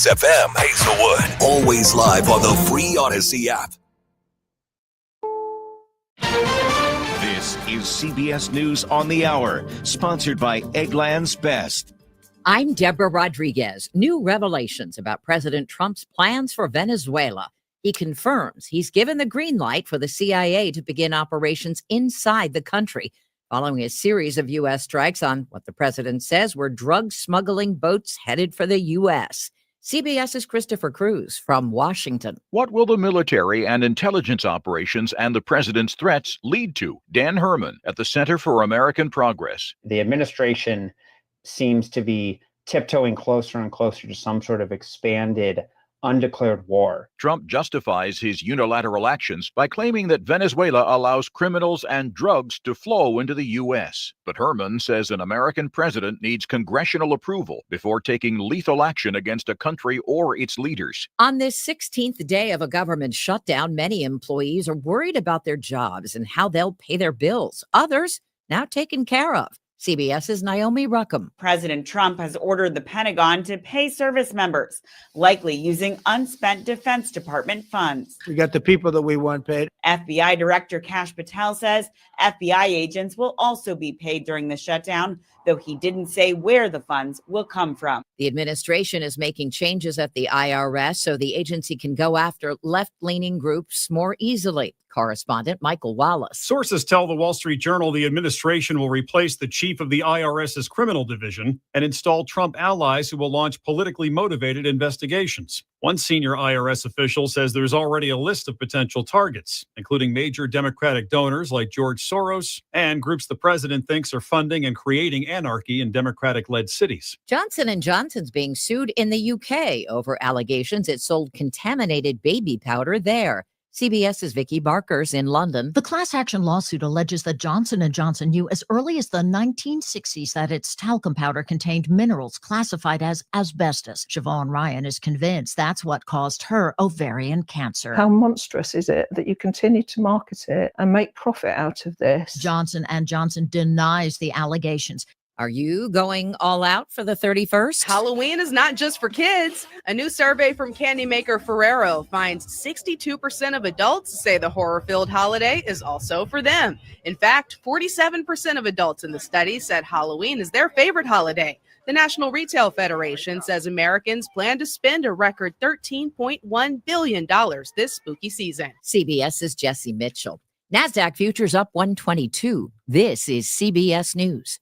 106 FM, Hazelwood. Always live on the free Odyssey app. This is CBS News on the Hour, sponsored by Eggland's Best. I'm Deborah Rodriguez. New revelations about President Trump's plans for Venezuela. He confirms he's given the green light for the CIA to begin operations inside the country, following a series of U.S. strikes on what the president says were drug smuggling boats headed for the U.S. CBS's Christopher Cruz from Washington. What will the military and intelligence operations and the president's threats lead to? Dan Herman at the Center for American Progress. The administration seems to be tiptoeing closer and closer to some sort of expanded undeclared war. Trump justifies his unilateral actions by claiming that Venezuela allows criminals and drugs to flow into the U.S. But Herman says an American president needs congressional approval before taking lethal action against a country or its leaders. On this 16th day of a government shutdown, many employees are worried about their jobs and how they'll pay their bills. Others now taken care of. CBS's Naomi Ruckham. President Trump has ordered the Pentagon to pay service members, likely using unspent Defense Department funds. We got the people that we want paid. FBI Director Kash Patel says FBI agents will also be paid during the shutdown, though he didn't say where the funds will come from. The administration is making changes at the IRS so the agency can go after left-leaning groups more easily. Correspondent Michael Wallace. Sources tell the Wall Street Journal the administration will replace the chief of the IRS's criminal division and install Trump allies who will launch politically motivated investigations. One senior IRS official says there's already a list of potential targets, including major Democratic donors like George Soros and groups the president thinks are funding and creating anarchy in Democratic-led cities. Johnson & Johnson's being sued in the UK over allegations it sold contaminated baby powder there. CBS's Vicky Barker's in London. The class action lawsuit alleges that Johnson & Johnson knew as early as the 1960s that its talcum powder contained minerals classified as asbestos. Siobhan Ryan is convinced that's what caused her ovarian cancer. How monstrous is it that you continue to market it and make profit out of this? Johnson & Johnson denies the allegations. Are you going all out for the 31st? Halloween is not just for kids. A new survey from candy maker Ferrero finds 62% of adults say the horror-filled holiday is also for them. In fact, 47% of adults in the study said Halloween is their favorite holiday. The National Retail Federation says Americans plan to spend a record $13.1 billion this spooky season. CBS's Jesse Mitchell. NASDAQ futures up 122. This is CBS News.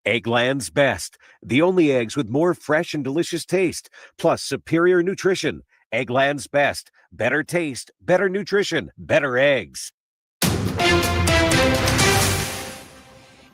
Eggland's Best, the only eggs with more fresh and delicious taste, plus superior nutrition. Eggland's Best, better taste, better nutrition, better eggs.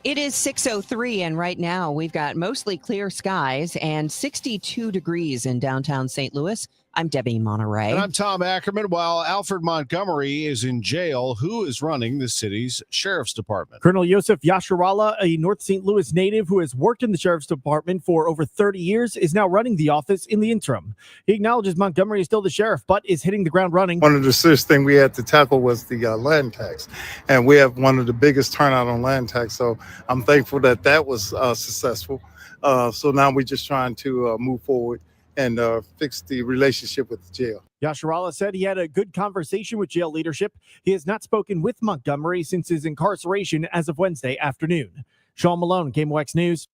It is 6:03, and right now we've got mostly clear skies and 62 degrees in downtown St. Louis. I'm Debbie Monterrey. And I'm Tom Ackerman. While Alfred Montgomery is in jail, who is running the city's sheriff's department? Colonel Yosef Yasharallah, a North St. Louis native who has worked in the sheriff's department for over 30 years, is now running the office in the interim. He acknowledges Montgomery is still the sheriff, but is hitting the ground running. One of the serious things we had to tackle was the land tax. And we have one of the biggest turnout on land tax. So I'm thankful that that was successful. So now we're just trying to move forward and fix the relationship with the jail. Yasharallah said he had a good conversation with jail leadership. He has not spoken with Montgomery since his incarceration as of Wednesday afternoon. Sean Malone, KMOX News.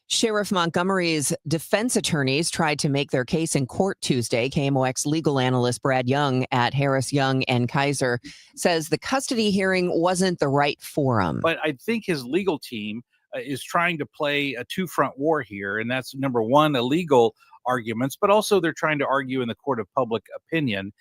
Sheriff Montgomery's defense attorneys tried to make their case in court Tuesday. KMOX legal analyst Brad Young at Harris Young and Kaiser says the custody hearing wasn't the right forum. But I think his legal team is trying to play a two-front war here, and that's number one, illegal arguments, but also they're trying to argue in the court of public opinion.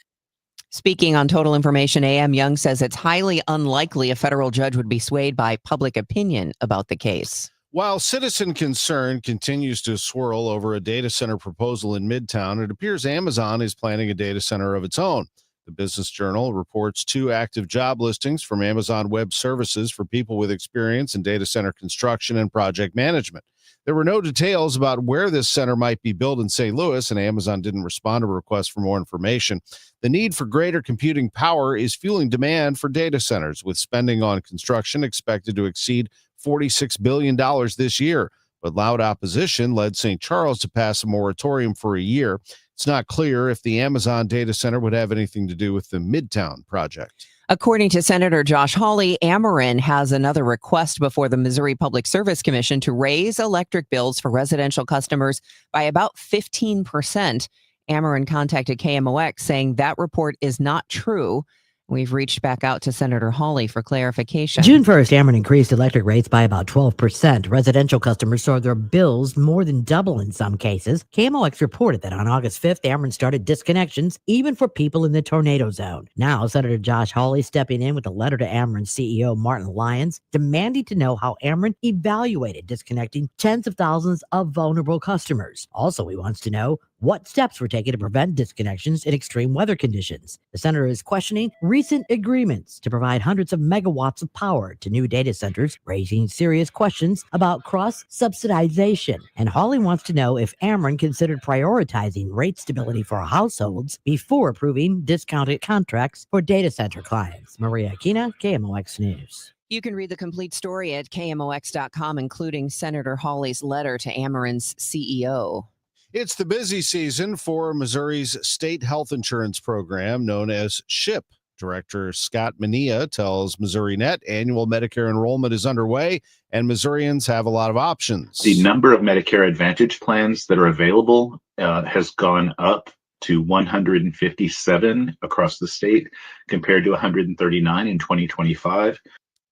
Speaking on Total Information AM, Young says it's highly unlikely a federal judge would be swayed by public opinion about the case. While citizen concern continues to swirl over a data center proposal in Midtown, it appears Amazon is planning a data center of its own. The Business Journal reports 2 active job listings from Amazon Web Services for people with experience in data center construction and project management. There were no details about where this center might be built in St. Louis, and Amazon didn't respond to requests for more information. The need for greater computing power is fueling demand for data centers, with spending on construction expected to exceed $46 billion this year. But loud opposition led St. Charles to pass a moratorium for a year. It's not clear if the Amazon data center would have anything to do with the Midtown project. According to Senator Josh Hawley, Ackerman has another request before the Missouri Public Service Commission to raise electric bills for residential customers by about 15%. Ackerman contacted KMOX saying that report is not true. We've reached back out to Senator Hawley for clarification. June 1st, Ackerman increased electric rates by about 12%. Residential customers saw their bills more than double in some cases. KMOX reported that on August 5th, Ackerman started disconnections, even for people in the tornado zone. Now, Senator Josh Hawley stepping in with a letter to Ackerman's CEO, Martin Lyons, demanding to know how Ackerman evaluated disconnecting tens of thousands of vulnerable customers. Also, he wants to know what steps were taken to prevent disconnections in extreme weather conditions. The senator is questioning recent agreements to provide hundreds of megawatts of power to new data centers, raising serious questions about cross-subsidization. And Hawley wants to know if Ackerman considered prioritizing rate stability for households before approving discounted contracts for data center clients. Maria Aquina, KMOX News. You can read the complete story at KMOX.com, including Senator Hawley's letter to Ackerman's CEO. It's the busy season for Missouri's state health insurance program known as SHIP. Director Scott Mania tells Missouri Net annual Medicare enrollment is underway and Missourians have a lot of options. The number of Medicare Advantage plans that are available has gone up to 157 across the state compared to 139 in 2025.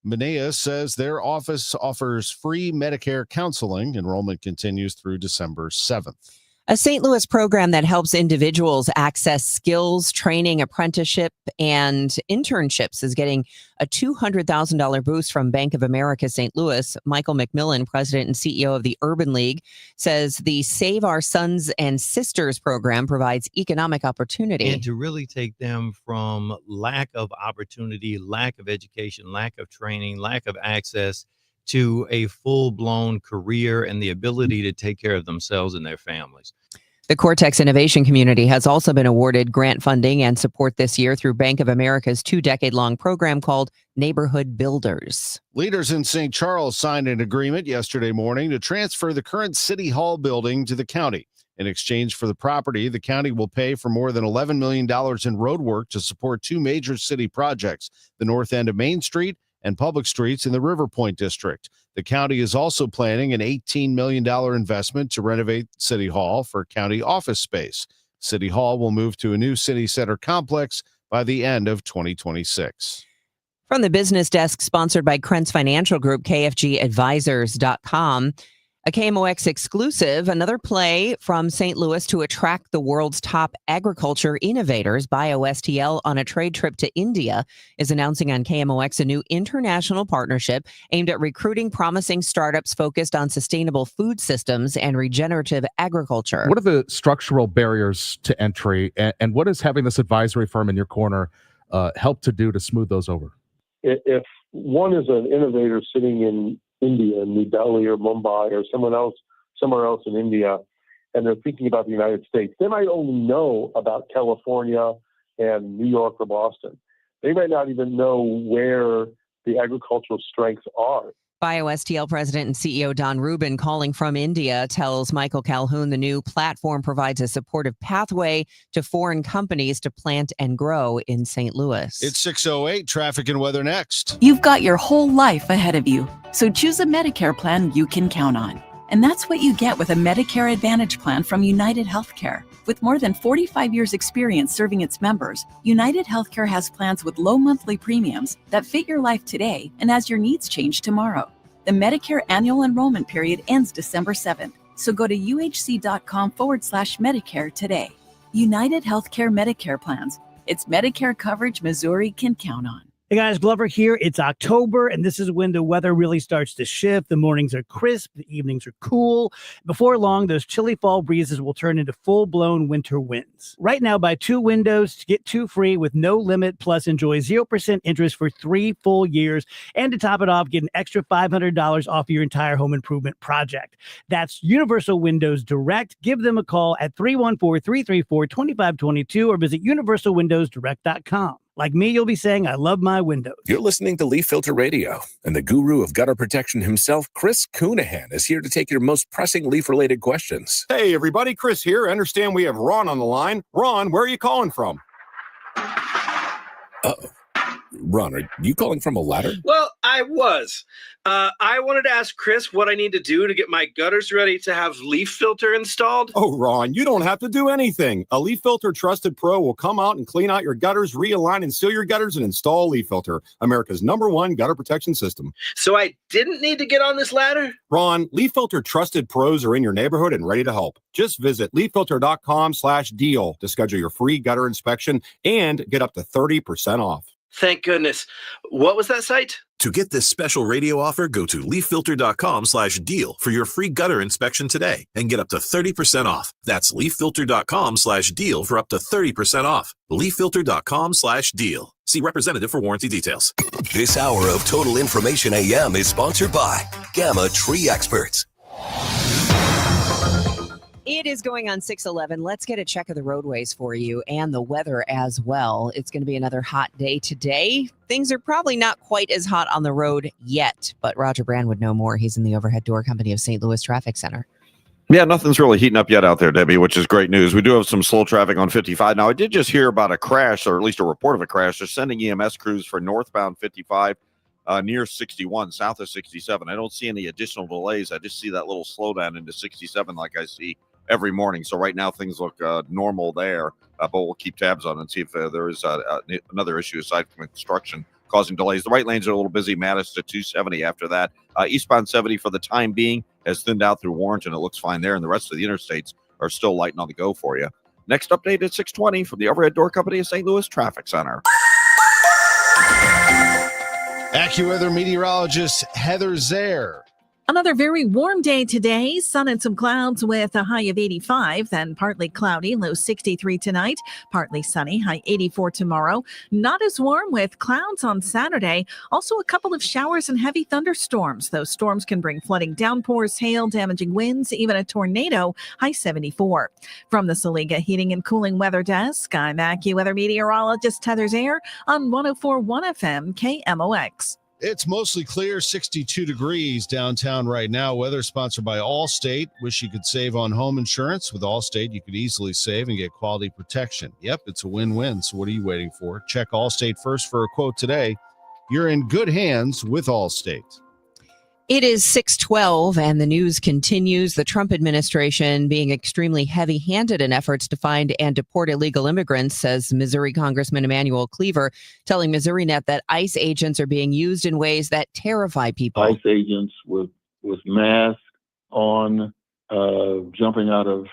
Mania says their office offers free Medicare counseling. Enrollment continues through December 7th. A St. Louis program that helps individuals access skills, training, apprenticeship, and internships is getting a $200,000 boost from Bank of America St. Louis. Michael McMillan, president and CEO of the Urban League, says the Save Our Sons and Sisters program provides economic opportunity. And to really take them from lack of opportunity, lack of education, lack of training, lack of access to a full-blown career and the ability to take care of themselves and their families. The Cortex Innovation Community has also been awarded grant funding and support this year through Bank of America's 2-decade-long program called Neighborhood Builders. Leaders in St. Charles signed an agreement yesterday morning to transfer the current City Hall building to the county. In exchange for the property, the county will pay for more than $11 million in road work to support two major city projects, the north end of Main Street and public streets in the River Point district. The county is also planning an $18 million investment to renovate City Hall for county office space. City Hall will move to a new city center complex by the end of 2026. From the business desk sponsored by Krentz Financial Group, KFGadvisors.com. A KMOX exclusive, another play from St. Louis to attract the world's top agriculture innovators. BioSTL, on a trade trip to India, is announcing on KMOX a new international partnership aimed at recruiting promising startups focused on sustainable food systems and regenerative agriculture. What are the structural barriers to entry, and what does having this advisory firm in your corner help to do to smooth those over? If one is an innovator sitting in India, New Delhi or Mumbai or somewhere else in India, and they're thinking about the United States, they might only know about California and New York or Boston. They might not even know where the agricultural strengths are. BioSTL President and CEO Don Rubin, calling from India, tells Michael Calhoun the new platform provides a supportive pathway to foreign companies to plant and grow in St. Louis. It's 6:08, traffic and weather next. You've got your whole life ahead of you, so choose a Medicare plan you can count on. And that's what you get with a Medicare Advantage plan from United Healthcare. With more than 45 years experience serving its members, United Healthcare has plans with low monthly premiums that fit your life today and as your needs change tomorrow. The Medicare annual enrollment period ends December 7th, so go to uhc.com/Medicare today. United Healthcare Medicare plans. It's Medicare coverage Missouri can count on. Hey guys, Glover here. It's October, and this is when the weather really starts to shift. The mornings are crisp, the evenings are cool. Before long, those chilly fall breezes will turn into full-blown winter winds. Right now, buy 2 windows to get 2 free with no limit, plus enjoy 0% interest for 3 full years. And to top it off, get an extra $500 off your entire home improvement project. That's Universal Windows Direct. Give them a call at 314-334-2522 or visit universalwindowsdirect.com. Like me, you'll be saying, I love my windows. You're listening to Leaf Filter Radio, and the guru of gutter protection himself, Chris Coonahan, is here to take your most pressing leaf-related questions. Hey, everybody, Chris here. I understand we have Ron on the line. Ron, where are you calling from? Uh-oh. Ron, are you calling from a ladder? Well, I was. I wanted to ask Chris what I need to do to get my gutters ready to have leaf filter installed. Oh, Ron, you don't have to do anything. A Leaf Filter Trusted Pro will come out and clean out your gutters, realign and seal your gutters, and install Leaf Filter, America's #1 gutter protection system. So I didn't need to get on this ladder? Ron, Leaf Filter Trusted Pros are in your neighborhood and ready to help. Just visit leaffilter.com/deal to schedule your free gutter inspection and get up to 30% off. Thank goodness. What was that site? To get this special radio offer, go to leaffilter.com/deal for your free gutter inspection today and get up to 30% off. That's leaffilter.com/deal for up to 30% off. leaffilter.com/deal. See representative for warranty details. This hour of Total Information AM is sponsored by Gamma Tree Experts. It is going on 6:11. Let's get a check of the roadways for you and the weather as well. It's going to be another hot day today. Things are probably not quite as hot on the road yet, but Roger Brand would know more. He's in the Overhead Door Company of St. Louis Traffic Center. Yeah, nothing's really heating up yet out there, Debbie, which is great news. We do have some slow traffic on 55. Now, I did just hear about a crash, or at least a report of a crash. They're sending EMS crews for northbound 55 near 61, south of 67. I don't see any additional delays. I just see that little slowdown into 67 like I see every morning. So right now things look normal there, but we'll keep tabs on it and see if there is another issue aside from construction causing delays. The right lanes are a little busy. Mattis to 270 after that. Eastbound 70 for the time being has thinned out through Warrenton. It looks fine there, and the rest of the interstates are still light and on the go for you. Next update at 6:20 from the Overhead Door Company of St. Louis Traffic Center. AccuWeather meteorologist Heather Zaire. Another very warm day today. Sun and some clouds with a high of 85, then partly cloudy, low 63 tonight. Partly sunny, high 84 tomorrow. Not as warm with clouds on Saturday. Also a couple of showers and heavy thunderstorms. Those storms can bring flooding downpours, hail, damaging winds, even a tornado, high 74. From the Saliga Heating and Cooling Weather Desk, I'm AccuWeather meteorologist Heather Zaire on 104.1 FM KMOX. It's mostly clear, 62 degrees downtown right now. Weather sponsored by Allstate. Wish you could save on home insurance. With Allstate, you could easily save and get quality protection. Yep, it's a win-win. So what are you waiting for? Check Allstate first for a quote today. You're in good hands with Allstate. It is 6:12 and the news continues. The Trump administration being extremely heavy-handed in efforts to find and deport illegal immigrants, says Missouri Congressman Emanuel Cleaver, telling MissouriNet that ICE agents are being used in ways that terrify people. ICE agents with masks on, jumping out of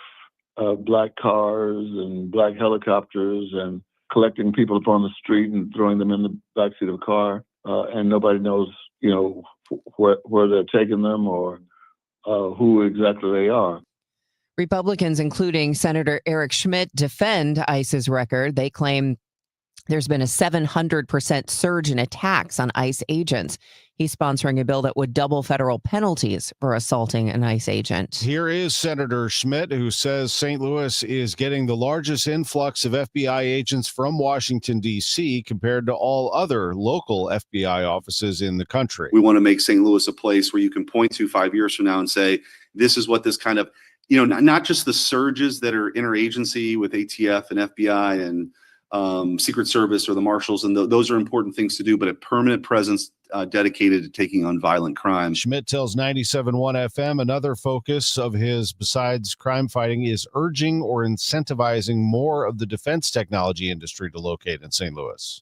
black cars and black helicopters and collecting people up on the street and throwing them in the backseat of a car. And nobody knows, where they're taking them or who exactly they are. Republicans, including Senator Eric Schmidt, defend ICE's record. They claim there's been a 700% surge in attacks on ICE agents. He's sponsoring a bill that would double federal penalties for assaulting an ICE agent. Here is Senator Schmidt, who says St. Louis is getting the largest influx of FBI agents from Washington, D.C. compared to all other local FBI offices in the country. We want to make St. Louis a place where you can point to 5 years from now and say, this is what this kind of, not just the surges that are interagency with ATF and FBI and Secret Service or the Marshals, and those are important things to do, but a permanent presence dedicated to taking on violent crime. Schmidt tells 97.1 FM another focus of his, besides crime fighting, is urging or incentivizing more of the defense technology industry to locate in St. Louis.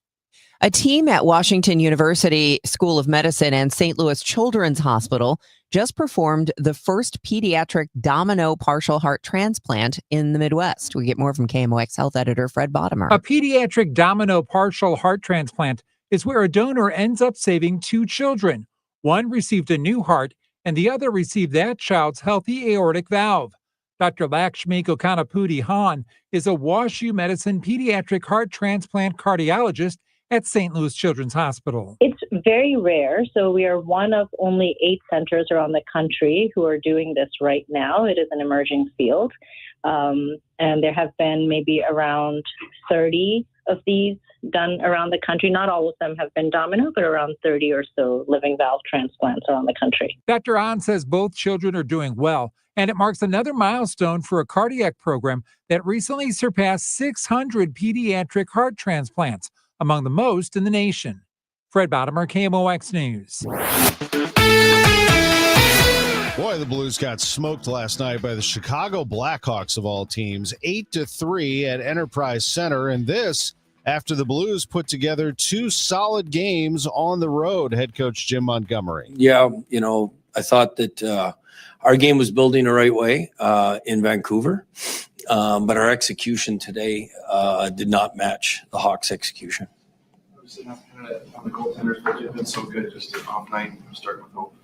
A team at Washington University School of Medicine and St. Louis Children's Hospital just performed the first pediatric domino partial heart transplant in the Midwest. We get more from KMOX health editor Fred Bottomer. A pediatric domino partial heart transplant is where a donor ends up saving two children. One received a new heart and the other received that child's healthy aortic valve. Dr. Lakshmi Kokanapudi Han is a WashU Medicine pediatric heart transplant cardiologist at St. Louis Children's Hospital. It's very rare. So we are one of only 8 centers around the country who are doing this right now. It is an emerging field. And there have been maybe around 30 of these done around the country. Not all of them have been Domino, but around 30 or so living valve transplants around the country. Dr. Ahn says both children are doing well, and it marks another milestone for a cardiac program that recently surpassed 600 pediatric heart transplants, among the most in the nation. Fred Bottomer, KMOX News. Boy, the Blues got smoked last night by the Chicago Blackhawks of all teams, 8-3 at Enterprise Center. And this after the Blues put together 2 solid games on the road. Head coach Jim Montgomery. Yeah, I thought that our game was building the right way in Vancouver, but our execution today did not match the Hawks' execution. On the goaltenders, but you've been so good just an off night starting with hope.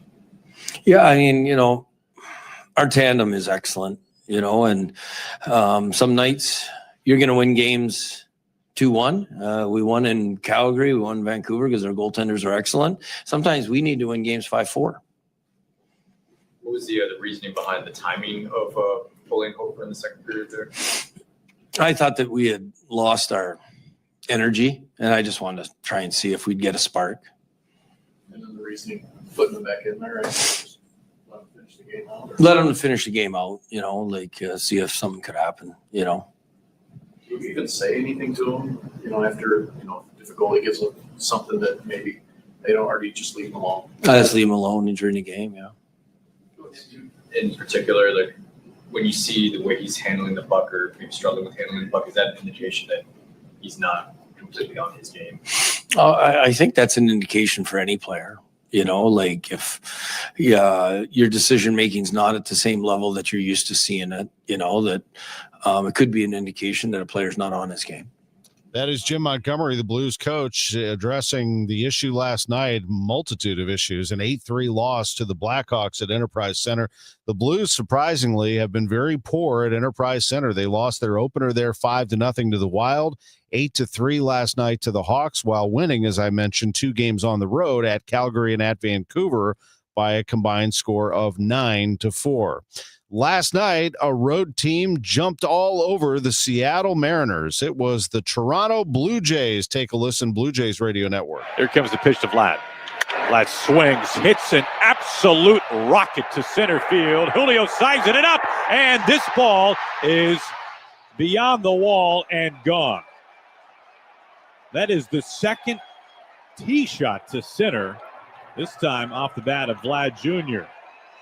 Yeah, I mean, our tandem is excellent, and some nights you're going to win games 2-1. We won in Calgary, we won in Vancouver because our goaltenders are excellent. Sometimes we need to win games 5-4. What was the reasoning behind the timing of pulling over in the second period there? I thought that we had lost our energy, and I just wanted to try and see if we'd get a spark. And then the reasoning, putting them back in there, right? Just let them finish the game out. Let them finish the game out, see if something could happen, Do you even say anything to them, after, if a goalie gives them something that maybe they don't, or do you just leave them alone? I just leave them alone during the game, yeah. In particular, when you see the way he's handling the puck or maybe struggling with handling the puck, is that an indication that he's not completely on his game? I think that's an indication for any player. If your decision making is not at the same level that you're used to seeing it, that it could be an indication that a player's not on his game. That is Jim Montgomery, the Blues coach, addressing the issue last night, multitude of issues, an 8-3 loss to the Blackhawks at Enterprise Center. The Blues, surprisingly, have been very poor at Enterprise Center. They lost their opener there 5-0 to the Wild, 8-3 last night to the Hawks, while winning, as I mentioned, 2 games on the road at Calgary and at Vancouver by a combined score of 9-4. Last night, a road team jumped all over the Seattle Mariners. It was the Toronto Blue Jays. Take a listen, Blue Jays Radio Network. Here comes the pitch to Vlad. Vlad swings, hits an absolute rocket to center field. Julio signs it up, and this ball is beyond the wall and gone. That is the second tee shot to center, this time off the bat of Vlad Jr.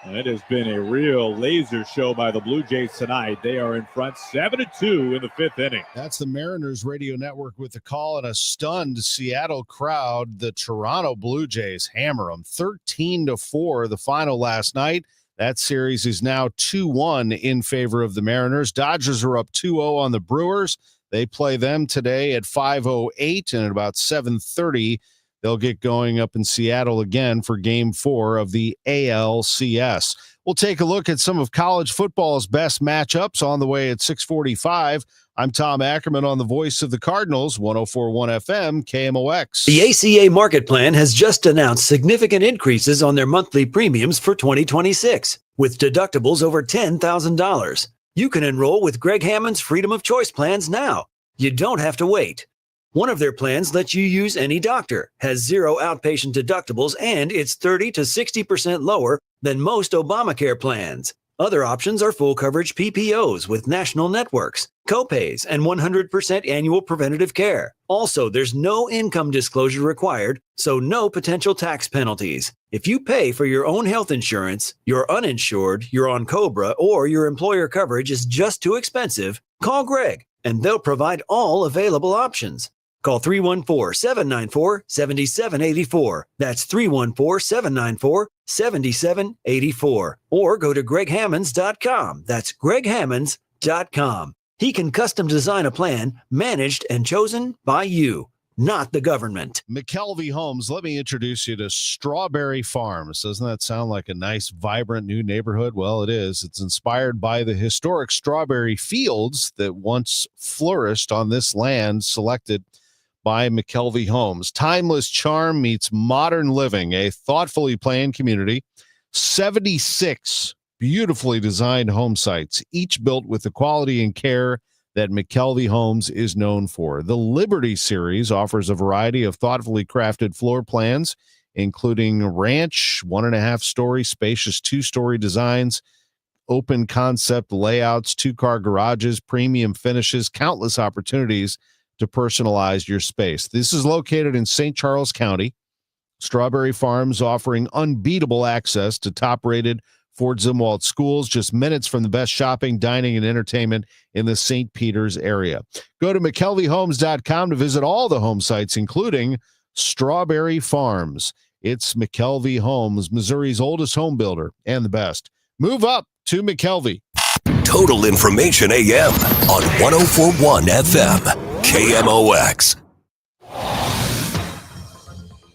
And it has been a real laser show by the Blue Jays tonight. They are in front 7-2 in the 5th inning. That's the Mariners Radio Network with the call, and a stunned Seattle crowd. The Toronto Blue Jays hammer them 13-4 the final last night. That series is now 2-1 in favor of the Mariners. Dodgers are up 2-0 on the Brewers. They play them today at 5:08, and at about 7:30 they'll get going up in Seattle again for Game 4 of the ALCS. We'll take a look at some of college football's best matchups on the way at 6:45. I'm Tom Ackerman on the voice of the Cardinals, 104.1 FM, KMOX. The ACA Market Plan has just announced significant increases on their monthly premiums for 2026, with deductibles over $10,000. You can enroll with Greg Hammond's Freedom of Choice plans now. You don't have to wait. One of their plans lets you use any doctor, has 0 outpatient deductibles, and it's 30 to 60% lower than most Obamacare plans. Other options are full coverage PPOs with national networks, copays, and 100% annual preventative care. Also, there's no income disclosure required, so no potential tax penalties. If you pay for your own health insurance, you're uninsured, you're on COBRA, or your employer coverage is just too expensive, call Greg, and they'll provide all available options. Call 314-794-7784. That's 314-794-7784. Or go to greghammonds.com. That's greghammonds.com. He can custom design a plan managed and chosen by you, not the government. McKelvey Homes, let me introduce you to Strawberry Farms. Doesn't that sound like a nice, vibrant new neighborhood? Well, it is. It's inspired by the historic strawberry fields that once flourished on this land selected by McKelvey Homes. Timeless charm meets modern living, a thoughtfully planned community. 76 beautifully designed home sites, each built with the quality and care that McKelvey Homes is known for. The Liberty Series offers a variety of thoughtfully crafted floor plans, including ranch, 1.5-story, spacious 2-story designs, open concept layouts, 2-car garages, premium finishes, countless opportunities to personalize your space. This is located in St. Charles County. Strawberry Farms offering unbeatable access to top-rated Fort Zumwalt schools, just minutes from the best shopping, dining, and entertainment in the St. Peters area. Go to McKelveyHomes.com to visit all the home sites, including Strawberry Farms. It's McKelvey Homes, Missouri's oldest home builder and the best. Move up to McKelvey. Total Information AM on 104.1 FM, KMOX.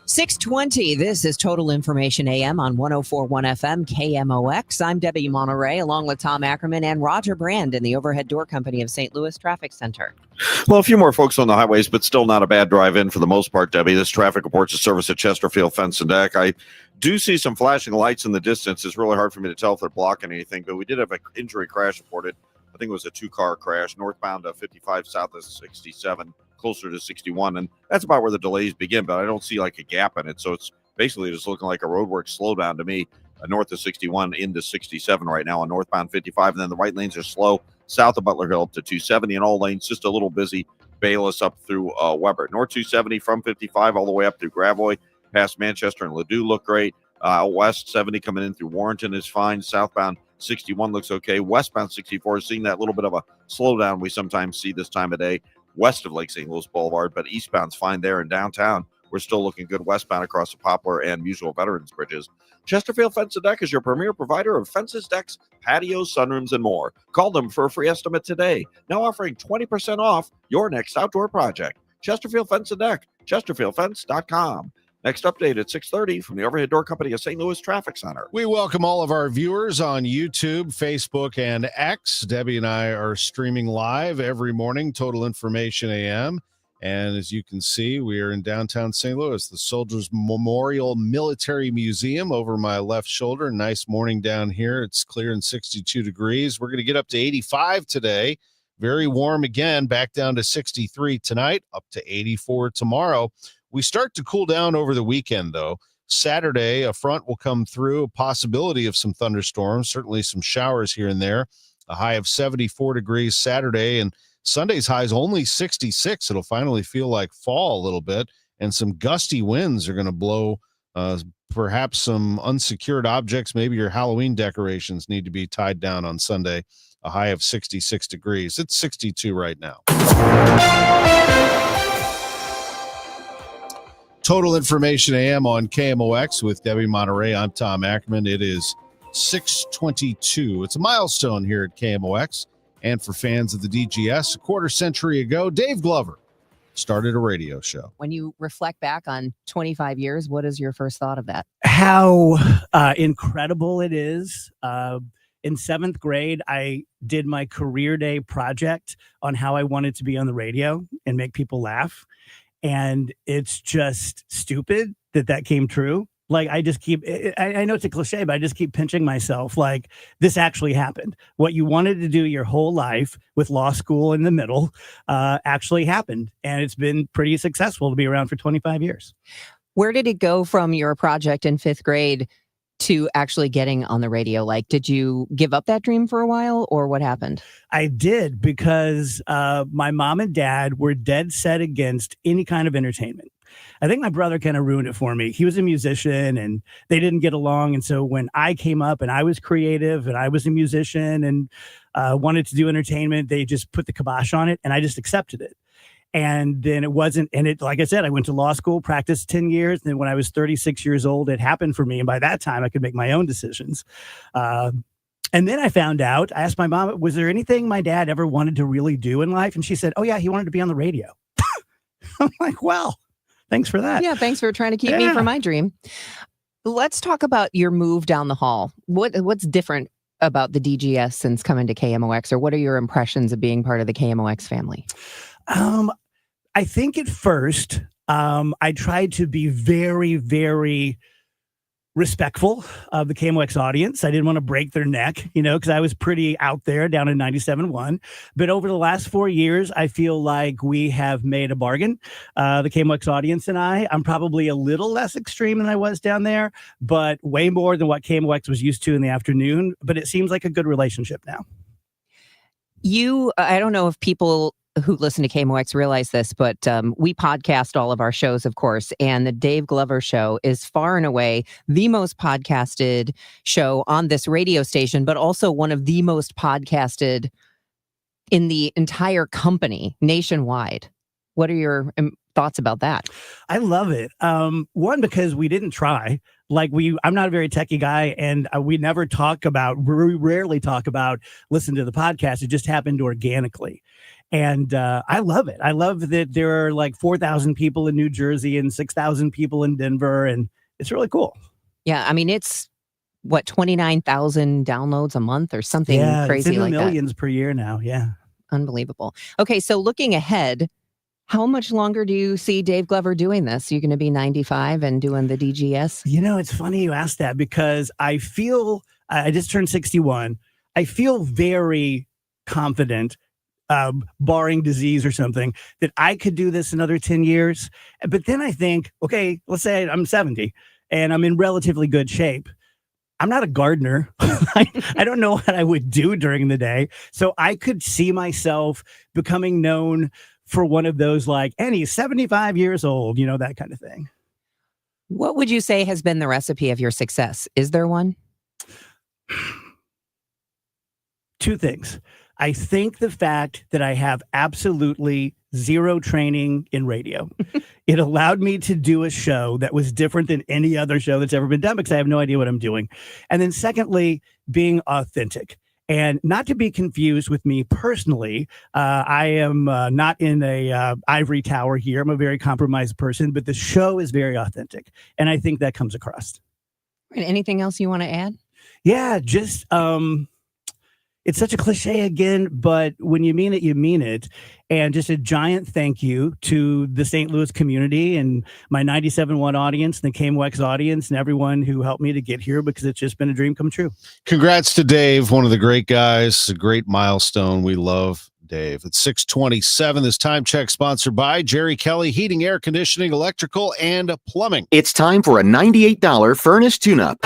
620. This is Total Information AM on 104.1 FM KMOX. I'm Debbie Monterrey, along with Tom Ackerman and Roger Brand in the Overhead Door Company of St. Louis Traffic Center. Well, a few more folks on the highways, but still not a bad drive in for the most part, Debbie. This traffic reports a service at Chesterfield Fence and Deck. I do see some flashing lights in the distance. It's really hard for me to tell if they're blocking anything, but we did have an injury crash reported. I think it was a 2-car crash, northbound 55 south of 67. Closer to 61, and that's about where the delays begin, but I don't see like a gap in it, so it's basically just looking like a roadwork slowdown to me, north of 61 into 67 right now on northbound 55, and then the right lanes are slow south of Butler Hill up to 270, and all lanes just a little busy. Bayless up through Weber. North 270 from 55 all the way up through Gravois, past Manchester and Ladue look great. West 70 coming in through Warrenton is fine. Southbound 61 looks okay. Westbound 64 is seeing that little bit of a slowdown we sometimes see this time of day west of Lake St. Louis Boulevard, but eastbound's fine there. In downtown, we're still looking good westbound across the Poplar and Mutual Veterans Bridges. Chesterfield Fence and Deck is your premier provider of fences, decks, patios, sunrooms, and more. Call them for a free estimate today. Now offering 20% off your next outdoor project. Chesterfield Fence and Deck, chesterfieldfence.com. Next update at 6:30 from the Overhead Door Company of St. Louis Traffic Center. We welcome all of our viewers on YouTube, Facebook, and X. Debbie and I are streaming live every morning, Total Information AM. And as you can see, we are in downtown St. Louis, the Soldiers Memorial Military Museum over my left shoulder. Nice morning down here. It's clear and 62 degrees. We're going to get up to 85 today. Very warm again, back down to 63 tonight, up to 84 tomorrow. We start to cool down over the weekend, though. Saturday, a front will come through, a possibility of some thunderstorms, certainly some showers here and there. A high of 74 degrees Saturday, and Sunday's high is only 66. It'll finally feel like fall a little bit, and some gusty winds are going to blow perhaps some unsecured objects. Maybe your Halloween decorations need to be tied down on Sunday. A high of 66 degrees. It's 62 right now. Total Information AM on KMOX with Debbie Monterrey. I'm Tom Ackerman. It is 6:22. It's a milestone here at KMOX. And for fans of the DGS, a quarter century ago, Dave Glover started a radio show. When you reflect back on 25 years, what is your first thought of that? How incredible it is. In 7th grade, I did my career day project on how I wanted to be on the radio and make people laugh. And it's just stupid that came true. Like, I just keep, I know it's a cliche, but I just keep pinching myself. Like, this actually happened. What you wanted to do your whole life with law school in the middle actually happened. And it's been pretty successful to be around for 25 years. Where did it go from your project in 5th grade to actually getting on the radio? Like, did you give up that dream for a while, or what happened? I did, because my mom and dad were dead set against any kind of entertainment. I think my brother kind of ruined it for me. He was a musician and they didn't get along. And so when I came up and I was creative and I was a musician and wanted to do entertainment, they just put the kibosh on it and I just accepted it. And then it wasn't, and it, like I said, I went to law school, practiced 10 years. And then when I was 36 years old, it happened for me. And by that time I could make my own decisions. And then I found out, I asked my mom, was there anything my dad ever wanted to really do in life? And she said, oh yeah, he wanted to be on the radio. I'm like, well, thanks for that. Yeah, thanks for trying to keep me from my dream. Let's talk about your move down the hall. What's different about the DGS since coming to KMOX, or what are your impressions of being part of the KMOX family? I think at first, I tried to be very, very respectful of the KMOX audience. I didn't want to break their neck, because I was pretty out there down in 97.1. But over the last 4 years, I feel like we have made a bargain. The KMOX audience and I'm probably a little less extreme than I was down there, but way more than what KMOX was used to in the afternoon. But it seems like a good relationship now. I don't know if people who listen to KMOX realize this, but we podcast all of our shows, of course, and the Dave Glover Show is far and away the most podcasted show on this radio station, but also one of the most podcasted in the entire company nationwide. What are your thoughts about that? I love it. One, because we didn't try. I'm not a very techie guy, and we rarely talk about listen to the podcast. It just happened organically. And I love it. I love that there are like 4,000 people in New Jersey and 6,000 people in Denver, and it's really cool. Yeah, I mean, it's 29,000 downloads a month or something crazy it's in the like millions that. per year now. Yeah, unbelievable. Okay, so looking ahead, how much longer do you see Dave Glover doing this? You're going to be 95 and doing the DGS? It's funny you asked that because I feel I just turned 61. I feel very confident. Barring disease or something, that I could do this another 10 years. But then I think, okay, let's say I'm 70 and I'm in relatively good shape. I'm not a gardener. I don't know what I would do during the day. So I could see myself becoming known for one of those and he's 75 years old, that kind of thing. What would you say has been the recipe of your success? Is there one? Two things. I think the fact that I have absolutely zero training in radio, it allowed me to do a show that was different than any other show that's ever been done because I have no idea what I'm doing. And then secondly, being authentic. And not to be confused with me personally, I am not in a ivory tower here. I'm a very compromised person, but the show is very authentic. And I think that comes across. And anything else you want to add? Yeah, just... it's such a cliche again, but when you mean it, you mean it. And just a giant thank you to the St. Louis community and my 97.1 audience, the KMOX audience, and everyone who helped me to get here because it's just been a dream come true. Congrats to Dave, one of the great guys, a great milestone. We love Dave. It's 6:27. This time check sponsored by Jerry Kelly Heating, Air Conditioning, Electrical, and Plumbing. It's time for a $98 furnace tune-up.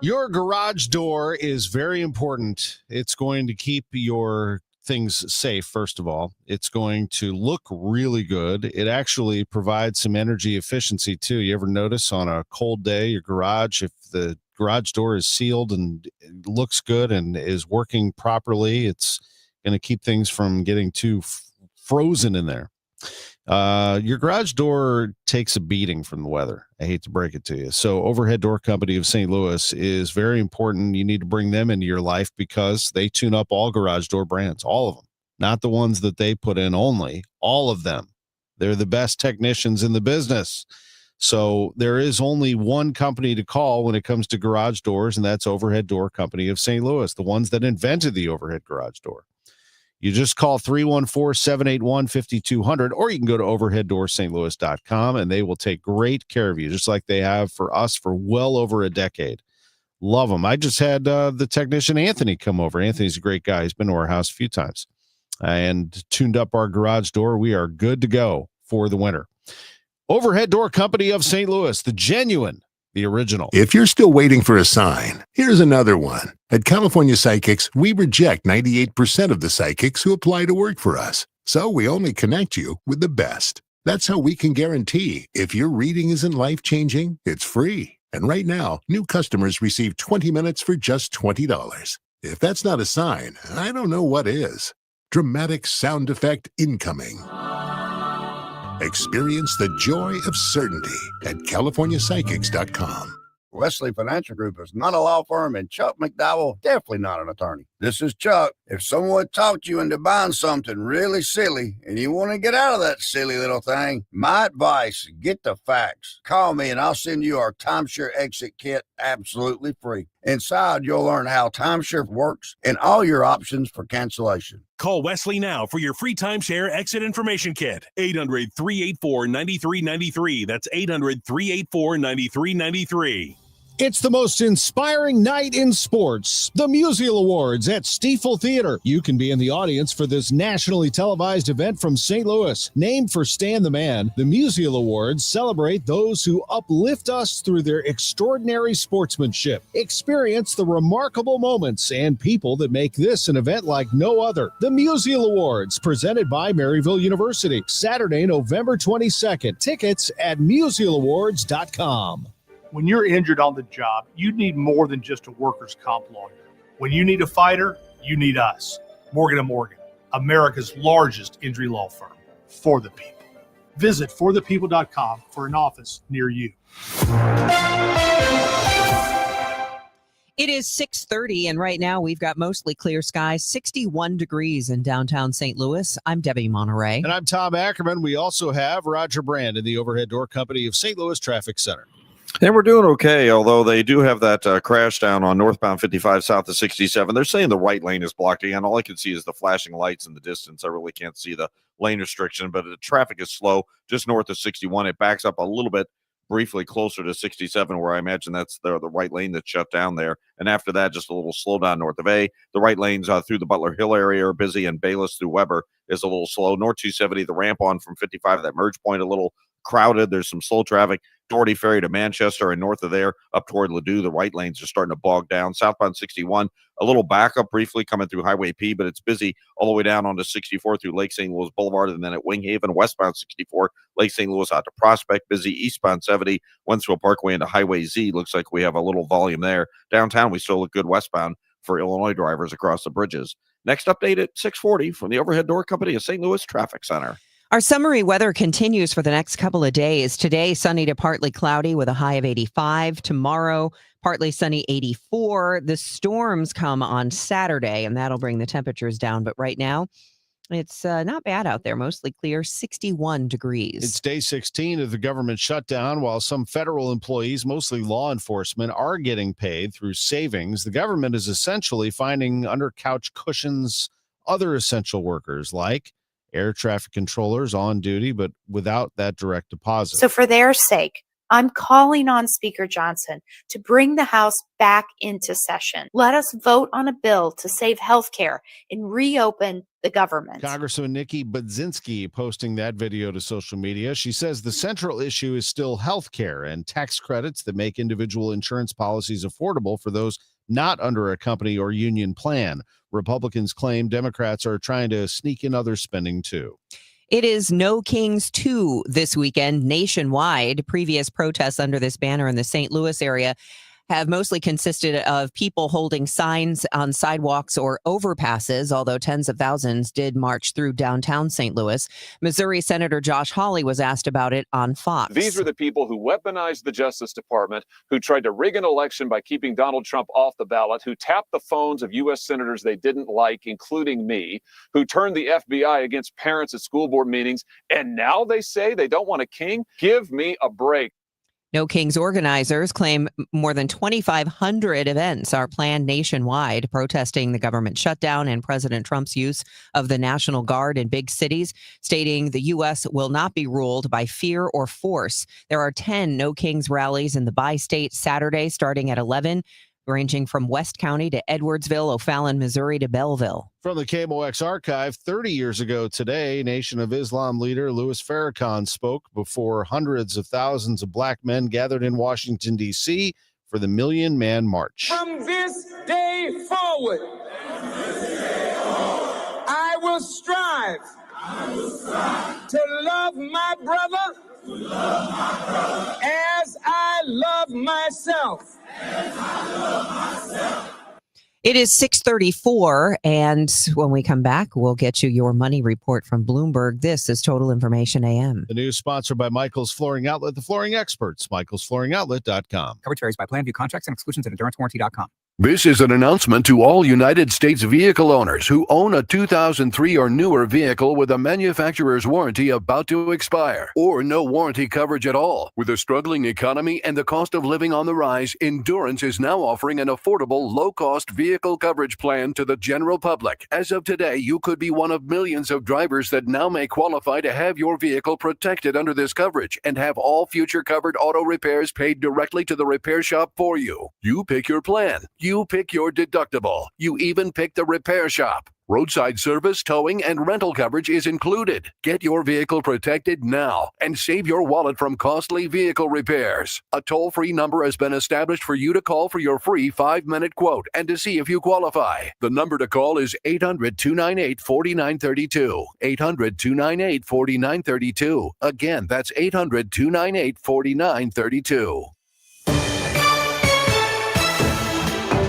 Your garage door is very important. It's going to keep your things safe, first of all. It's going to look really good. It actually provides some energy efficiency, too. You ever notice on a cold day, your garage, if the garage door is sealed and it looks good and is working properly, it's going to keep things from getting too frozen in there. Your garage door takes a beating from the weather. I hate to break it to you. So Overhead Door Company of St. Louis is very important. You need to bring them into your life because they tune up all garage door brands, all of them, not the ones that they put in only, all of them. They're the best technicians in the business. So there is only one company to call when it comes to garage doors, and that's Overhead Door Company of St. Louis, the ones that invented the overhead garage door. You just call 314-781-5200, or you can go to overheaddoorsstlouis.com, and they will take great care of you, just like they have for us for well over a decade. Love them. I just had the technician Anthony come over. Anthony's a great guy. He's been to our house a few times and tuned up our garage door. We are good to go for the winter. Overhead Door Company of St. Louis, the genuine, the original. If you're still waiting for a sign, here's another one. At California Psychics, we reject 98% of the psychics who apply to work for us. So we only connect you with the best. That's how we can guarantee if your reading isn't life-changing, it's free. And right now, new customers receive 20 minutes for just $20. If that's not a sign, I don't know what is. Dramatic sound effect incoming. Experience the joy of certainty at CaliforniaPsychics.com. Wesley Financial Group is not a law firm, and Chuck McDowell, definitely not an attorney. This is Chuck. If someone talked you into buying something really silly and you want to get out of that silly little thing, my advice, get the facts. Call me and I'll send you our timeshare exit kit absolutely free. Inside, you'll learn how timeshare works and all your options for cancellation. Call Wesley now for your free timeshare exit information kit. 800-384-9393. That's 800-384-9393. It's the most inspiring night in sports. The Musial Awards at Stiefel Theater. You can be in the audience for this nationally televised event from St. Louis. Named for Stan the Man, the Musial Awards celebrate those who uplift us through their extraordinary sportsmanship. Experience the remarkable moments and people that make this an event like no other. The Musial Awards, presented by Maryville University. Saturday, November 22nd. Tickets at musialawards.com. When you're injured on the job, you need more than just a workers' comp lawyer. When you need a fighter, you need us. Morgan & Morgan, America's largest injury law firm. For the people. Visit forthepeople.com for an office near you. It is 6:30, and right now we've got mostly clear skies, 61 degrees in downtown St. Louis. I'm Debbie Monterrey. And I'm Tom Ackerman. We also have Roger Brand in the Overhead Door Company of St. Louis Traffic Center. And we're doing okay, although they do have that crash down on northbound 55 south of 67. They're saying the right lane is blocked again. All I can see is the flashing lights in the distance. I really can't see the lane restriction, but the traffic is slow just north of 61. It backs up a little bit briefly closer to 67, where I imagine that's the right lane that's shut down there. And after that, just a little slowdown north of A. The right lanes through the Butler Hill area are busy, and Bayless through Weber is a little slow. North 270, the ramp on from 55, that merge point, a little crowded. There's some slow traffic. Doherty Ferry to Manchester, and north of there up toward Ladue, the right lanes are starting to bog down. Southbound 61, a little backup briefly coming through Highway P, but it's busy all the way down onto 64 through Lake St. Louis Boulevard, and then at Winghaven, westbound 64, Lake St. Louis out to Prospect, busy. Eastbound 70, Wensville Parkway into Highway Z. Looks like we have a little volume there. Downtown, we still look good westbound for Illinois drivers across the bridges. Next update at 6:40 from the Overhead Door Company of St. Louis Traffic Center. Our summery weather continues for the next couple of days. Today, sunny to partly cloudy with a high of 85. Tomorrow, partly sunny, 84. The storms come on Saturday, and that'll bring the temperatures down. But right now, it's not bad out there. Mostly clear, 61 degrees. It's day 16 of the government shutdown. While some federal employees, mostly law enforcement, are getting paid through savings, the government is essentially finding under couch cushions other essential workers like air traffic controllers on duty, but without that direct deposit. So for their sake, I'm calling on Speaker Johnson to bring the House back into session. Let us vote on a bill to save health care and reopen the government. Congresswoman Nikki Budzinski posting that video to social media. She says the central issue is still health care and tax credits that make individual insurance policies affordable for those not under a company or union plan. Republicans claim Democrats are trying to sneak in other spending too. It is No Kings 2 this weekend nationwide. Previous protests under this banner in the St. Louis area have mostly consisted of people holding signs on sidewalks or overpasses, although tens of thousands did march through downtown St. Louis. Missouri Senator Josh Hawley was asked about it on Fox. These are the people who weaponized the Justice Department, who tried to rig an election by keeping Donald Trump off the ballot, who tapped the phones of U.S. senators they didn't like, including me, who turned the FBI against parents at school board meetings, and now they say they don't want a king? Give me a break. No Kings organizers claim more than 2,500 events are planned nationwide, protesting the government shutdown and President Trump's use of the National Guard in big cities, stating the U.S. will not be ruled by fear or force. There are 10 No Kings rallies in the bi-state Saturday, starting at 11, ranging from West County to Edwardsville, O'Fallon, Missouri to Belleville. From the KMOX archive, 30 years ago today, Nation of Islam leader Louis Farrakhan spoke before hundreds of thousands of black men gathered in Washington, D.C. for the Million Man March. From this day forward, I will strive to love my brother as I love myself. It is 6:34, and when we come back, we'll get you your money report from Bloomberg. This is Total Information AM. The news sponsored by Michael's Flooring Outlet, the flooring experts, michaelsflooringoutlet.com. Coverage varies by plan. View contracts and exclusions at endurancewarranty.com. This is an announcement to all United States vehicle owners who own a 2003 or newer vehicle with a manufacturer's warranty about to expire or no warranty coverage at all. With a struggling economy and the cost of living on the rise, Endurance is now offering an affordable, low-cost vehicle coverage plan to the general public. As of today, you could be one of millions of drivers that now may qualify to have your vehicle protected under this coverage and have all future covered auto repairs paid directly to the repair shop for you. You pick your plan. You pick your deductible. You even pick the repair shop. Roadside service, towing, and rental coverage is included. Get your vehicle protected now and save your wallet from costly vehicle repairs. A toll-free number has been established for you to call for your free 5-minute quote and to see if you qualify. The number to call is 800-298-4932. 800-298-4932. Again, that's 800-298-4932.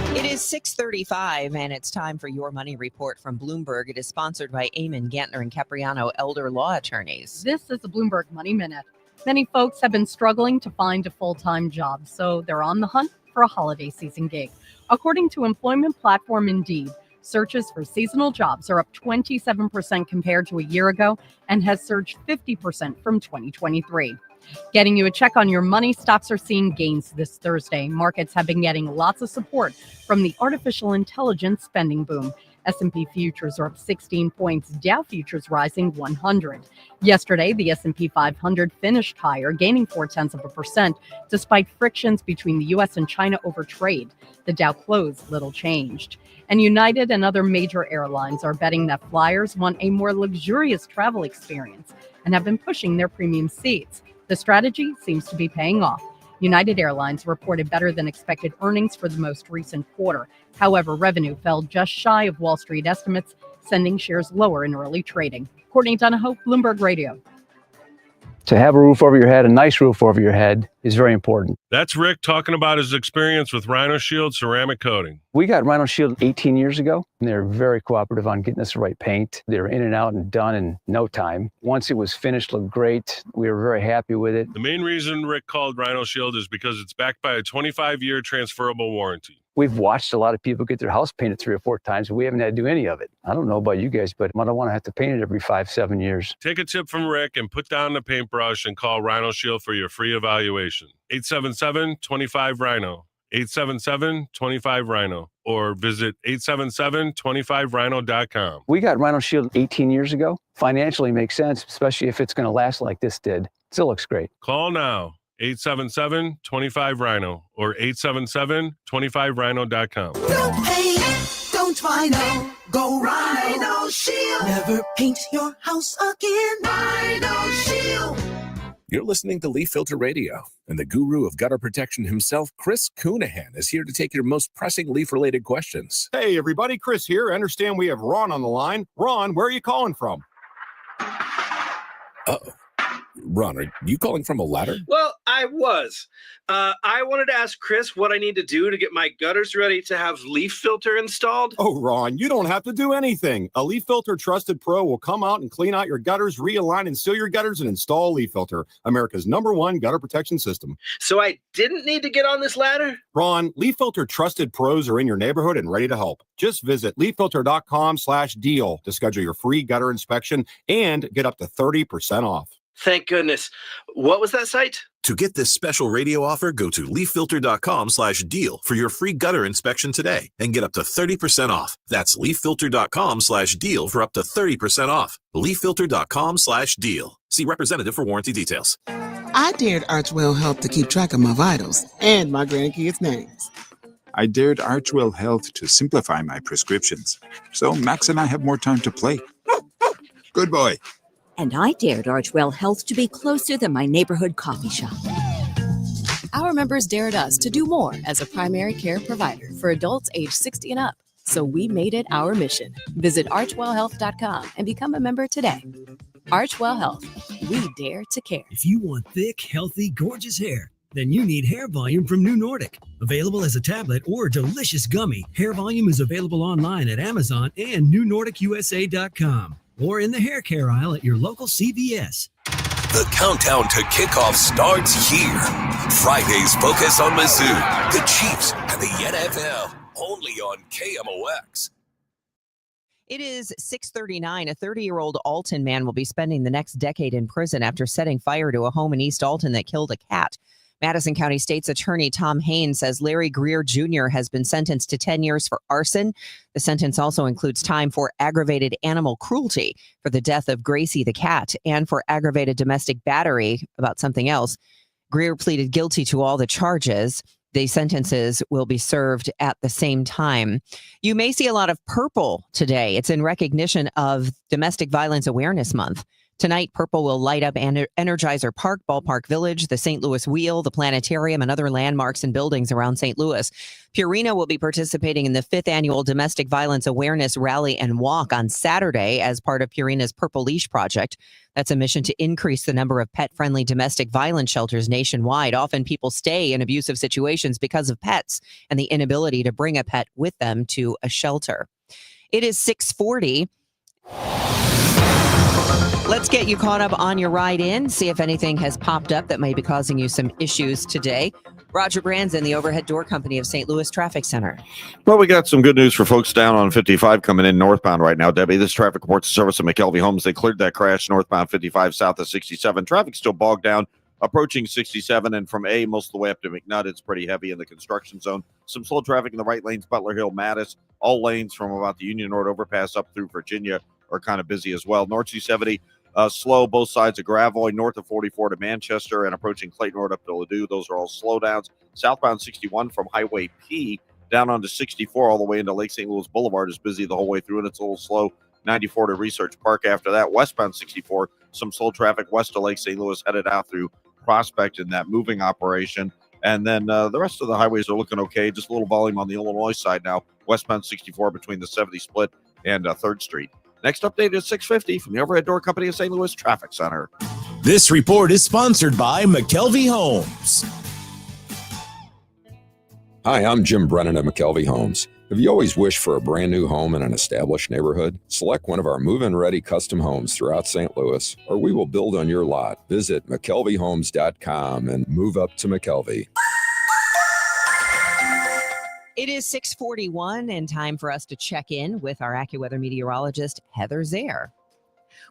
It is 6:35, and it's time for Your Money Report from Bloomberg. It is sponsored by Eamon, Gantner, and Capriano Elder Law Attorneys. This is the Bloomberg Money Minute. Many folks have been struggling to find a full-time job, so they're on the hunt for a holiday season gig. According to employment platform Indeed, searches for seasonal jobs are up 27% compared to a year ago and has surged 50% from 2023. Getting you a check on your money, stocks are seeing gains this Thursday. Markets have been getting lots of support from the artificial intelligence spending boom. S&P futures are up 16 points, Dow futures rising 100. Yesterday, the S&P 500 finished higher, gaining 0.4%, despite frictions between the U.S. and China over trade. The Dow closed little changed. And United and other major airlines are betting that flyers want a more luxurious travel experience and have been pushing their premium seats. The strategy seems to be paying off. United Airlines reported better than expected earnings for the most recent quarter. However, revenue fell just shy of Wall Street estimates, sending shares lower in early trading. Courtney Donahoe, Bloomberg Radio. To have a roof over your head, a nice roof over your head, is very important. That's Rick talking about his experience with Rhino Shield ceramic coating. We got Rhino Shield 18 years ago, and they're very cooperative on getting us the right paint. They were in and out and done in no time. Once it was finished, looked great. We were very happy with it. The main reason Rick called Rhino Shield is because it's backed by a 25-year transferable warranty. We've watched a lot of people get their house painted 3 or 4 times, and we haven't had to do any of it. I don't know about you guys, but I don't want to have to paint it every 5-7 years. Take a tip from Rick and put down the paintbrush and call Rhino Shield for your free evaluation. 877-25-RHINO. 877-25-RHINO. Or visit 877-25rhino.com. We got Rhino Shield 18 years ago. Financially makes sense, especially if it's going to last like this did. Still looks great. Call now. 877-25-RHINO or 877-25rhino.com. Don't paint, don't Rhino, go Rhino Shield. Never paint your house again. Rhino Shield. You're listening to Leaf Filter Radio, and the guru of gutter protection himself, Chris Coonahan, is here to take your most pressing leaf-related questions. Hey, everybody, Chris here. I understand we have Ron on the line. Ron, where are you calling from? Uh-oh. Ron, are you calling from a ladder? Well, I was. I wanted to ask Chris what I need to do to get my gutters ready to have Leaf Filter installed. Oh, Ron, you don't have to do anything. A Leaf Filter Trusted Pro will come out and clean out your gutters, realign and seal your gutters, and install Leaf Filter, America's #1 gutter protection system. So I didn't need to get on this ladder? Ron, Leaf Filter Trusted Pros are in your neighborhood and ready to help. Just visit leaffilter.com/deal to schedule your free gutter inspection and get up to 30% off. Thank goodness. What was that site? To get this special radio offer, go to leaffilter.com/deal for your free gutter inspection today and get up to 30% off. That's leaffilter.com/deal for up to 30% off. leaffilter.com/deal. See representative for warranty details. I dared Archwell Health to keep track of my vitals and my grandkids' names. I dared Archwell Health to simplify my prescriptions, so Max and I have more time to play. Good boy. And I dared Archwell Health to be closer than my neighborhood coffee shop. Our members dared us to do more as a primary care provider for adults age 60 and up. So we made it our mission. Visit archwellhealth.com and become a member today. Archwell Health. We dare to care. If you want thick, healthy, gorgeous hair, then you need Hair Volume from New Nordic. Available as a tablet or a delicious gummy, Hair Volume is available online at Amazon and newnordicusa.com. or in the hair care aisle at your local CVS. The countdown to kickoff starts here. Friday's focus on Mizzou, the Chiefs, and the NFL. only on KMOX. It is 6:39. A 30-year-old Alton man will be spending the next decade in prison after setting fire to a home in East Alton that killed a cat. Madison County State's Attorney Tom Haynes says Larry Greer Jr. has been sentenced to 10 years for arson. The sentence also includes time for aggravated animal cruelty for the death of Gracie the cat and for aggravated domestic battery about something else. Greer pleaded guilty to all the charges. The sentences will be served at the same time. You may see a lot of purple today. It's in recognition of Domestic Violence Awareness Month. Tonight, purple will light up Energizer Park, Ballpark Village, the St. Louis Wheel, the planetarium, and other landmarks and buildings around St. Louis. Purina will be participating in the 5th annual Domestic Violence Awareness Rally and Walk on Saturday as part of Purina's Purple Leash Project. That's a mission to increase the number of pet-friendly domestic violence shelters nationwide. Often people stay in abusive situations because of pets and the inability to bring a pet with them to a shelter. It is 6:40. Let's get you caught up on your ride in, see if anything has popped up that may be causing you some issues today. Roger Branson, the Overhead Door Company of St. Louis Traffic Center. Well, we got some good news for folks down on 55 coming in northbound right now, Debbie. This traffic reports the service of McKelvey Homes. They cleared that crash northbound 55 south of 67. Traffic still bogged down approaching 67, and from A most of the way up to McNutt, it's pretty heavy in the construction zone. Some slow traffic in the right lanes, Butler Hill, Mattis. All lanes from about the Union Road overpass up through Virginia are kind of busy as well. North 270, slow both sides of Gravois, north of 44 to Manchester, and approaching Clayton Road up to Ladue. Those are all slowdowns. Southbound 61 from Highway P down onto 64 all the way into Lake St. Louis Boulevard is busy the whole way through, and it's a little slow. 94 to Research Park after that. Westbound 64, some slow traffic west of Lake St. Louis headed out through Prospect in that moving operation. And then the rest of the highways are looking okay. Just a little volume on the Illinois side now. Westbound 64 between the 70 split and 3rd Street. Next update is 6:50 from the Overhead Door Company of St. Louis Traffic Center. This report is sponsored by McKelvey Homes. Hi, I'm Jim Brennan of McKelvey Homes. Have you always wished for a brand new home in an established neighborhood? Select one of our move-in ready custom homes throughout St. Louis, or we will build on your lot. Visit McKelveyHomes.com and move up to McKelvey. It is 6:41 and time for us to check in with our AccuWeather meteorologist, Heather Zaire.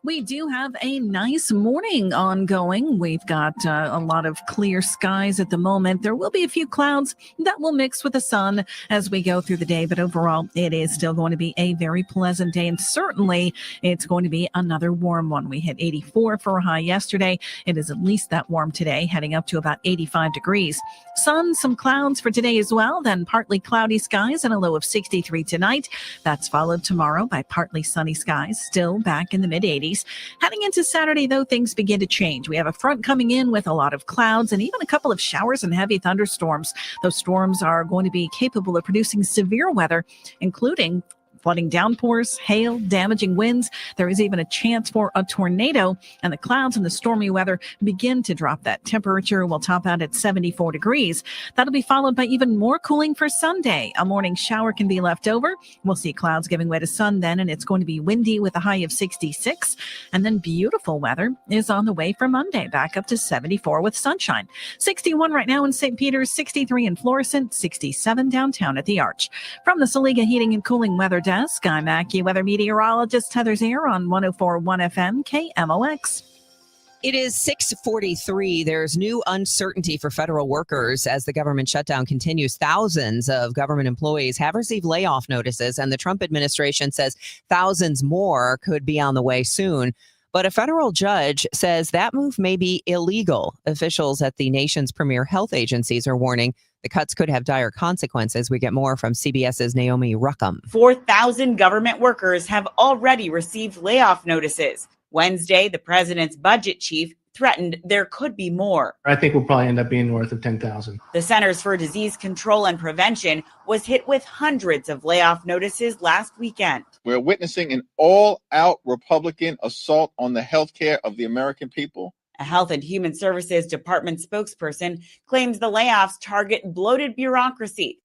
We do have a nice morning ongoing. We've got a lot of clear skies at the moment. There will be a few clouds that will mix with the sun as we go through the day, but overall, it is still going to be a very pleasant day, and certainly it's going to be another warm one. We hit 84 for a high yesterday. It is at least that warm today, heading up to about 85 degrees. Sun, some clouds for today as well, then partly cloudy skies and a low of 63 tonight. That's followed tomorrow by partly sunny skies, still back in the mid-80s. Heading into Saturday, though, things begin to change. We have a front coming in with a lot of clouds and even a couple of showers and heavy thunderstorms. Those storms are going to be capable of producing severe weather, including flooding downpours, hail, damaging winds. There is even a chance for a tornado, and the clouds and the stormy weather begin to drop. That temperature will top out at 74 degrees. That'll be followed by even more cooling for Sunday. A morning shower can be left over. We'll see clouds giving way to sun then, and it's going to be windy with a high of 66. And then beautiful weather is on the way for Monday, back up to 74 with sunshine. 61 right now in St. Peter's, 63 in Florissant, 67 downtown at the Arch. From the Saliga Heating and Cooling Weather Desk, I'm AccuWeather meteorologist Heather Zaire on 104.1 FM KMOX. It is 6:43. There's new uncertainty for federal workers as the government shutdown continues. Thousands of government employees have received layoff notices, and the Trump administration says thousands more could be on the way soon. But a federal judge says that move may be illegal. Officials at the nation's premier health agencies are warning the cuts could have dire consequences. We get more from CBS's Naomi Ruckham. 4,000 government workers have already received layoff notices. Wednesday, the president's budget chief threatened there could be more. I think we'll probably end up being north of 10,000. The Centers for Disease Control and Prevention was hit with hundreds of layoff notices last weekend. We're witnessing an all-out Republican assault on the health care of the American people. A Health and Human Services Department spokesperson claims the layoffs target bloated bureaucracy.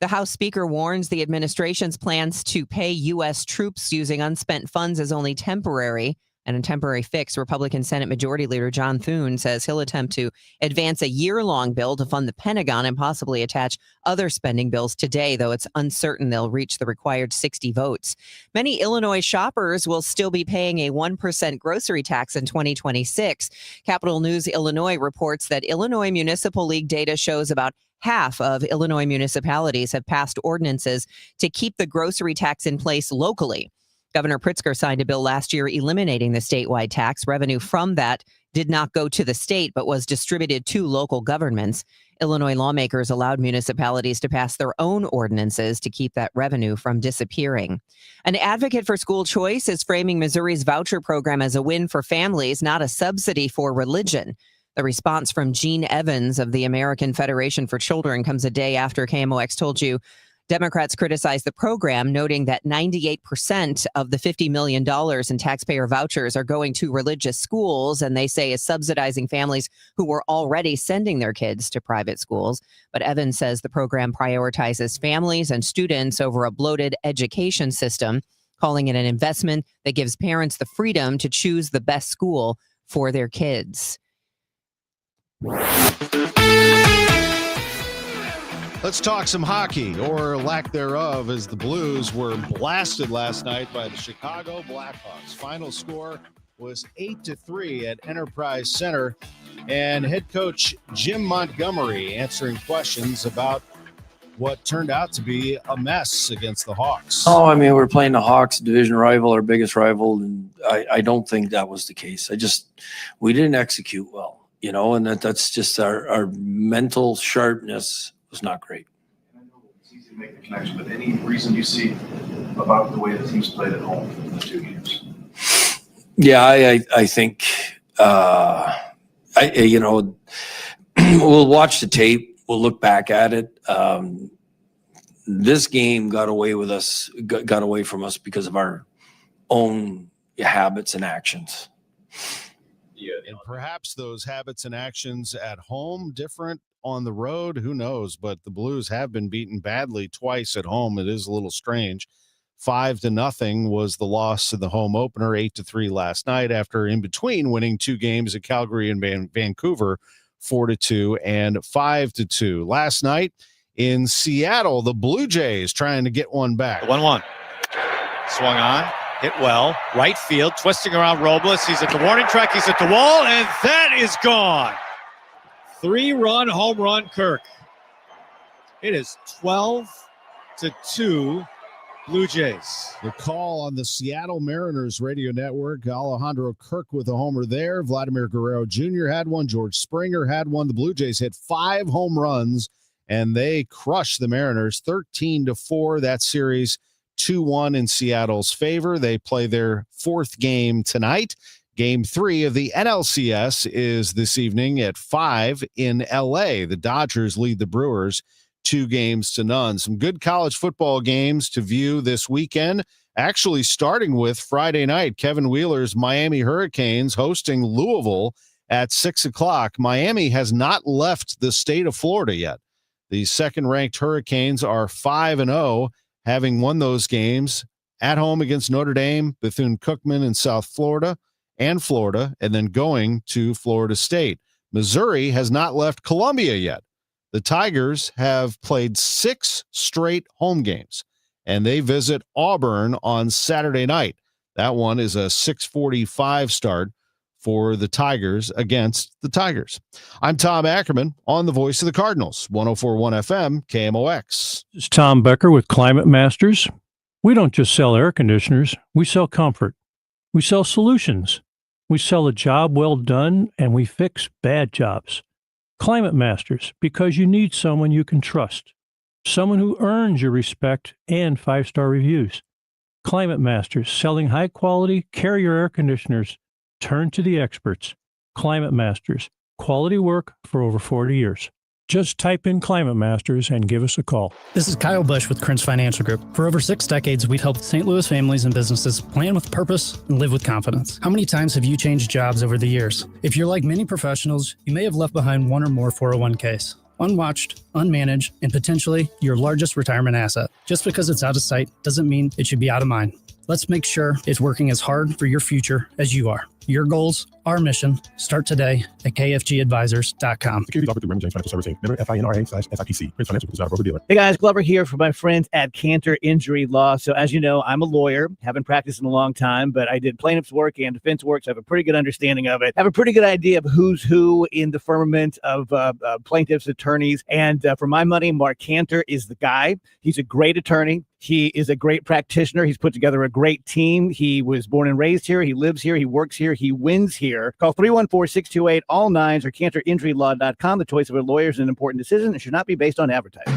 The House Speaker warns the administration's plans to pay U.S. troops using unspent funds as only temporary. And a temporary fix, Republican Senate Majority Leader John Thune says he'll attempt to advance a year-long bill to fund the Pentagon and possibly attach other spending bills today, though it's uncertain they'll reach the required 60 votes. Many Illinois shoppers will still be paying a 1% grocery tax in 2026. Capital News Illinois reports that Illinois Municipal League data shows about half of Illinois municipalities have passed ordinances to keep the grocery tax in place locally. Governor Pritzker signed a bill last year eliminating the statewide tax. Revenue from that did not go to the state, but was distributed to local governments. Illinois lawmakers allowed municipalities to pass their own ordinances to keep that revenue from disappearing. An advocate for school choice is framing Missouri's voucher program as a win for families, not a subsidy for religion. The response from Gene Evans of the American Federation for Children comes a day after KMOX told you Democrats criticized the program, noting that 98% of the $50 million in taxpayer vouchers are going to religious schools, and they say is subsidizing families who were already sending their kids to private schools. But Evans says the program prioritizes families and students over a bloated education system, calling it an investment that gives parents the freedom to choose the best school for their kids. Let's talk some hockey, or lack thereof, as the Blues were blasted last night by the Chicago Blackhawks. Final score was 8-3 at Enterprise Center, and head coach Jim Montgomery answering questions about what turned out to be a mess against the Hawks. Oh, I mean, we're playing the Hawks, division rival, our biggest rival, and I don't think that was the case. We didn't execute well, and that's just our mental sharpness was not great. It's easy to make the connection, but any reason you see about the way the teams played at home in the 2 games? Yeah, I think we'll watch the tape. We'll look back at it. This game got away from us because of our own habits and actions. Yeah, and perhaps those habits and actions at home different on the road, who knows? But the Blues have been beaten badly twice at home. It is a little strange. 5-0 was the loss in the home opener, 8-3 last night, after in between winning 2 games at Calgary and Vancouver, 4-2 and 5-2. Last night in Seattle, the Blue Jays trying to get one back. 1-1. Swung on, hit well, right field, twisting around Robles. He's at the warning track, he's at the wall, and that is gone. 3-run home run, Kirk. It is 12-2 Blue Jays. The call on the Seattle Mariners radio network, Alejandro Kirk with a homer there. Vladimir Guerrero Jr. had one. George Springer had one. The Blue Jays hit 5 home runs, and they crushed the Mariners 13-4. That series 2-1 in Seattle's favor. They play their 4th game tonight. Game 3 of the NLCS is this evening at 5 in L.A. The Dodgers lead the Brewers 2-0. Some good college football games to view this weekend, actually starting with Friday night. Kevin Wheeler's Miami Hurricanes hosting Louisville at 6 o'clock. Miami has not left the state of Florida yet. The second-ranked Hurricanes are 5-0, having won those games at home against Notre Dame, Bethune-Cookman in South Florida, and then going to Florida State. Missouri has not left Columbia yet. The Tigers have played 6 straight home games, and they visit Auburn on Saturday night. That one is a 6:45 start for the Tigers against the Tigers. I'm Tom Ackerman on the Voice of the Cardinals, 104.1 FM, KMOX. This is Tom Becker with Climate Masters. We don't just sell air conditioners, we sell comfort. We sell solutions. We sell a job well done, and we fix bad jobs. Climate Masters, because you need someone you can trust. Someone who earns your respect and 5-star reviews. Climate Masters, selling high-quality Carrier air conditioners. Turn to the experts. Climate Masters, quality work for over 40 years. Just type in Climate Masters and give us a call. This is Kyle Bush with Krantz Financial Group. For over 6 decades, we've helped St. Louis families and businesses plan with purpose and live with confidence. How many times have you changed jobs over the years? If you're like many professionals, you may have left behind one or more 401ks. Unwatched, unmanaged, and potentially your largest retirement asset. Just because it's out of sight doesn't mean it should be out of mind. Let's make sure it's working as hard for your future as you are. Your goals, our mission. Start today at kfgadvisors.com. Securities offered through Raymond James Financial Services, member FINRA/SIPC. Prince Financial is not a broker dealer. Hey guys, Glover here for my friends at Cantor Injury Law. So as you know, I'm a lawyer, haven't practiced in a long time, but I did plaintiff's work and defense work, so I have a pretty good understanding of it. I have a pretty good idea of who's who in the firmament of plaintiffs' attorneys. And for my money, Mark Cantor is the guy. He's a great attorney. He is a great practitioner. He's put together a great team. He was born and raised here. He lives here. He works here. He wins here. Call 314-628-ALL-9s or CantorInjuryLaw.com. The choice of a lawyer is an important decision and should not be based on advertising.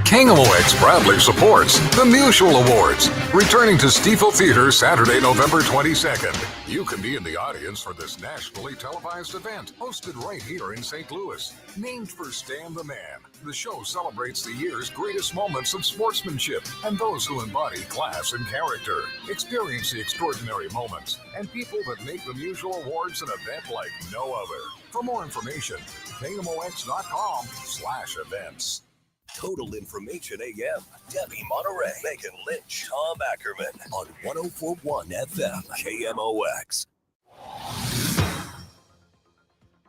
KMOX proudly supports the Mutual Awards, returning to Stiefel Theater Saturday, November 22nd. You can be in the audience for this nationally televised event, hosted right here in St. Louis. Named for Stan the Man, the show celebrates the year's greatest moments of sportsmanship and those who embody class and character. Experience the extraordinary moments and people that make the Mutual Awards an event like no other. For more information, KMOX.com/events. Total Information AM. Debbie Monterrey, Megan Lynch, Tom Ackerman on 104.1 FM KMOX.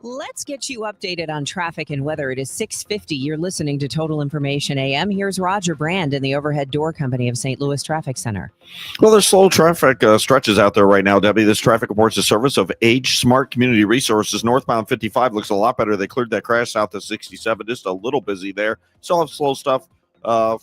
Let's get you updated on traffic and weather. It is 6:50. You're listening to Total Information AM. Here's Roger Brand in the Overhead Door Company of St. Louis Traffic Center. Well, there's slow traffic stretches out there right now, Debbie. This traffic reports the service of Age Smart Community Resources. Northbound 55 looks a lot better. They cleared that crash south of 67. Just a little busy there. Still have slow stuff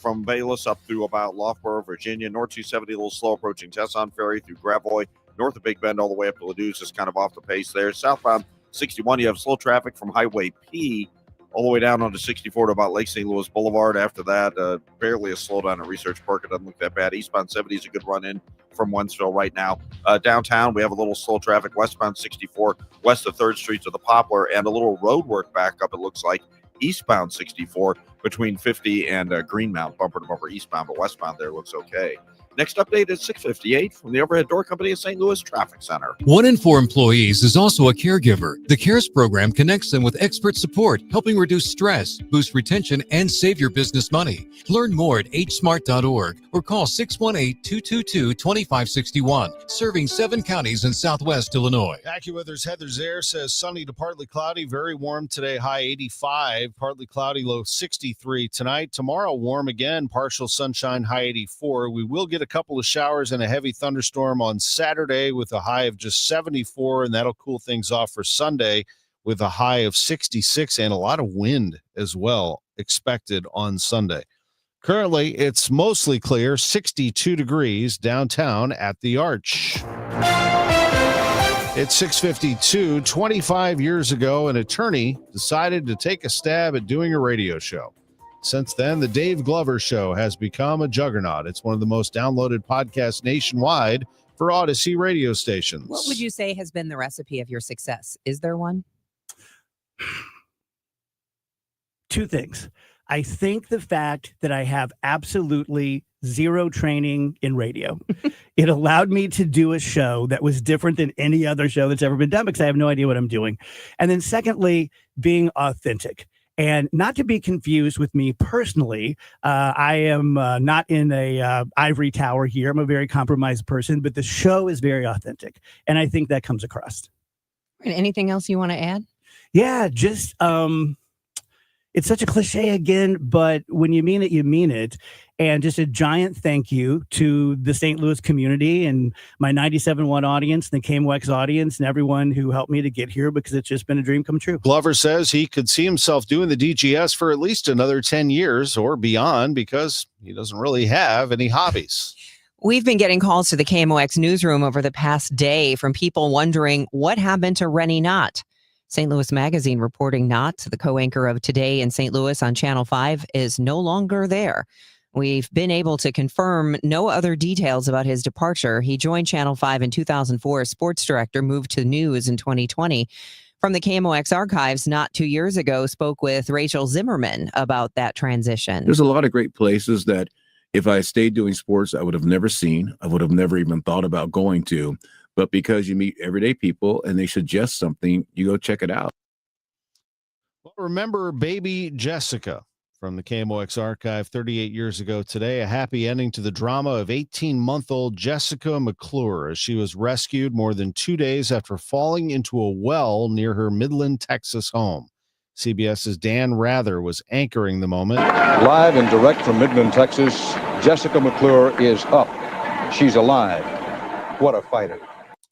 from Bayless up through about Loughborough, Virginia. North 270 a little slow approaching Tesson Ferry through Gravois. North of Big Bend all the way up to Ladue, just kind of off the pace there. Southbound 61, you have slow traffic from Highway P all the way down onto 64 to about Lake St. Louis Boulevard. After that, barely a slowdown at Research Park. It doesn't look that bad. Eastbound 70 is a good run in from Wentzville right now. Downtown, we have a little slow traffic. Westbound 64, west of 3rd Street to the Poplar, and a little road work back up, it looks like. Eastbound 64 between 50 and Greenmount, bumper to bumper eastbound, but westbound there looks okay. Next update is 6:58 from the Overhead Door Company of St. Louis Traffic Center. 1 in 4 employees is also a caregiver. The CARES program connects them with expert support, helping reduce stress, boost retention, and save your business money. Learn more at hsmart.org or call 618-222-2561. Serving 7 counties in Southwest Illinois. AccuWeather's Heather Zaire says sunny to partly cloudy, very warm today, high 85, partly cloudy, low 63 tonight. Tomorrow, warm again, partial sunshine, high 84. We will get a couple of showers and a heavy thunderstorm on Saturday with a high of just 74, and that'll cool things off for Sunday with a high of 66 and a lot of wind as well expected on Sunday. Currently, it's mostly clear, 62 degrees downtown at the Arch. It's 6:52. 25 years ago, an attorney decided to take a stab at doing a radio show. Since then, the Dave Glover Show has become a juggernaut. It's one of the most downloaded podcasts nationwide for Odyssey radio stations. What would you say has been the recipe of your success? Is there one? Two things. I think the fact that I have absolutely zero training in radio. It allowed me to do a show that was different than any other show that's ever been done because I have no idea what I'm doing. And then secondly, being authentic. And not to be confused with me personally, I am not in a ivory tower here. I'm a very compromised person, but the show is very authentic. And I think that comes across. Anything else you want to add? Yeah, just it's such a cliche again, but when you mean it, you mean it. And just a giant thank you to the St. Louis community and my 97.1 audience, and the KMOX audience, and everyone who helped me to get here because it's just been a dream come true. Glover says he could see himself doing the DGS for at least another 10 years or beyond because he doesn't really have any hobbies. We've been getting calls to the KMOX newsroom over the past day from people wondering what happened to Rennie Knott. St. Louis Magazine reporting Knott, the co-anchor of Today in St. Louis on Channel 5, is no longer there. We've been able to confirm no other details about his departure. He joined Channel 5 in 2004 as sports director, moved to news in 2020. From the KMOX archives, not 2 years ago, spoke with Rachel Zimmerman about that transition. There's a lot of great places that if I stayed doing sports, I would have never seen. I would have never even thought about going to. But because you meet everyday people and they suggest something, you go check it out. Well, remember baby Jessica, from the KMOX archive 38 years ago today. A happy ending to the drama of 18-month-old Jessica McClure as she was rescued more than 2 days after falling into a well near her Midland, Texas home. CBS's Dan Rather was anchoring the moment. Live and direct from Midland, Texas, Jessica McClure is up. She's alive. What a fighter.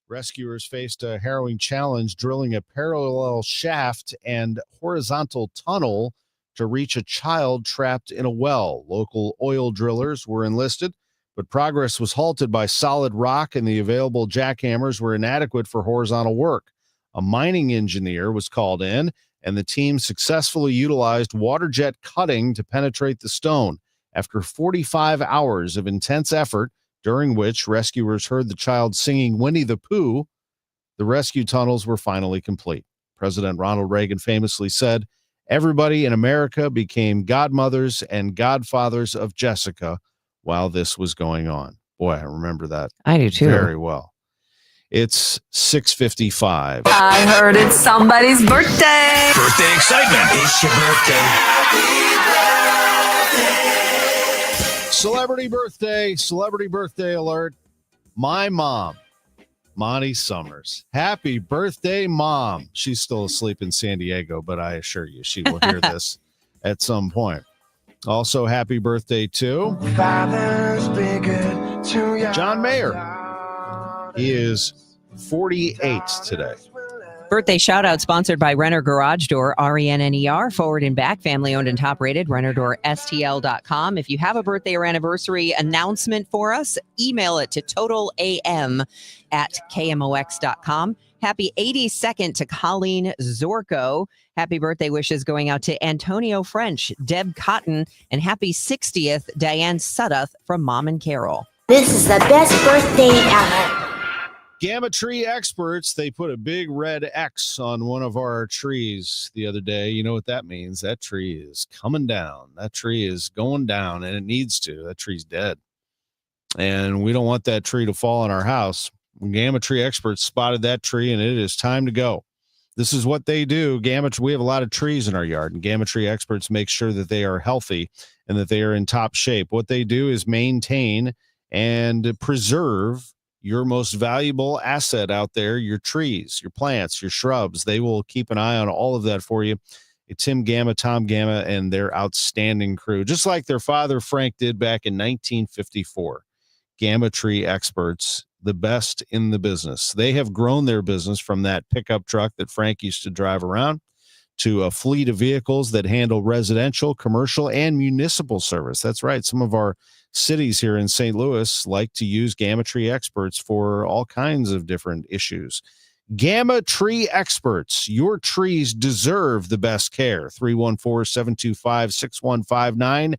Rescuers faced a harrowing challenge drilling a parallel shaft and horizontal tunnel to reach a child trapped in a well. Local oil drillers were enlisted, but progress was halted by solid rock, and the available jackhammers were inadequate for horizontal work. A mining engineer was called in, and the team successfully utilized water jet cutting to penetrate the stone. After 45 hours of intense effort, during which rescuers heard the child singing Winnie the Pooh, the rescue tunnels were finally complete. President Ronald Reagan famously said, "Everybody in America became godmothers and godfathers of Jessica while this was going on." Boy, I remember that. I do too. Very well. It's 6:55. I heard it's somebody's birthday. Birthday excitement. It's your birthday. Celebrity birthday alert. My mom, Monty Summers. Happy birthday, Mom. She's still asleep in San Diego, but I assure you she will hear this at some point. Also, happy birthday to John Mayer. He is 48 today. Birthday shout out sponsored by Renner Garage Door, RENNER, forward and back, family owned and top rated, RennerDoorSTL.com. If you have a birthday or anniversary announcement for us, email it to totalam@KMOX.com. Happy 82nd to Colleen Zorko. Happy birthday wishes going out to Antonio French, Deb Cotton, and happy 60th, Diane Sudduth from Mom and Carol. This is the best birthday ever. Gamma Tree Experts, they put a big red X on one of our trees the other day. You know what that means? That tree is coming down. That tree is going down, and it needs to. That tree's dead. And we don't want that tree to fall on our house. Gamma Tree Experts spotted that tree, and it is time to go. This is what they do. We have a lot of trees in our yard, and Gamma Tree Experts make sure that they are healthy and that they are in top shape. What they do is maintain and preserve your most valuable asset out there, your trees, your plants, your shrubs. They will keep an eye on all of that for you. Tim Gamma, Tom Gamma, and their outstanding crew, just like their father Frank did back in 1954. Gamma Tree Experts, the best in the business. They have grown their business from that pickup truck that Frank used to drive around to a fleet of vehicles that handle residential, commercial, and municipal service. That's right. Some of our cities here in St. Louis like to use Gamma Tree Experts for all kinds of different issues. Gamma Tree Experts. Your trees deserve the best care. 314-725-6159.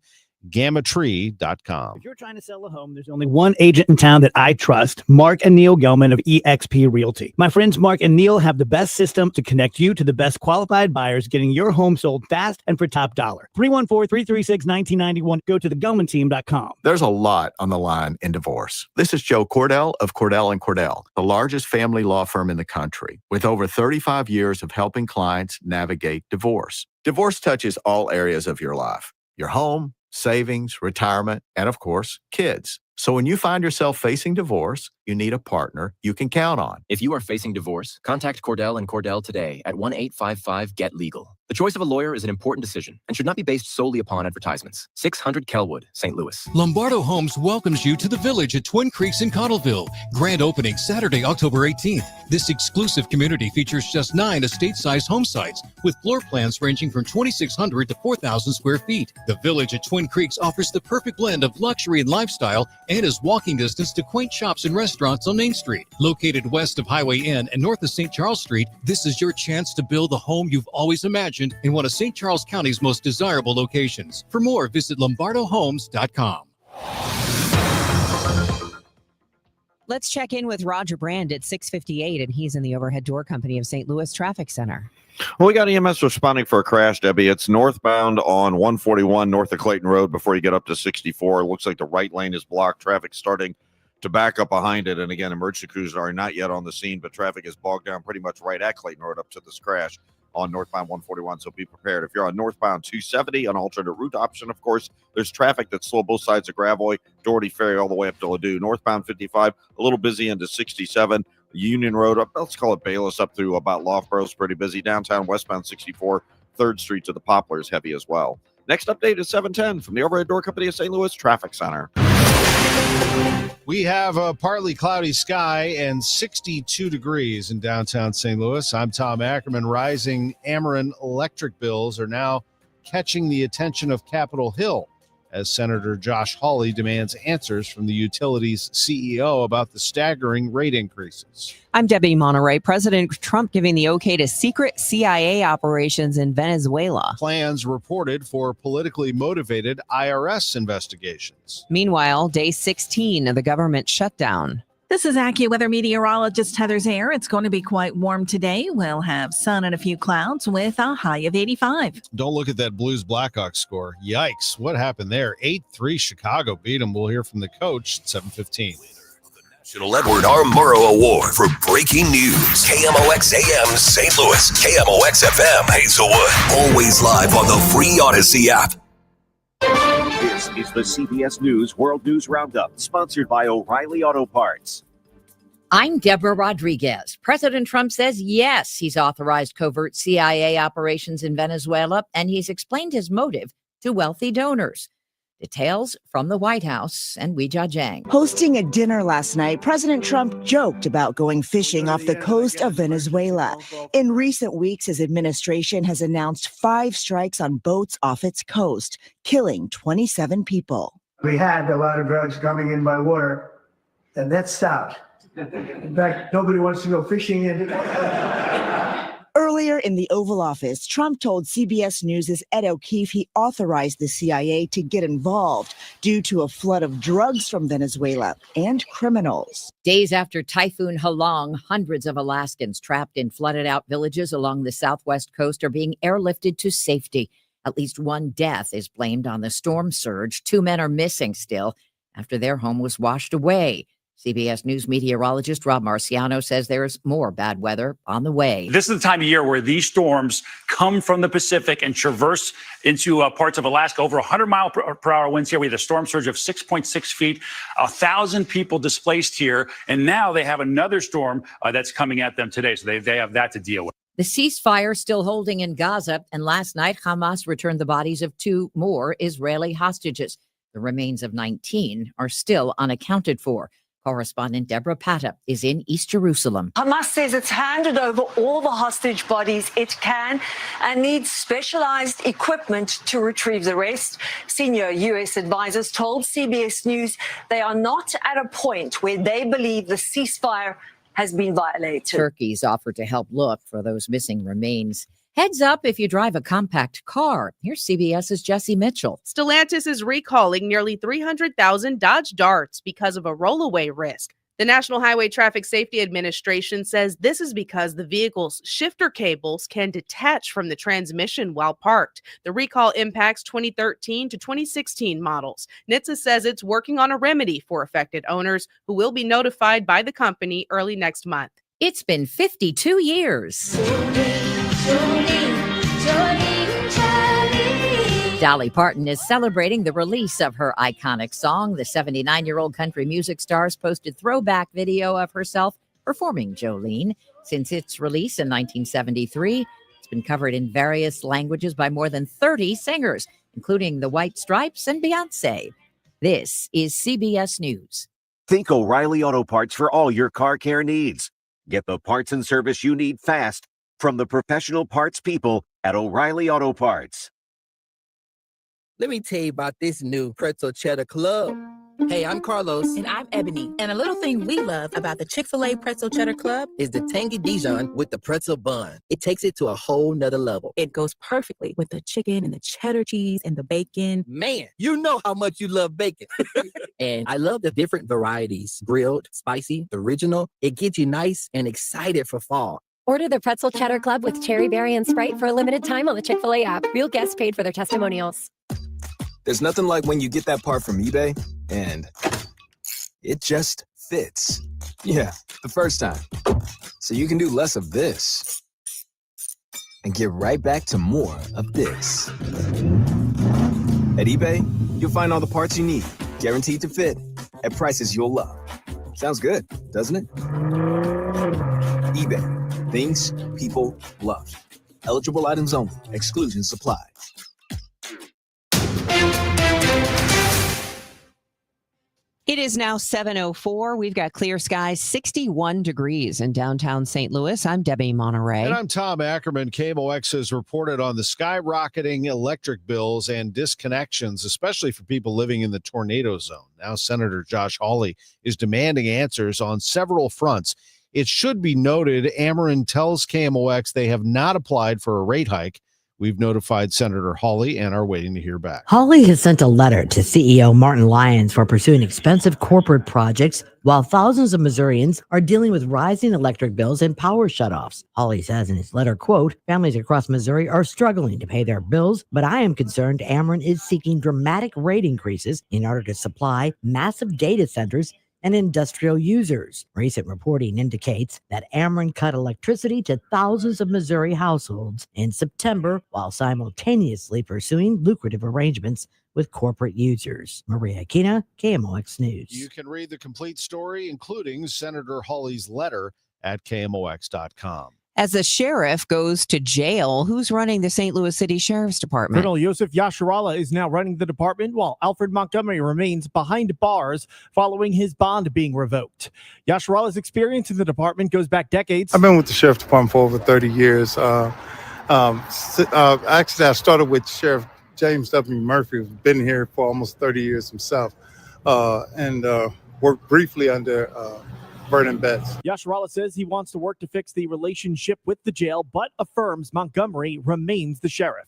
GammaTree.com. If you're trying to sell a home, there's only one agent in town that I trust, Mark and Neil Gelman of eXp Realty. My friends Mark and Neil have the best system to connect you to the best qualified buyers, getting your home sold fast and for top dollar. 314-336-1991. Go to thegelmanteam.com. There's a lot on the line in divorce. This is Joe Cordell of Cordell & Cordell, the largest family law firm in the country, with over 35 years of helping clients navigate divorce. Divorce touches all areas of your life, your home, savings, retirement, and of course, kids. So when you find yourself facing divorce, you need a partner you can count on. If you are facing divorce, contact Cordell & Cordell today at 1-855-GET-LEGAL. The choice of a lawyer is an important decision and should not be based solely upon advertisements. 600 Kelwood, St. Louis. Lombardo Homes welcomes you to the Village at Twin Creeks in Cottleville. Grand opening Saturday, October 18th. This exclusive community features just 9 estate-sized home sites with floor plans ranging from 2,600 to 4,000 square feet. The Village at Twin Creeks offers the perfect blend of luxury and lifestyle and is walking distance to quaint shops and restaurants on Main Street. Located west of Highway N and north of St. Charles Street, this is your chance to build the home you've always imagined in one of St. Charles County's most desirable locations. For more, visit lombardohomes.com. Let's check in with Roger Brand at 6:58, and he's in the Overhead Door Company of St. Louis Traffic Center. Well, we got EMS responding for a crash, Debbie. It's northbound on 141 north of Clayton Road before you get up to 64. It looks like the right lane is blocked. Traffic starting to back up behind it. And again, emergency crews are not yet on the scene, but traffic is bogged down pretty much right at Clayton Road up to this crash. on northbound 141, so be prepared. If you're on northbound 270, an alternate route option, of course, there's traffic that's slow both sides of Gravois, Doherty Ferry, all the way up to Ladue. Northbound 55, a little busy into 67. Union Road, up, let's call it Bayless, up through about Loughborough's pretty busy. Downtown westbound 64, 3rd Street to the Poplars, heavy as well. Next update is 710 from the Overhead Door Company of St. Louis Traffic Center. We have a partly cloudy sky and 62 degrees in downtown St. Louis. I'm Tom Ackerman. Rising Ameren electric bills are now catching the attention of Capitol Hill as Senator Josh Hawley demands answers from the utility's CEO about the staggering rate increases. I'm Debbie Monterrey. President Trump giving the okay to secret CIA operations in Venezuela. Plans reported for politically motivated IRS investigations. Meanwhile, day 16 of the government shutdown. This is AccuWeather meteorologist Heather Zayer. It's going to be quite warm today. We'll have sun and a few clouds with a high of 85. Don't look at that Blues Blackhawks score. Yikes. What happened there? 8-3 Chicago beat them. We'll hear from the coach at 7:15. National Edward R. Murrow Award for breaking news. KMOX AM St. Louis, KMOX FM Hazelwood. Always live on the free Odyssey app. This is the CBS News World News Roundup, sponsored by O'Reilly Auto Parts. I'm Deborah Rodriguez. President Trump says yes, he's authorized covert CIA operations in Venezuela, and he's explained his motive to wealthy donors. Details from the White House and Weijia Jiang. Hosting a dinner last night, President Trump joked about going fishing off the coast of Venezuela. In recent weeks, his administration has announced 5 strikes on boats off its coast, killing 27 people. We had a lot of drugs coming in by water, and that stopped. In fact, nobody wants to go fishing in. Earlier in the Oval Office, Trump told CBS News' Ed O'Keefe he authorized the CIA to get involved due to a flood of drugs from Venezuela and criminals. Days after Typhoon Halong, hundreds of Alaskans trapped in flooded-out villages along the southwest coast are being airlifted to safety. At least one death is blamed on the storm surge. 2 men are missing still after their home was washed away. CBS News meteorologist Rob Marciano says there's more bad weather on the way. This is the time of year where these storms come from the Pacific and traverse into parts of Alaska. Over 100-mile-per-hour winds here. We had a storm surge of 6.6 feet, 1,000 people displaced here. And now they have another storm that's coming at them today. So they have that to deal with. The ceasefire still holding in Gaza. And last night, Hamas returned the bodies of 2 more Israeli hostages. The remains of 19 are still unaccounted for. Correspondent Deborah Patta is in East Jerusalem. Hamas says it's handed over all the hostage bodies it can and needs specialized equipment to retrieve the rest. Senior U.S. advisors told CBS News they are not at a point where they believe the ceasefire has been violated. Turkey's offered to help look for those missing remains. Heads up if you drive a compact car. Here's CBS's Jesse Mitchell. Stellantis is recalling nearly 300,000 Dodge Darts because of a rollaway risk. The National Highway Traffic Safety Administration says this is because the vehicle's shifter cables can detach from the transmission while parked. The recall impacts 2013 to 2016 models. NHTSA says it's working on a remedy for affected owners who will be notified by the company early next month. It's been 52 years. Dolly Parton is celebrating the release of her iconic song. The 79-year-old country music stars posted throwback video of herself performing Jolene. Since its release in 1973, it's been covered in various languages by more than 30 singers, including the White Stripes and Beyonce. This is CBS News. Think O'Reilly Auto Parts for all your car care needs. Get the parts and service you need fast from the professional parts people at O'Reilly Auto Parts. Let me tell you about this new Pretzel Cheddar Club. Hey, I'm Carlos. And I'm Ebony. And a little thing we love about the Chick-fil-A Pretzel Cheddar Club is the tangy Dijon with the pretzel bun. It takes it to a whole nother level. It goes perfectly with the chicken and the cheddar cheese and the bacon. Man, you know how much you love bacon. And I love the different varieties. Grilled, spicy, original. It gets you nice and excited for fall. Order the Pretzel Cheddar Club with Cherry Berry and Sprite for a limited time on the Chick-fil-A app. Real guests paid for their testimonials. There's nothing like when you get that part from eBay and it just fits. Yeah, the first time. So you can do less of this and get right back to more of this. At eBay, you'll find all the parts you need, guaranteed to fit, at prices you'll love. Sounds good, doesn't it? eBay, things people love. Eligible items only. Exclusions apply. It is now 7:04. We've got clear skies, 61 degrees in downtown St. Louis. I'm Debbie Monterrey. And I'm Tom Ackerman. KMOX has reported on the skyrocketing electric bills and disconnections, especially for people living in the tornado zone. Now, Senator Josh Hawley is demanding answers on several fronts. It should be noted, Ameren tells KMOX they have not applied for a rate hike. We've notified Senator Hawley and are waiting to hear back. Hawley has sent a letter to CEO Martin Lyons for pursuing expensive corporate projects while thousands of Missourians are dealing with rising electric bills and power shutoffs. Hawley says in his letter, quote, families across Missouri are struggling to pay their bills, but I am concerned Ameren is seeking dramatic rate increases in order to supply massive data centers and industrial users. Recent reporting indicates that Ameren cut electricity to thousands of Missouri households in September while simultaneously pursuing lucrative arrangements with corporate users. Maria Aquina, KMOX News. You can read the complete story, including Senator Hawley's letter, at KMOX.com. As the sheriff goes to jail, who's running the St. Louis City Sheriff's Department? Colonel Yosef Yasharallah is now running the department while Alfred Montgomery remains behind bars following his bond being revoked. Yasharallah's experience in the department goes back decades. I've been with the Sheriff's Department for over 30 years. Actually, I started with Sheriff James W. Murphy, who's been here for almost 30 years himself, and worked briefly under Vernon Betts. Yasharallah says he wants to work to fix the relationship with the jail, but affirms Montgomery remains the sheriff.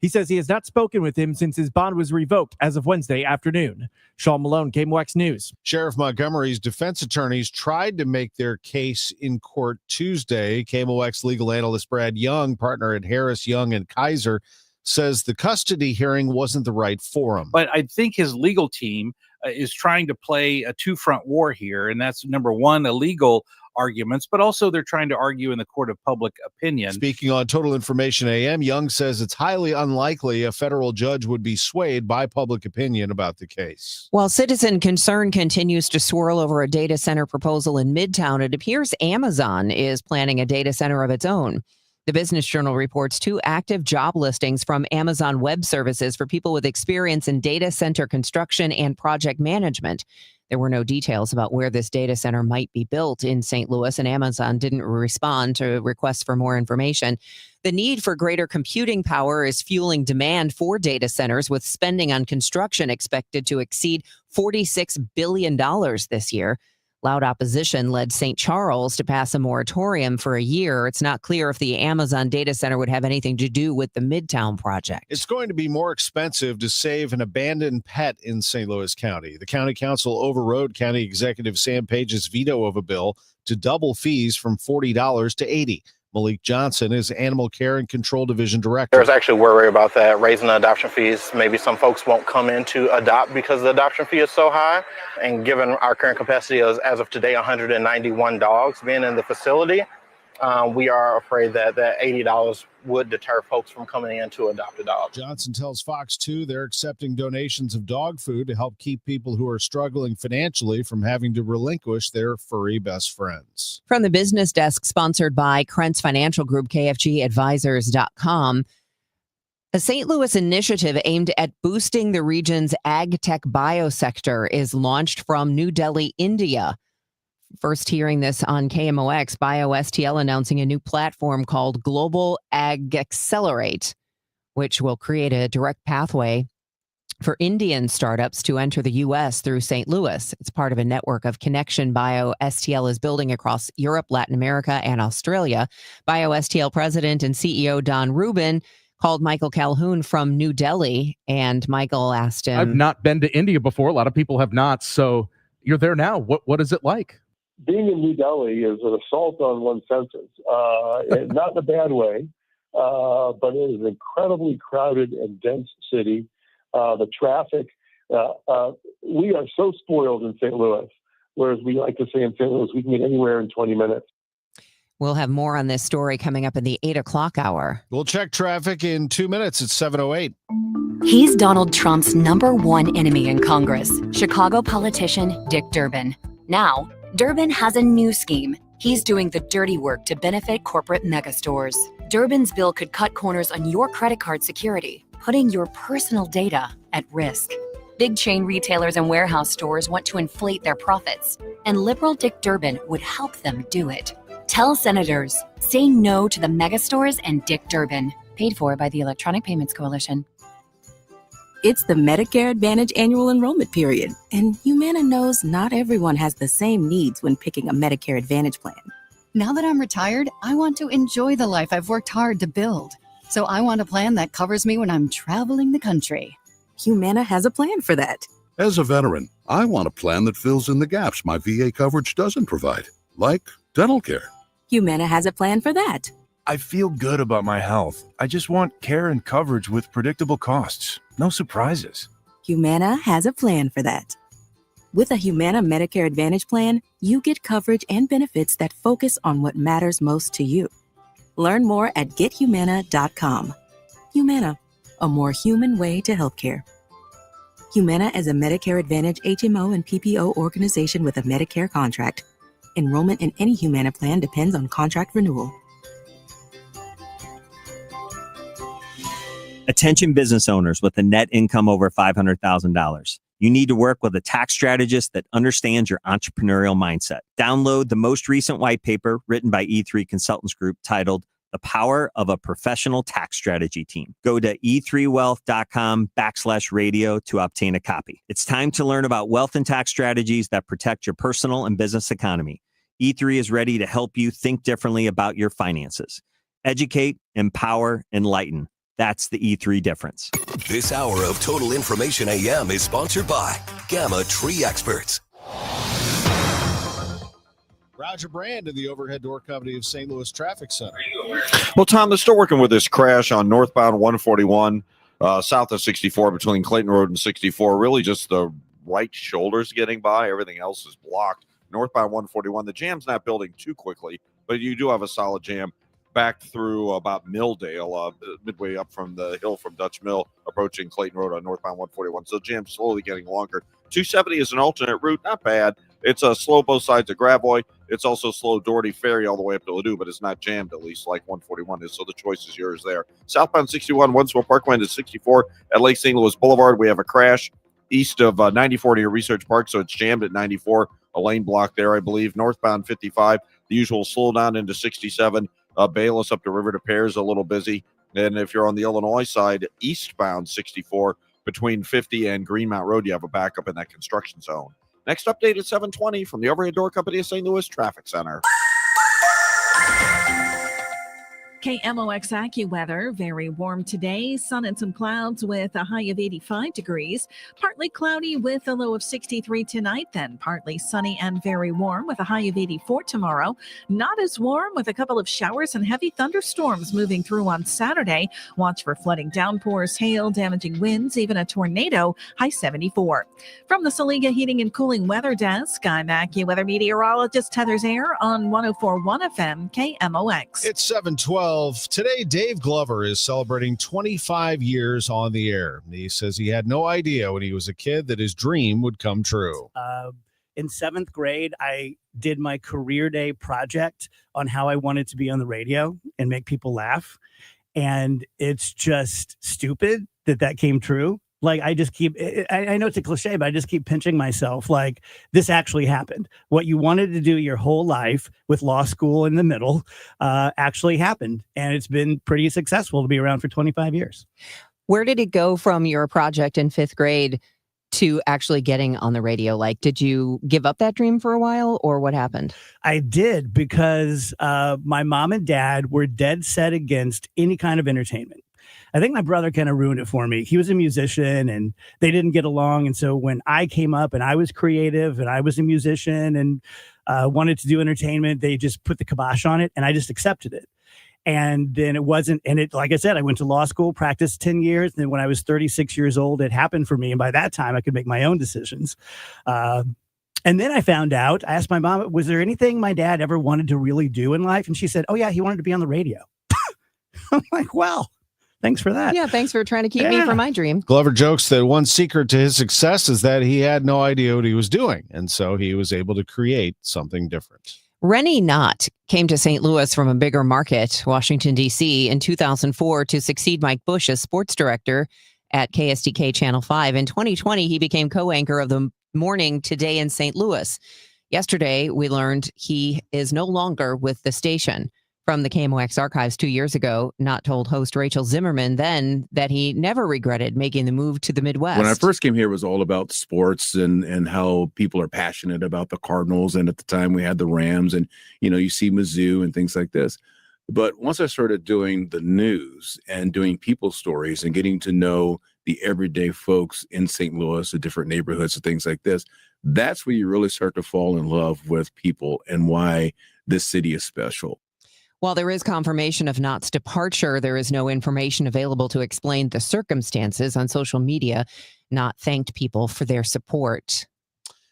He says he has not spoken with him since his bond was revoked as of Wednesday afternoon. Sean Malone, KMOX News. Sheriff Montgomery's defense attorneys tried to make their case in court Tuesday. KMOX legal analyst Brad Young, partner at Harris, Young & Kaiser, says the custody hearing wasn't the right forum. But I think his legal team is trying to play a two-front war here, and that's, number one, illegal arguments, but also they're trying to argue in the court of public opinion. Speaking on Total Information AM, Young says it's highly unlikely a federal judge would be swayed by public opinion about the case. While citizen concern continues to swirl over a data center proposal in Midtown, it appears Amazon is planning a data center of its own. The Business Journal reports 2 active job listings from Amazon Web Services for people with experience in data center construction and project management. There were no details about where this data center might be built in St. Louis, and Amazon didn't respond to requests for more information. The need for greater computing power is fueling demand for data centers, with spending on construction expected to exceed $46 billion this year. Loud opposition led St. Charles to pass a moratorium for a year. It's not clear if the Amazon data center would have anything to do with the Midtown project. It's going to be more expensive to save an abandoned pet in St. Louis County. The county council overrode County Executive Sam Page's veto of a bill to double fees from $40 to $80. Malik Johnson is Animal Care and Control Division Director. There's actually worry about that, raising the adoption fees. Maybe some folks won't come in to adopt because the adoption fee is so high. And given our current capacity is, as of today, 191 dogs being in the facility, we are afraid that $80 would deter folks from coming in to adopt a dog. Johnson tells Fox 2 they're accepting donations of dog food to help keep people who are struggling financially from having to relinquish their furry best friends. From the business desk, sponsored by Krentz Financial Group, KFGadvisors.com, a St. Louis initiative aimed at boosting the region's ag tech biosector is launched from New Delhi, India. First hearing this on KMOX, BioSTL announcing a new platform called Global Ag Accelerate, which will create a direct pathway for Indian startups to enter the U.S. through St. Louis. It's part of a network of connection BioSTL is building across Europe, Latin America, and Australia. BioSTL president and CEO Don Rubin called Michael Calhoun from New Delhi, and Michael asked him, I've not been to India before. A lot of people have not. So you're there now. What is it like? Being in New Delhi is an assault on one's senses, not in a bad way, but it is an incredibly crowded and dense city. The traffic, we are so spoiled in St. Louis, whereas we like to say in St. Louis, we can get anywhere in 20 minutes. We'll have more on this story coming up in the 8 o'clock hour. We'll check traffic in 2 minutes. It's 7:08. He's Donald Trump's #1 enemy in Congress, Chicago politician Dick Durbin. Now, Durbin has a new scheme. He's doing the dirty work to benefit corporate megastores. Durbin's bill could cut corners on your credit card security, putting your personal data at risk. Big chain retailers and warehouse stores want to inflate their profits, and liberal Dick Durbin would help them do it. Tell senators, say no to the megastores and Dick Durbin. Paid for by the Electronic Payments Coalition. It's the Medicare Advantage annual enrollment period, and Humana knows not everyone has the same needs when picking a Medicare Advantage plan. Now that I'm retired, I want to enjoy the life I've worked hard to build. So I want a plan that covers me when I'm traveling the country. Humana has a plan for that. As a veteran, I want a plan that fills in the gaps my VA coverage doesn't provide, like dental care. Humana has a plan for that. I feel good about my health. I just want care and coverage with predictable costs. No surprises. Humana has a plan for that. With a Humana Medicare Advantage plan, you get coverage and benefits that focus on what matters most to you. Learn more at gethumana.com. Humana, a more human way to healthcare. Humana is a Medicare Advantage HMO and PPO organization with a Medicare contract. Enrollment in any Humana plan depends on contract renewal. Attention business owners with a net income over $500,000. You need to work with a tax strategist that understands your entrepreneurial mindset. Download the most recent white paper written by E3 Consultants Group titled The Power of a Professional Tax Strategy Team. Go to e3wealth.com/radio to obtain a copy. It's time to learn about wealth and tax strategies that protect your personal and business economy. E3 is ready to help you think differently about your finances. Educate, empower, enlighten. That's the E3 difference. This hour of Total Information AM is sponsored by Gamma Tree Experts. Roger Brand in the Overhead Door Company of St. Louis Traffic Center. Well, Tom, they're still working with this crash on northbound 141, south of 64 between Clayton Road and 64. Really just the right shoulders getting by. Everything else is blocked. Northbound 141, the jam's not building too quickly, but you do have a solid jam back through about Milldale, midway up from the hill from Dutch Mill, approaching Clayton Road on northbound 141. So the jam's slowly getting longer. 270 is an alternate route, not bad. It's slow both sides of Gravois. It's also slow Doherty Ferry all the way up to Ladue, but it's not jammed, at least like 141 is. So the choice is yours there. Southbound 61, Wentzville Parkway to 64 at Lake St. Louis Boulevard. We have a crash east of 94 near Research Park, so it's jammed at 94. A lane block there, I believe. Northbound 55, the usual slowdown into 67. Bayless up to River to Pears, a little busy. And if you're on the Illinois side, eastbound 64 between 50 and Greenmount Road, you have a backup in that construction zone. Next update at 7:20 from the Overhead Door Company of St. Louis Traffic Center. KMOX AccuWeather, very warm today. Sun and some clouds with a high of 85 degrees. Partly cloudy with a low of 63 tonight, then partly sunny and very warm with a high of 84 tomorrow. Not as warm with a couple of showers and heavy thunderstorms moving through on Saturday. Watch for flooding downpours, hail, damaging winds, even a tornado, high 74. From the Saliga Heating and Cooling Weather Desk, I'm AccuWeather meteorologist Heather Zaire on 104.1 FM KMOX. It's 7:12. Today, Dave Glover is celebrating 25 years on the air. He says he had no idea when he was a kid that his dream would come true. In 7th grade, I did my career day project on how I wanted to be on the radio and make people laugh. And it's just stupid that came true. Like, I just keep, I know it's a cliche, but I just keep pinching myself. Like, this actually happened. What you wanted to do your whole life with law school in the middle actually happened. And it's been pretty successful to be around for 25 years. Where did it go from your project in 5th grade to actually getting on the radio? Like, did you give up that dream for a while, or what happened? I did, because my mom and dad were dead set against any kind of entertainment. I think my brother kind of ruined it for me. He was a musician and they didn't get along. And so when I came up and I was creative and I was a musician and wanted to do entertainment, they just put the kibosh on it and I just accepted it. And then it wasn't, and it, like I said, I went to law school, practiced 10 years. And then when I was 36 years old, it happened for me. And by that time I could make my own decisions. And then I found out, I asked my mom, was there anything my dad ever wanted to really do in life? And she said, oh, yeah, he wanted to be on the radio. I'm like, well, thanks for that. Yeah, thanks for trying to keep me from my dream. Glover jokes that one secret to his success is that he had no idea what he was doing. And so he was able to create something different. Rennie Knott came to St. Louis from a bigger market, Washington, D.C., in 2004 to succeed Mike Bush as sports director at KSDK Channel 5. In 2020, he became co-anchor of the Morning Today in St. Louis. Yesterday, we learned he is no longer with the station. From the KMOX archives 2 years ago, Knott told host Rachel Zimmerman then that he never regretted making the move to the Midwest. When I first came here, it was all about sports and how people are passionate about the Cardinals. And at the time we had the Rams and, you see Mizzou and things like this. But once I started doing the news and doing people stories and getting to know the everyday folks in St. Louis, the different neighborhoods and things like this, that's where you really start to fall in love with people and why this city is special. While there is confirmation of Knott's departure, there is no information available to explain the circumstances. On social media, Knott thanked people for their support.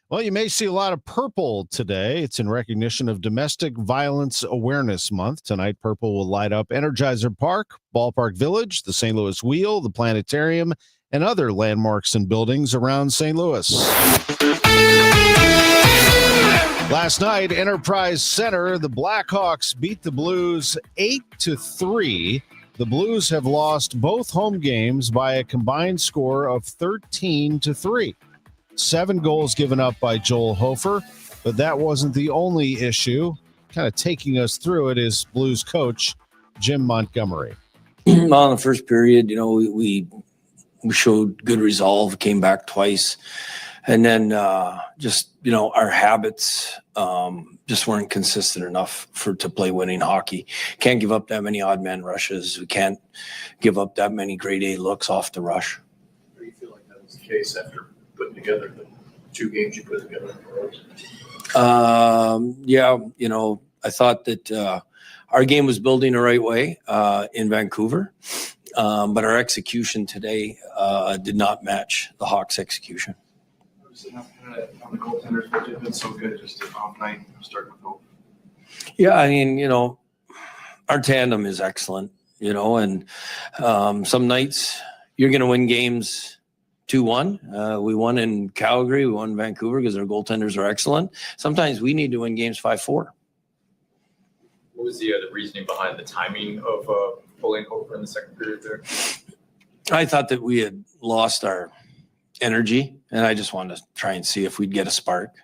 Well, you may see a lot of purple today. It's in recognition of Domestic Violence Awareness Month. Tonight, purple will light up Energizer Park, Ballpark Village, the St. Louis Wheel, the Planetarium, and other landmarks and buildings around St. Louis. Last night, Enterprise Center, the Blackhawks beat the Blues 8-3. The Blues have lost both home games by a combined score of 13-3. 7 goals given up by Joel Hofer, but that wasn't the only issue. Kind of taking us through it is Blues coach Jim Montgomery. Well, in the first period, we showed good resolve, came back twice. And then our habits just weren't consistent enough to play winning hockey. Can't give up that many odd man rushes. We can't give up that many grade A looks off the rush. Do you feel like that was the case after putting together the 2 games you put together in a row? I thought that our game was building the right way in Vancouver, but our execution today did not match the Hawks' execution. On the goaltenders, but they've been so good, just an off night, starting with hope. Yeah, our tandem is excellent, and some nights you're going to win games 2-1. We won in Calgary, we won in Vancouver because our goaltenders are excellent. Sometimes we need to win games 5-4. What was the reasoning behind the timing of pulling over in the second period there? I thought that we had lost our energy, and I just wanted to try and see if we'd get a spark.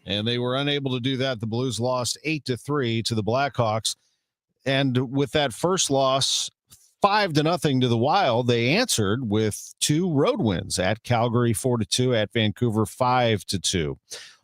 And they were unable to do that. The Blues lost 8-3 to the Blackhawks. And with that first loss, 5-0 to the Wild, they answered with 2 road wins at Calgary 4-2, at Vancouver 5-2.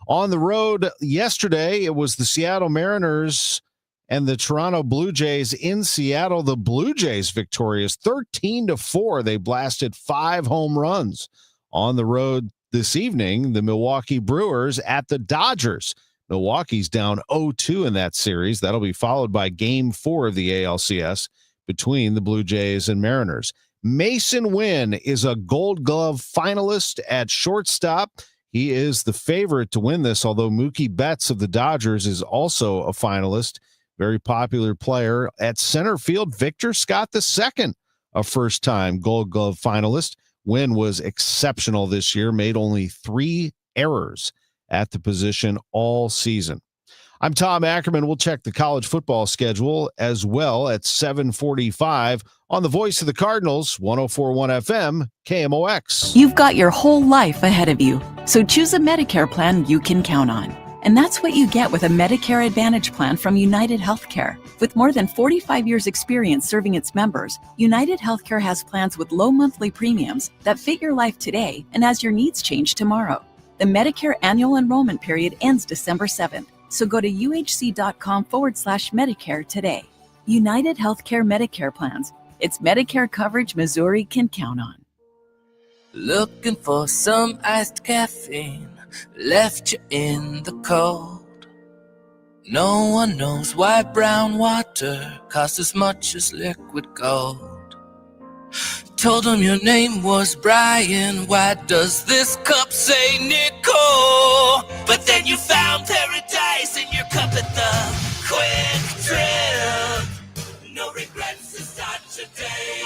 On the road yesterday, it was the Seattle Mariners and the Toronto Blue Jays in Seattle. The Blue Jays victorious 13-4. They blasted 5 home runs. On the road this evening, the Milwaukee Brewers at the Dodgers. Milwaukee's down 0-2 in that series. That'll be followed by Game 4 of the ALCS between the Blue Jays and Mariners. Mason Wynn is a Gold Glove finalist at shortstop. He is the favorite to win this, although Mookie Betts of the Dodgers is also a finalist. Very popular player. At center field, Victor Scott II, a first-time Gold Glove finalist. Wynn was exceptional this year, made only 3 errors at the position all season. I'm Tom Ackerman. We'll check the college football schedule as well at 7:45 on the Voice of the Cardinals, 104.1 FM, KMOX. You've got your whole life ahead of you, so choose a Medicare plan you can count on. And that's what you get with a Medicare Advantage plan from United Healthcare. With more than 45 years experience serving its members, United Healthcare has plans with low monthly premiums that fit your life today and as your needs change tomorrow. The Medicare annual enrollment period ends December 7th, so go to uhc.com/Medicare today. United Healthcare Medicare plans. It's Medicare coverage Missouri can count on. Looking for some iced caffeine, left you in the cold. No one knows why brown water costs as much as liquid gold. Told him your name was Brian, why does this cup say Nicole? But then you found paradise in your cup at the Quick Trip. No regrets to start your day.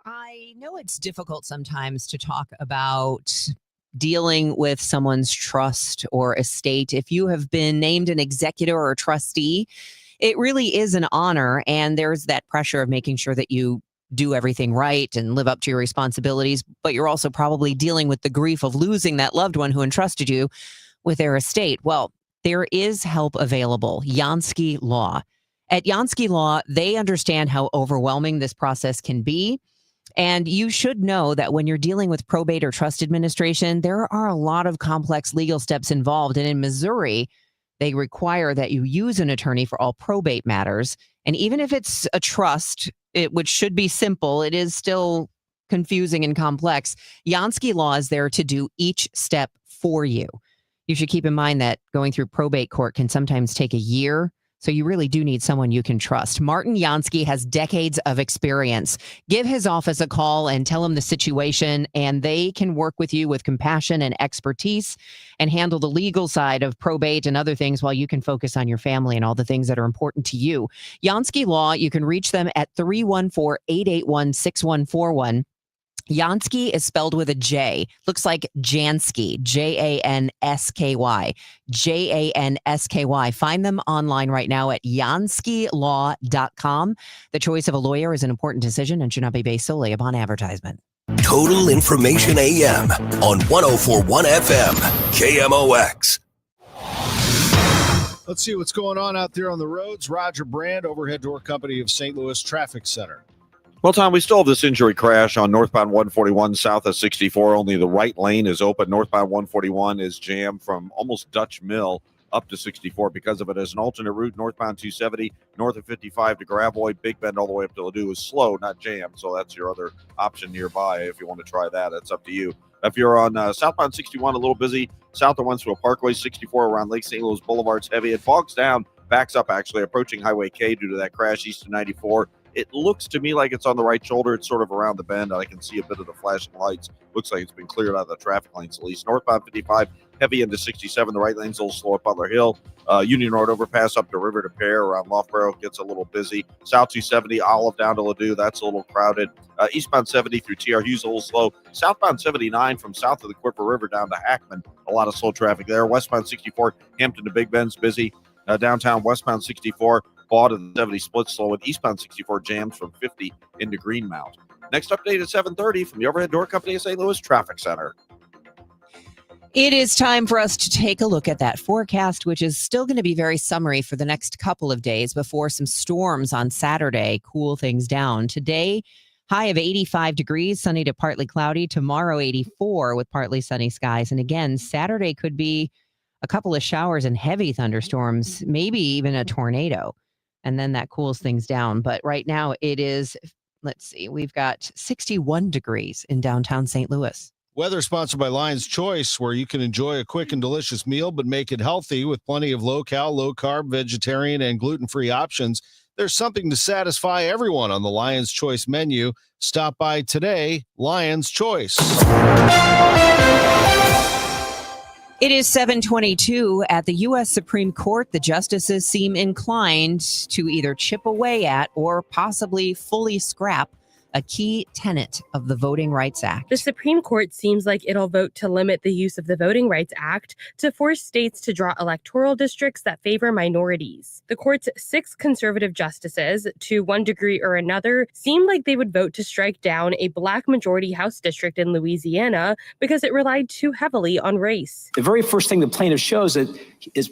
I know it's difficult sometimes to talk about dealing with someone's trust or estate. If you have been named an executor or a trustee, it really is an honor. And there's that pressure of making sure that you do everything right and live up to your responsibilities. But you're also probably dealing with the grief of losing that loved one who entrusted you with their estate. Well, there is help available. Jansky Law. At Jansky Law, they understand how overwhelming this process can be. And you should know that when you're dealing with probate or trust administration, there are a lot of complex legal steps involved. And in Missouri, they require that you use an attorney for all probate matters. And even if it's a trust, which should be simple, it is still confusing and complex. Jansky Law is there to do each step for you. You should keep in mind that going through probate court can sometimes take a year. So you really do need someone you can trust. Martin Jansky has decades of experience. Give his office a call and tell him the situation, and they can work with you with compassion and expertise and handle the legal side of probate and other things while you can focus on your family and all the things that are important to you. Jansky Law, you can reach them at 314-881-6141. Jansky is spelled with a J. Looks like Jansky, Jansky, Jansky. Find them online right now at janskylaw.com. The choice of a lawyer is an important decision and should not be based solely upon advertisement. Total Information AM on 104.1 FM, KMOX. Let's see what's going on out there on the roads. Roger Brand, Overhead Door Company of St. Louis Traffic Center. Well, Tom, we still have this injury crash on northbound 141 south of 64. Only the right lane is open. Northbound 141 is jammed from almost Dutch Mill up to 64 because of it. As an alternate route, northbound 270, north of 55 to Gravois, Big Bend all the way up to Ladue is slow, not jammed. So that's your other option nearby if you want to try that. That's up to you. If you're on southbound 61, a little busy, south of Wentworth Parkway, 64 around Lake St. Louis Boulevard's heavy. It bogs down, backs up actually, approaching Highway K due to that crash east of 94. It looks to me like it's on the right shoulder. It's sort of around the bend. I can see a bit of the flashing lights. Looks like it's been cleared out of the traffic lanes at least. Northbound 55, heavy into 67. The right lane's a little slow at Butler Hill. Union Road overpass up to River to Pear around Loughborough gets a little busy. South 270, Olive down to Ladue. That's a little crowded. Eastbound 70 through TR Hughes a little slow. Southbound 79 from south of the Quipper River down to Ackerman. A lot of slow traffic there. Westbound 64, Hampton to Big Bend's busy. Downtown westbound 64. Bought in the 70 split slow, and eastbound 64 jams from 50 into Greenmount. Next update at 7:30 from the Overhead Door Company of St. Louis Traffic Center. It is time for us to take a look at that forecast, which is still going to be very summery for the next couple of days before some storms on Saturday cool things down. Today, high of 85 degrees, sunny to partly cloudy. Tomorrow, 84 with partly sunny skies. And again, Saturday could be a couple of showers and heavy thunderstorms, maybe even a tornado. And then that cools things down. But right now it is, let's see, we've got 61 degrees in downtown St. Louis. Weather sponsored by Lion's Choice, where you can enjoy a quick and delicious meal, but make it healthy with plenty of low-cal, low-carb, vegetarian, and gluten-free options. There's something to satisfy everyone on the Lion's Choice menu. Stop by today, Lion's Choice. It is 7:22 at the U.S. Supreme Court. The justices seem inclined to either chip away at or possibly fully scrap a key tenet of the Voting Rights Act. The Supreme Court seems like it'll vote to limit the use of the Voting Rights Act to force states to draw electoral districts that favor minorities. The court's 6 conservative justices, to one degree or another, seem like they would vote to strike down a Black majority House district in Louisiana because it relied too heavily on race. The very first thing the plaintiff shows is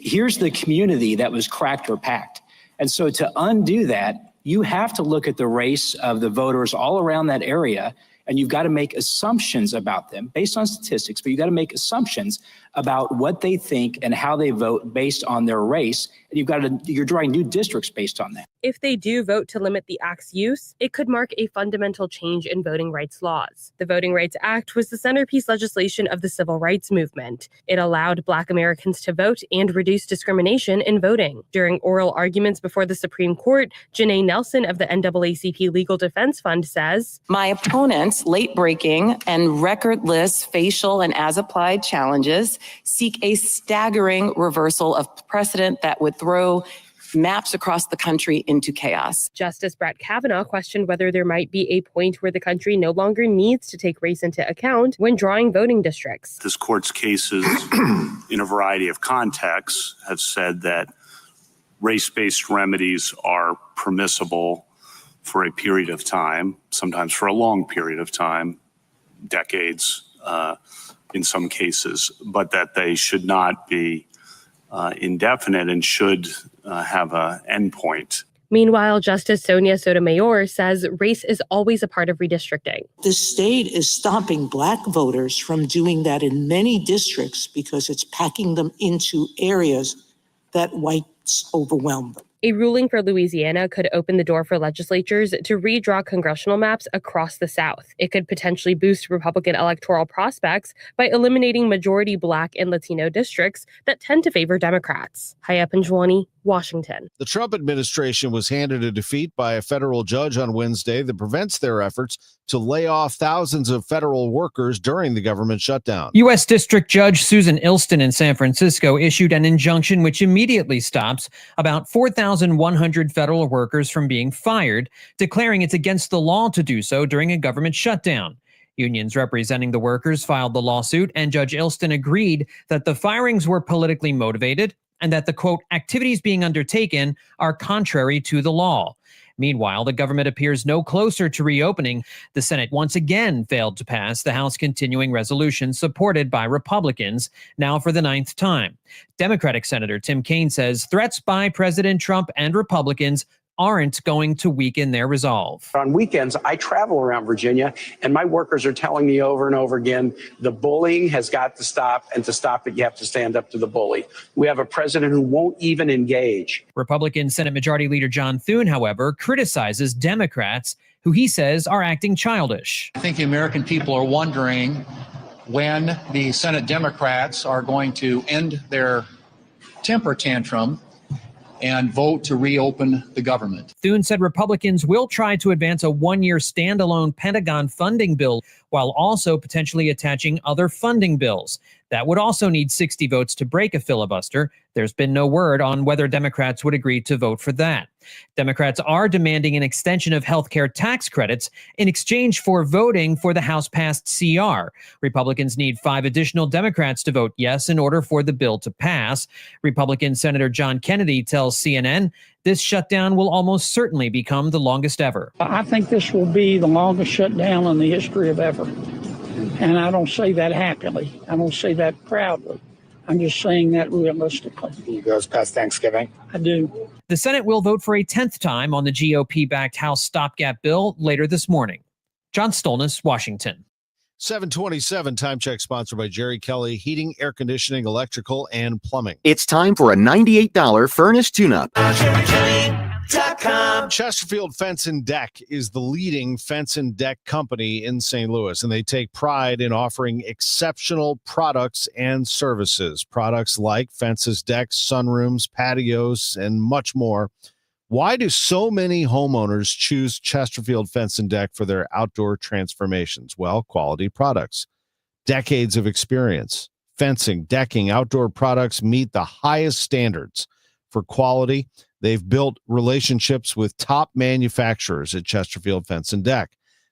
here's the community that was cracked or packed. And so to undo that, you have to look at the race of the voters all around that area, and you've got to make assumptions about them based on statistics, but you got to make assumptions about what they think and how they vote based on their race. and you're drawing new districts based on that. If they do vote to limit the act's use, it could mark a fundamental change in voting rights laws. The Voting Rights Act was the centerpiece legislation of the civil rights movement. It allowed Black Americans to vote and reduce discrimination in voting. During oral arguments before the Supreme Court, Janae Nelson of the NAACP Legal Defense Fund says, "My opponent's late-breaking and recordless facial and as-applied challenges seek a staggering reversal of precedent that would throw maps across the country into chaos." Justice Brett Kavanaugh questioned whether there might be a point where the country no longer needs to take race into account when drawing voting districts. This court's cases in a variety of contexts have said that race-based remedies are permissible for a period of time, sometimes for a long period of time, decades in some cases, but that they should not be indefinite and should have an endpoint. Meanwhile, Justice Sonia Sotomayor says race is always a part of redistricting. The state is stopping Black voters from doing that in many districts because it's packing them into areas that whites overwhelm them. A ruling for Louisiana could open the door for legislatures to redraw congressional maps across the South. It could potentially boost Republican electoral prospects by eliminating majority Black and Latino districts that tend to favor Democrats. Hayya Panjwani, Washington. The Trump administration was handed a defeat by a federal judge on Wednesday that prevents their efforts to lay off thousands of federal workers during the government shutdown. U.S. District Judge Susan Ilston in San Francisco issued an injunction which immediately stops about 4,100 federal workers from being fired, declaring it's against the law to do so during a government shutdown. Unions representing the workers filed the lawsuit, and Judge Ilston agreed that the firings were politically motivated and that the, quote, activities being undertaken are contrary to the law. Meanwhile, the government appears no closer to reopening. The Senate once again failed to pass the House continuing resolution supported by Republicans, now for the 9th time. Democratic Senator Tim Kaine says threats by President Trump and Republicans aren't going to weaken their resolve. On weekends, I travel around Virginia, and my workers are telling me over and over again, the bullying has got to stop, and to stop it, you have to stand up to the bully. We have a president who won't even engage. Republican Senate Majority Leader John Thune, however, criticizes Democrats, who he says are acting childish. I think the American people are wondering when the Senate Democrats are going to end their temper tantrum and vote to reopen the government. Thune said Republicans will try to advance a one-year standalone Pentagon funding bill while also potentially attaching other funding bills. That would also need 60 votes to break a filibuster. There's been no word on whether Democrats would agree to vote for that. Democrats are demanding an extension of health care tax credits in exchange for voting for the House-passed CR. Republicans need 5 additional Democrats to vote yes in order for the bill to pass. Republican Senator John Kennedy tells CNN this shutdown will almost certainly become the longest ever. I think this will be the longest shutdown in the history of ever. And I don't say that happily. I don't say that proudly. I'm just saying that realistically. He goes past Thanksgiving. I do. The Senate will vote for a 10th time on the GOP-backed House stopgap bill later this morning. John Stolnis, Washington. 727 time check sponsored by Jerry Kelly Heating, Air Conditioning, Electrical, and Plumbing. It's time for a $98 furnace tune-up. Chesterfield Fence and Deck is the leading fence and deck company in St. Louis, and they take pride in offering exceptional products and services. Products like fences, decks, sunrooms, patios, and much more. Why do so many homeowners choose Chesterfield Fence and Deck for their outdoor transformations? Well, quality products, decades of experience. Fencing, decking, outdoor products meet the highest standards for quality. They've built relationships with top manufacturers at Chesterfield Fence and Deck.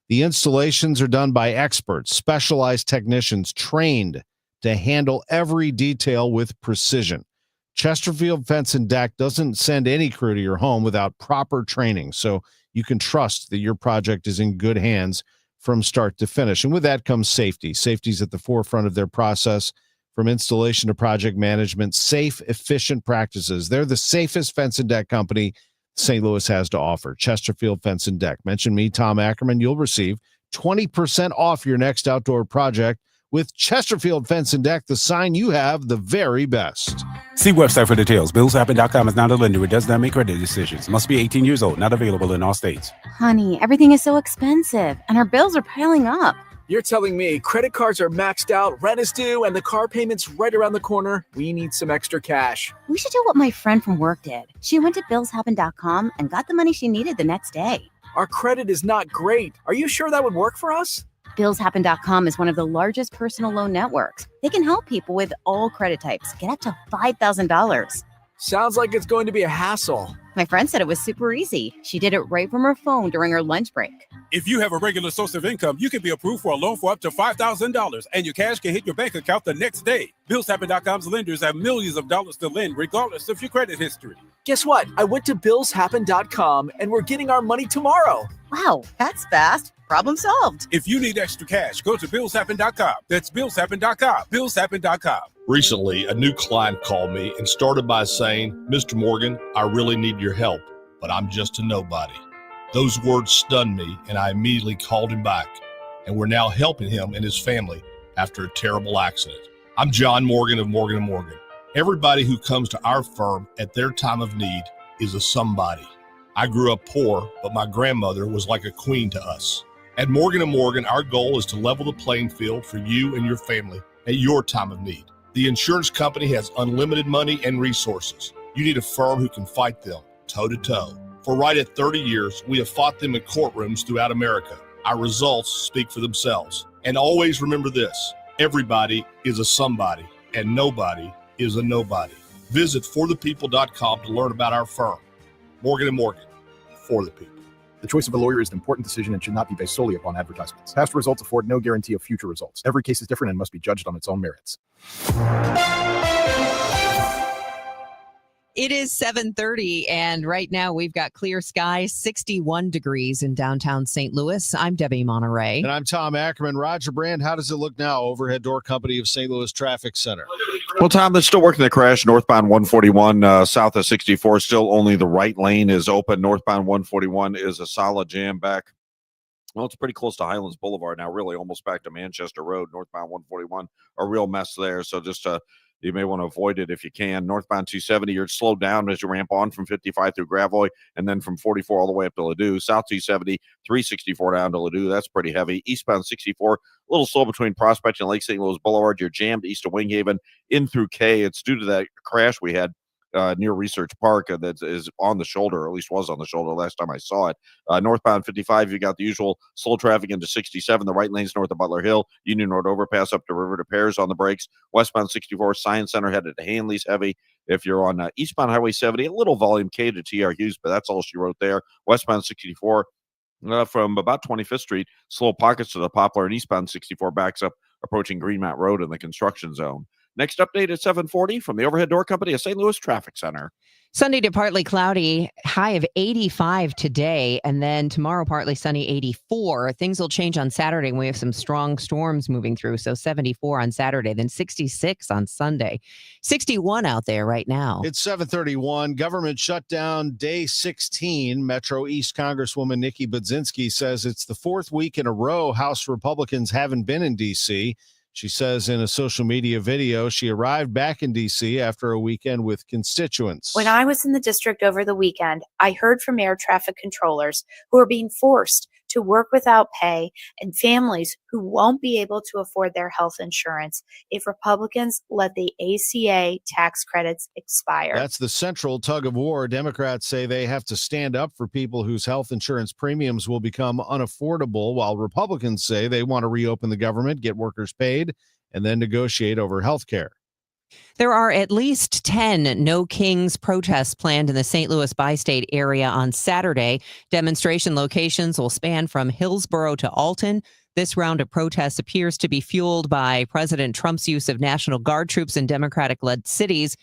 The installations are done by experts, specialized technicians trained to handle every detail with precision. Chesterfield Fence and Deck doesn't send any crew to your home without proper training, so you can trust that your project is in good hands from start to finish. And with that comes safety. Safety's at the forefront of their process. From installation to project management, safe, efficient practices. They're the safest fence and deck company St. Louis has to offer. Chesterfield Fence and Deck. Mention me, Tom Ackerman. You'll receive 20% off your next outdoor project With Chesterfield Fence and Deck, the sign you have the very best. See website for details. BillsHappen.com is not a lender. It does not make credit decisions. Must be 18 years old. Not available in all states. Honey, everything is so expensive, and our bills are piling up. You're telling me credit cards are maxed out, rent is due, and the car payment's right around the corner? We need some extra cash. We should do what my friend from work did. She went to BillsHappen.com and got the money she needed the next day. Our credit is not great. Are you sure that would work for us? BillsHappen.com is one of the largest personal loan networks. They can help people with all credit types get up to $5,000. Sounds like it's going to be a hassle. My friend said it was super easy. She did it right from her phone during her lunch break. If you have a regular source of income, you can be approved for a loan for up to $5,000, and your cash can hit your bank account the next day. BillsHappen.com's lenders have millions of dollars to lend, regardless of your credit history. Guess what? I went to BillsHappen.com, and we're getting our money tomorrow. Wow, that's fast. Problem solved. If you need extra cash, go to BillsHappen.com. That's BillsHappen.com. BillsHappen.com. Recently, a new client called me and started by saying, "Mr. Morgan, I really need your help, but I'm just a nobody." Those words stunned me, and I immediately called him back, and we're now helping him and his family after a terrible accident. I'm John Morgan of Morgan & Morgan. Everybody who comes to our firm at their time of need is a somebody. I grew up poor, but my grandmother was like a queen to us. At Morgan & Morgan, our goal is to level the playing field for you and your family at your time of need. The insurance company has unlimited money and resources. You need a firm who can fight them toe-to-toe. For right at 30 years, we have fought them in courtrooms throughout America. Our results speak for themselves. And always remember this: everybody is a somebody, and nobody is a nobody. Visit forthepeople.com to learn about our firm. Morgan & Morgan, for the people. The choice of a lawyer is an important decision and should not be based solely upon advertisements. Past results afford no guarantee of future results. Every case is different and must be judged on its own merits. It is 7:30, and right now we've got clear skies, 61 degrees in downtown St. Louis. I'm Debbie Monterrey. And I'm Tom Ackerman. Roger Brand, how does it look now? Overhead door company of St. Louis Traffic Center. Well, Tom, they're still working the crash northbound 141 south of 64. Still only the right lane is open. Northbound 141 is a solid jam back. Well, it's pretty close to Highlands Boulevard now, really almost back to Manchester Road. Northbound 141, a real mess there. So just you may want to avoid it if you can. Northbound 270, you're slowed down as you ramp on from 55 through Gravois, and then from 44 all the way up to Ladue. South 270, 364 down to Ladue. That's pretty heavy. Eastbound 64, a little slow between Prospect and Lake St. Louis Boulevard. You're jammed east of Winghaven in through K. It's due to that crash we had near Research Park that is on the shoulder, or at least was on the shoulder last time I saw it. Northbound 55, you got the usual slow traffic into 67. The right lane's north of Butler Hill. Union Road overpass up to River to Pears on the brakes. Westbound 64, Science Center headed to Hanley's heavy. If you're on eastbound Highway 70, a little volume K to TR Hughes, but that's all she wrote there. Westbound 64 from about 25th Street, slow pockets to the Poplar, and eastbound 64 backs up approaching Greenmount Road in the construction zone. Next update at 7:40 from the Overhead Door Company of St. Louis Traffic Center. Sunday to partly cloudy, high of 85 today, and then tomorrow partly sunny, 84. Things will change on Saturday, and we have some strong storms moving through. So 74 on Saturday, then 66 on Sunday. 61 out there right now. It's 7:31. Government shutdown day 16. Metro East Congresswoman Nikki Budzinski says it's the fourth week in a row House Republicans haven't been in D.C. She says in a social media video she arrived back in D.C. after a weekend with constituents. When I was in the district over the weekend, I heard from air traffic controllers who are being forced to work without pay and families who won't be able to afford their health insurance if Republicans let the ACA tax credits expire. That's the central tug of war. Democrats say they have to stand up for people whose health insurance premiums will become unaffordable, while Republicans say they want to reopen the government, get workers paid, and then negotiate over health care. There are at least 10 No Kings protests planned in the St. Louis bi-state area on Saturday. Demonstration locations will span from Hillsborough to Alton. This round of protests appears to be fueled by President Trump's use of National Guard troops in Democratic-led cities.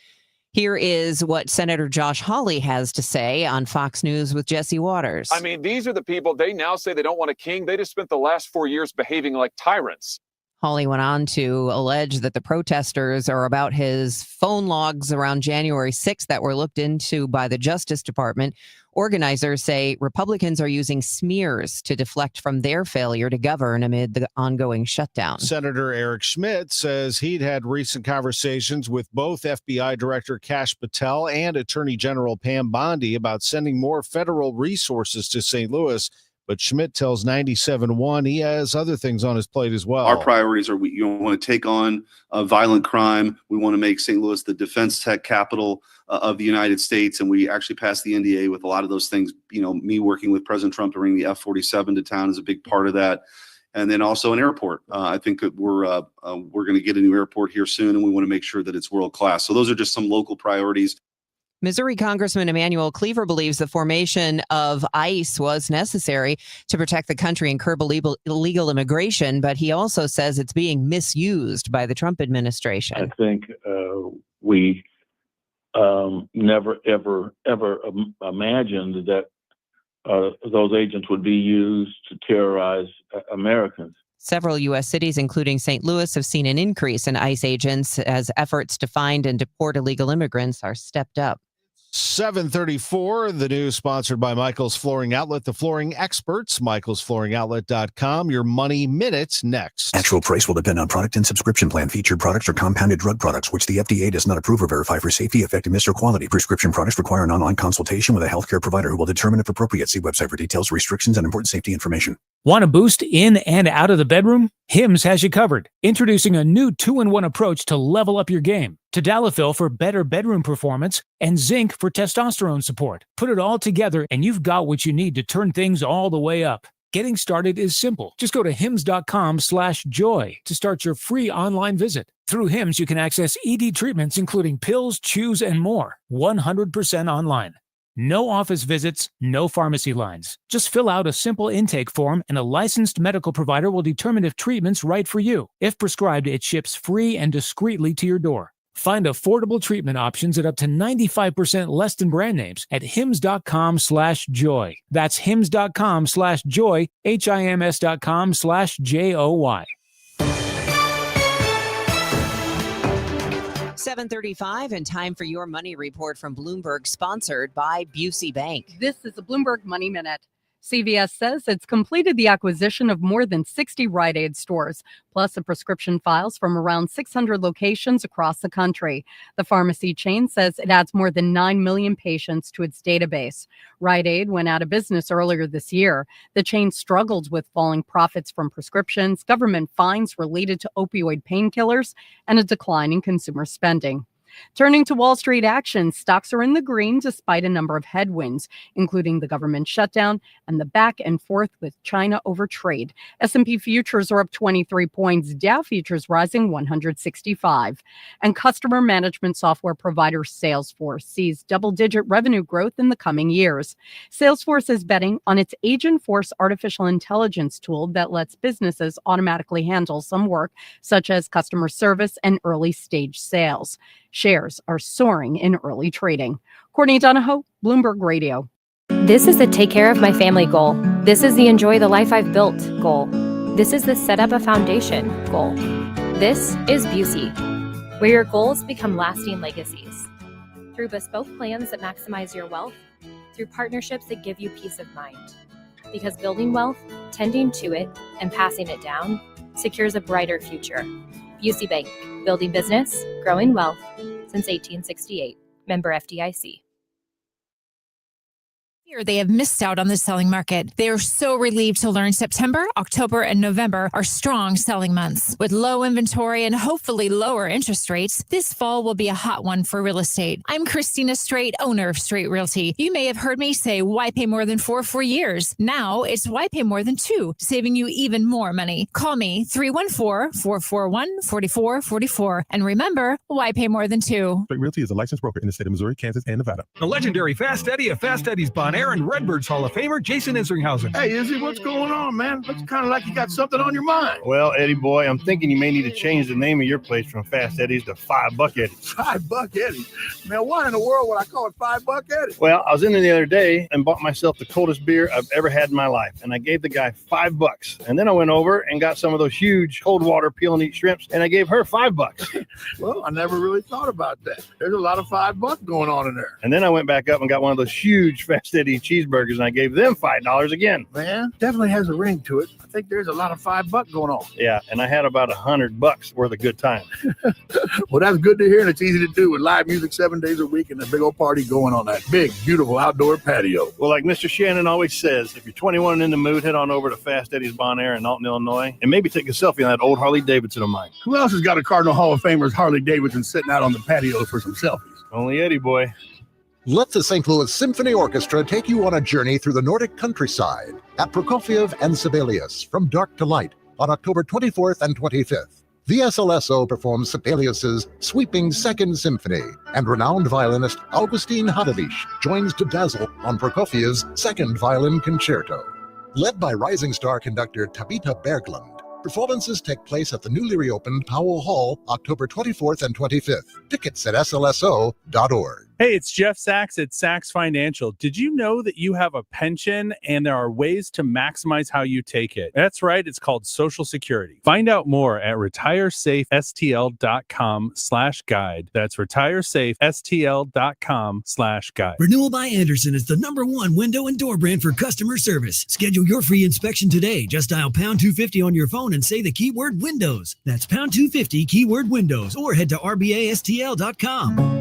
Here is what Senator Josh Hawley has to say on Fox News with Jesse Waters. I mean, these are the people, they now say they don't want a king. They just spent the last 4 years behaving like tyrants. Hawley went on to allege that the protesters are about his phone logs around January 6th that were looked into by the Justice Department. Organizers say Republicans are using smears to deflect from their failure to govern amid the ongoing shutdown. Senator Eric Schmidt says he'd had recent conversations with both FBI Director Kash Patel and Attorney General Pam Bondi about sending more federal resources to St. Louis. But Schmidt tells 97.1 he has other things on his plate as well. Our priorities are we want to take on violent crime. We want to make St. Louis the defense tech capital of the United States. And we actually passed the NDA with a lot of those things. You know, me working with President Trump to bring the F-47 to town is a big part of that. And then also an airport. I think that we're going to get a new airport here soon, and we want to make sure that it's world class. So those are just some local priorities. Missouri Congressman Emanuel Cleaver believes the formation of ICE was necessary to protect the country and curb illegal immigration, but he also says it's being misused by the Trump administration. I think we never, ever imagined that those agents would be used to terrorize Americans. Several U.S. cities, including St. Louis, have seen an increase in ICE agents as efforts to find and deport illegal immigrants are stepped up. 7:34, the news sponsored by Michael's Flooring Outlet, the flooring experts, michaelsflooringoutlet.com. Your Money Minute next. Actual price will depend on product and subscription plan. Featured products or compounded drug products, which the FDA does not approve or verify for safety, effectiveness, or quality. Prescription products require an online consultation with a healthcare provider who will determine if appropriate. See website for details, restrictions, and important safety information. Want a boost in and out of the bedroom? Hims has you covered. Introducing a new 2-in-1 approach to level up your game. Tadalafil for better bedroom performance and zinc for testosterone support. Put it all together and you've got what you need to turn things all the way up. Getting started is simple. Just go to hims.com/joy to start your free online visit. Through Hims, you can access ED treatments including pills, chews, and more. 100% online. No office visits, no pharmacy lines. Just fill out a simple intake form and a licensed medical provider will determine if treatment's right for you. If prescribed, it ships free and discreetly to your door. Find affordable treatment options at up to 95% less than brand names at hims.com/joy. That's hims.com/joy, HIMS.com/JOY. 7:35 and time for your money report from Bloomberg, sponsored by Busey Bank. This is a Bloomberg Money Minute. CVS says it's completed the acquisition of more than 60 Rite Aid stores, plus the prescription files from around 600 locations across the country. The pharmacy chain says it adds more than 9 million patients to its database. Rite Aid went out of business earlier this year. The chain struggled with falling profits from prescriptions, government fines related to opioid painkillers, and a decline in consumer spending. Turning to Wall Street action, stocks are in the green despite a number of headwinds, including the government shutdown and the back and forth with China over trade. S&P futures are up 23 points, Dow futures rising 165. And customer management software provider Salesforce sees double-digit revenue growth in the coming years. Salesforce is betting on its Agentforce artificial intelligence tool that lets businesses automatically handle some work, such as customer service and early-stage sales. Shares are soaring in early trading. Courtney Donahoe, Bloomberg Radio. This is the take care of my family goal. This is the enjoy the life I've built goal. This is the set up a foundation goal. This is Busey, where your goals become lasting legacies. Through bespoke plans that maximize your wealth, through partnerships that give you peace of mind. Because building wealth, tending to it, and passing it down secures a brighter future. Busey Bank, building business, growing wealth since 1868. Member FDIC. They have missed out on the selling market. They are so relieved to learn September, October, and November are strong selling months. With low inventory and hopefully lower interest rates, this fall will be a hot one for real estate. I'm Christina Straight, owner of Straight Realty. You may have heard me say, why pay more than 4 for years? Now it's why pay more than 2, saving you even more money. Call me 314-441-4444. And remember, why pay more than 2? Straight Realty is a licensed broker in the state of Missouri, Kansas, and Nevada. The legendary Fast Eddie of Fast Eddie's Bonnet Air and Redbirds Hall of Famer Jason Isringhausen. Hey, Izzy, what's going on, man? Looks kind of like you got something on your mind. Well, Eddie boy, I'm thinking you may need to change the name of your place from Fast Eddie's to $5 Eddie's. $5 Eddie. Man, why in the world would I call it $5 Eddie? Well, I was in there the other day and bought myself the coldest beer I've ever had in my life, and I gave the guy $5. And then I went over and got some of those huge cold water peel and eat shrimps, and I gave her $5. Well, I never really thought about that. There's a lot of $5 going on in there. And then I went back up and got one of those huge Fast Eddie cheeseburgers, and I gave them $5 again. Man, definitely has a ring to it. I think there's a lot of $5 going on. Yeah, and I had about $100 worth of good time. Well, that's good to hear, and it's easy to do with live music 7 days a week and a big old party going on that big, beautiful outdoor patio. Well, like Mr. Shannon always says, if you're 21 and in the mood, head on over to Fast Eddie's Bon Air in Alton, Illinois, and maybe take a selfie on that old Harley Davidson of mine. Who else has got a Cardinal Hall of Famer's Harley Davidson sitting out on the patio for some selfies? Only Eddie boy. Let the St. Louis Symphony Orchestra take you on a journey through the Nordic countryside at Prokofiev and Sibelius from dark to light on October 24th and 25th. The SLSO performs Sibelius's sweeping Second Symphony, and renowned violinist Augustin Hadelich joins to dazzle on Prokofiev's Second Violin Concerto. Led by rising star conductor Tabita Berglund, performances take place at the newly reopened Powell Hall October 24th and 25th. Tickets at slso.org. Hey, it's Jeff Sachs at Sachs Financial. Did you know that you have a pension and there are ways to maximize how you take it? That's right. It's called Social Security. Find out more at retiresafestl.com/guide. That's retiresafestl.com/guide. Renewal by Andersen is the #1 window and door brand for customer service. Schedule your free inspection today. Just dial pound 250 on your phone and say the keyword Windows. That's pound 250 keyword Windows, or head to rbastl.com.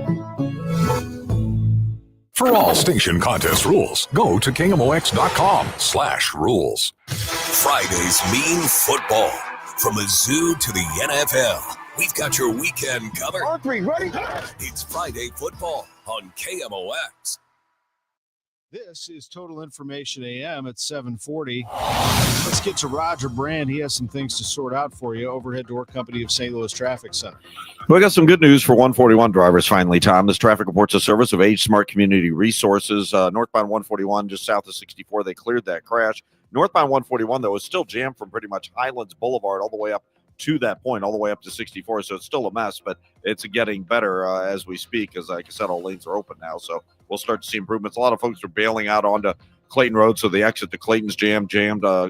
For all station contest rules, go to KMOX.com/rules. Fridays mean football. From the zoo to the NFL, we've got your weekend covered. All three, ready? It's Friday football on KMOX. This is Total Information AM at 740. Let's get to Roger Brand. He has some things to sort out for you. Overhead Door Company of St. Louis Traffic Center. We got some good news for 141 drivers finally, Tom. This traffic reports a service of Age Smart Community Resources. Northbound 141 just south of 64. They cleared that crash. Northbound 141, though, is still jammed from pretty much Highlands Boulevard all the way up to that point, all the way up to 64. So it's still a mess, but it's getting better as we speak, because like I said, all lanes are open now. So we'll start to see improvements. A lot of folks are bailing out onto Clayton Road, so the exit to Clayton's jammed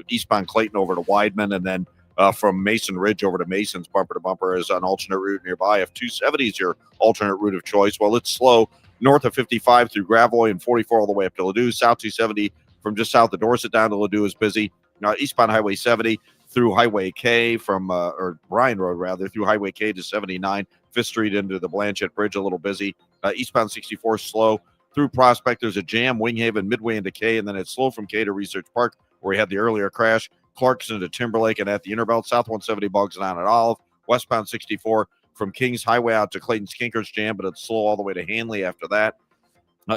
eastbound Clayton over to Weidman, and then from Mason Ridge over to Mason's bumper to bumper is an alternate route nearby. If 270 is your alternate route of choice, well, it's slow north of 55 through Gravois and 44 all the way up to Ladue. South 270 from just south of Dorset down to Ladue is busy. Eastbound Highway 70 through Highway K or Bryan Road rather, through Highway K to 79, 5th Street into the Blanchette Bridge, a little busy. Eastbound 64 slow through Prospect. There's a jam, Winghaven, midway into K, and then it's slow from K to Research Park, where we had the earlier crash. Clarkson to Timberlake, and at the Interbelt, South 170 bogs down at Olive. Westbound 64 from Kings Highway out to Clayton's Kinkers jam, but it's slow all the way to Hanley after that.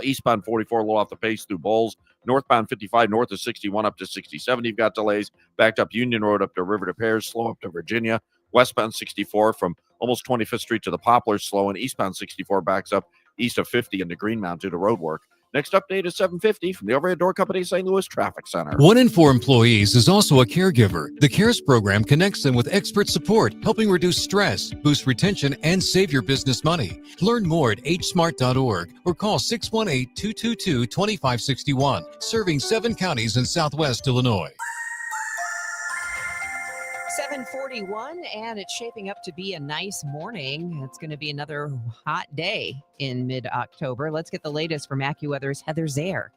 Eastbound 44 a little off the pace through Bowles. Northbound 55 north of 61 up to 67. You've got delays. Backed up Union Road up to River to Pears, slow up to Virginia. Westbound 64 from almost 25th Street to the Poplars, slow, and eastbound 64 backs up east of 50 into Greenmount due to road work. Next update is 750 from the Overhead Door Company St. Louis Traffic Center. 1 in 4 employees is also a caregiver. The CARES program connects them with expert support, helping reduce stress, boost retention, and save your business money. Learn more at hsmart.org or call 618-222-2561, serving 7 counties in Southwest Illinois. 741, and it's shaping up to be a nice morning. It's going to be another hot day in mid-October. Let's get the latest from AccuWeather's Heather Zaire.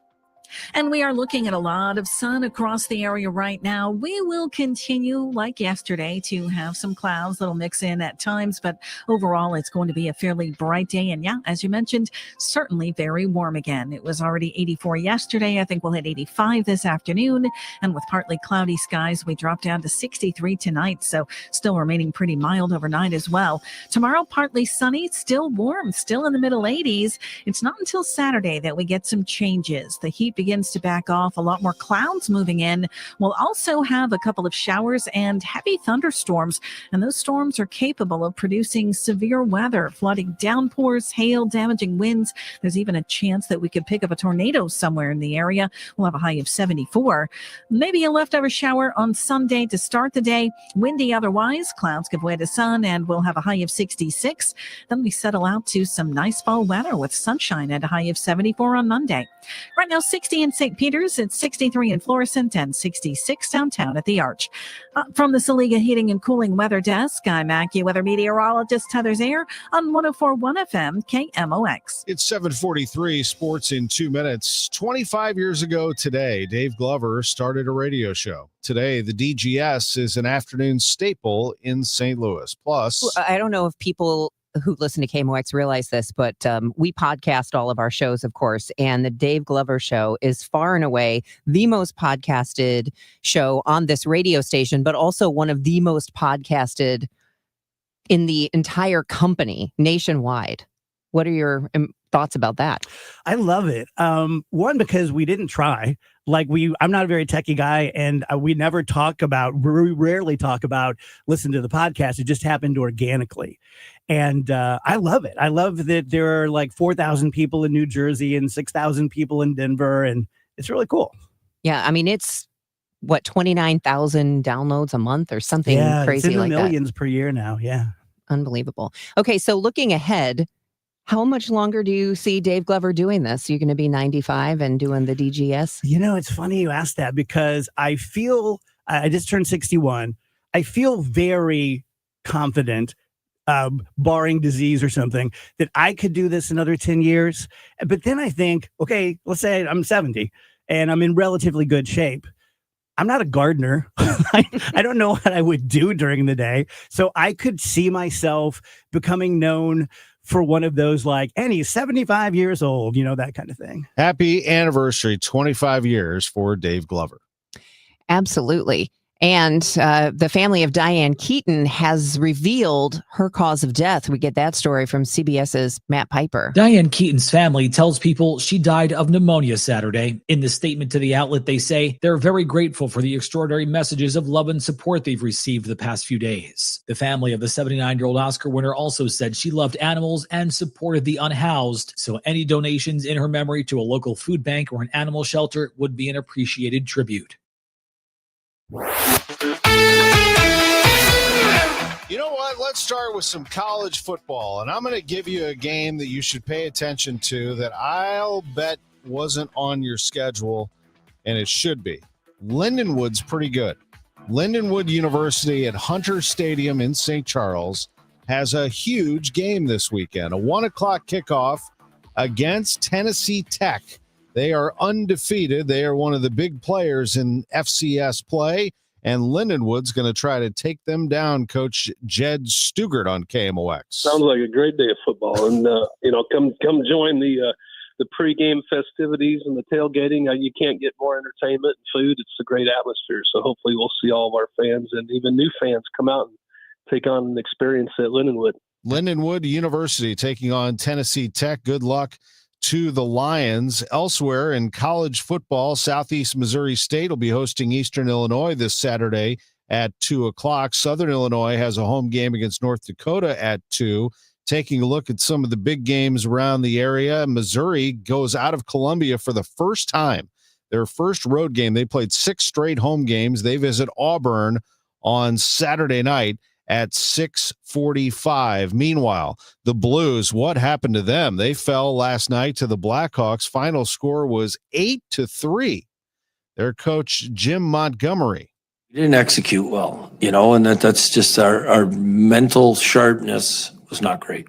And we are looking at a lot of sun across the area right now. We will continue, like yesterday, to have some clouds that'll mix in at times, but overall it's going to be a fairly bright day. And yeah, as you mentioned, certainly very warm again. It was already 84 yesterday. I think we'll hit 85 this afternoon. And with partly cloudy skies, we drop down to 63 tonight. So still remaining pretty mild overnight as well. Tomorrow, partly sunny, still warm, still in the middle 80s. It's not until Saturday that we get some changes. The heat begins to back off. A lot more clouds moving in. We'll also have a couple of showers and heavy thunderstorms, and those storms are capable of producing severe weather, flooding, downpours, hail, damaging winds. There's even a chance that we could pick up a tornado somewhere in the area. We'll have a high of 74. Maybe a leftover shower on Sunday to start the day. Windy otherwise. Clouds give way to sun, and we'll have a high of 66. Then we settle out to some nice fall weather with sunshine at a high of 74 on Monday. Right now, 60 in St. Peters, it's 63 in Florissant, and 66 downtown at the Arch. From the Saliga Heating and Cooling Weather Desk, I'm AccuWeather meteorologist Heather Zayer on 104.1 FM KMOX. It's 7:43, sports in 2 minutes. 25 years ago today, Dave Glover started a radio show. Today, the DGS is an afternoon staple in St. Louis. Plus, I don't know if people who listen to KMOX realize this, but we podcast all of our shows, of course, and the Dave Glover Show is far and away the most podcasted show on this radio station, but also one of the most podcasted in the entire company nationwide. What are your thoughts about that? I love it. One, because we didn't try. I'm not a very techie guy, and we rarely talk about listen to the podcast. It just happened organically. And I love it. I love that there are like 4,000 people in New Jersey and 6,000 people in Denver, and it's really cool. Yeah, I mean, it's 29,000 downloads a month or something crazy it's in the like millions that. Per year now. Yeah. Unbelievable. Okay, so looking ahead, how much longer do you see Dave Glover doing this? You're going to be 95 and doing the DGS? It's funny you asked that because I feel, I just turned 61. I feel very confident, barring disease or something, that I could do this another 10 years. But then I think, okay, let's say I'm 70 and I'm in relatively good shape. I'm not a gardener. I don't know what I would do during the day. So I could see myself becoming known for one of those and he's 75 years old, that kind of thing. happy anniversary, 25 years for Dave Glover. Absolutely. And the family of Diane Keaton has revealed her cause of death. We get that story from CBS's Matt Piper. Diane Keaton's family tells people she died of pneumonia Saturday. In the statement to the outlet, they say they're very grateful for the extraordinary messages of love and support they've received the past few days. The family of the 79-year-old Oscar winner also said she loved animals and supported the unhoused, so any donations in her memory to a local food bank or an animal shelter would be an appreciated tribute. You know what? Let's start with some college football. And I'm going to give you a game that you should pay attention to that I'll bet wasn't on your schedule, and it should be. Lindenwood's pretty good. Lindenwood University at Hunter Stadium in St. Charles has a huge game this weekend, a 1 o'clock kickoff against Tennessee Tech. They are undefeated. They are one of the big players in FCS play, and Lindenwood's going to try to take them down. Coach Jed Stugart on KMOX. Sounds like a great day of football, and come join the pregame festivities and the tailgating. You can't get more entertainment and food. It's a great atmosphere. So hopefully we'll see all of our fans and even new fans come out and take on an experience at Lindenwood. Lindenwood University taking on Tennessee Tech. Good luck to the Lions. Elsewhere in college football, Southeast Missouri State will be hosting Eastern Illinois this Saturday at 2 o'clock. Southern Illinois has a home game against North Dakota at 2. Taking a look at some of the big games around the area, Missouri goes out of Columbia for the first time. Their first road game. They played 6 straight home games. They visit Auburn on Saturday night at 6:45. Meanwhile, the Blues, what happened to them? They fell last night to the Blackhawks. Final score was 8-3. Their coach, Jim Montgomery. We didn't execute well, and that's just our mental sharpness was not great.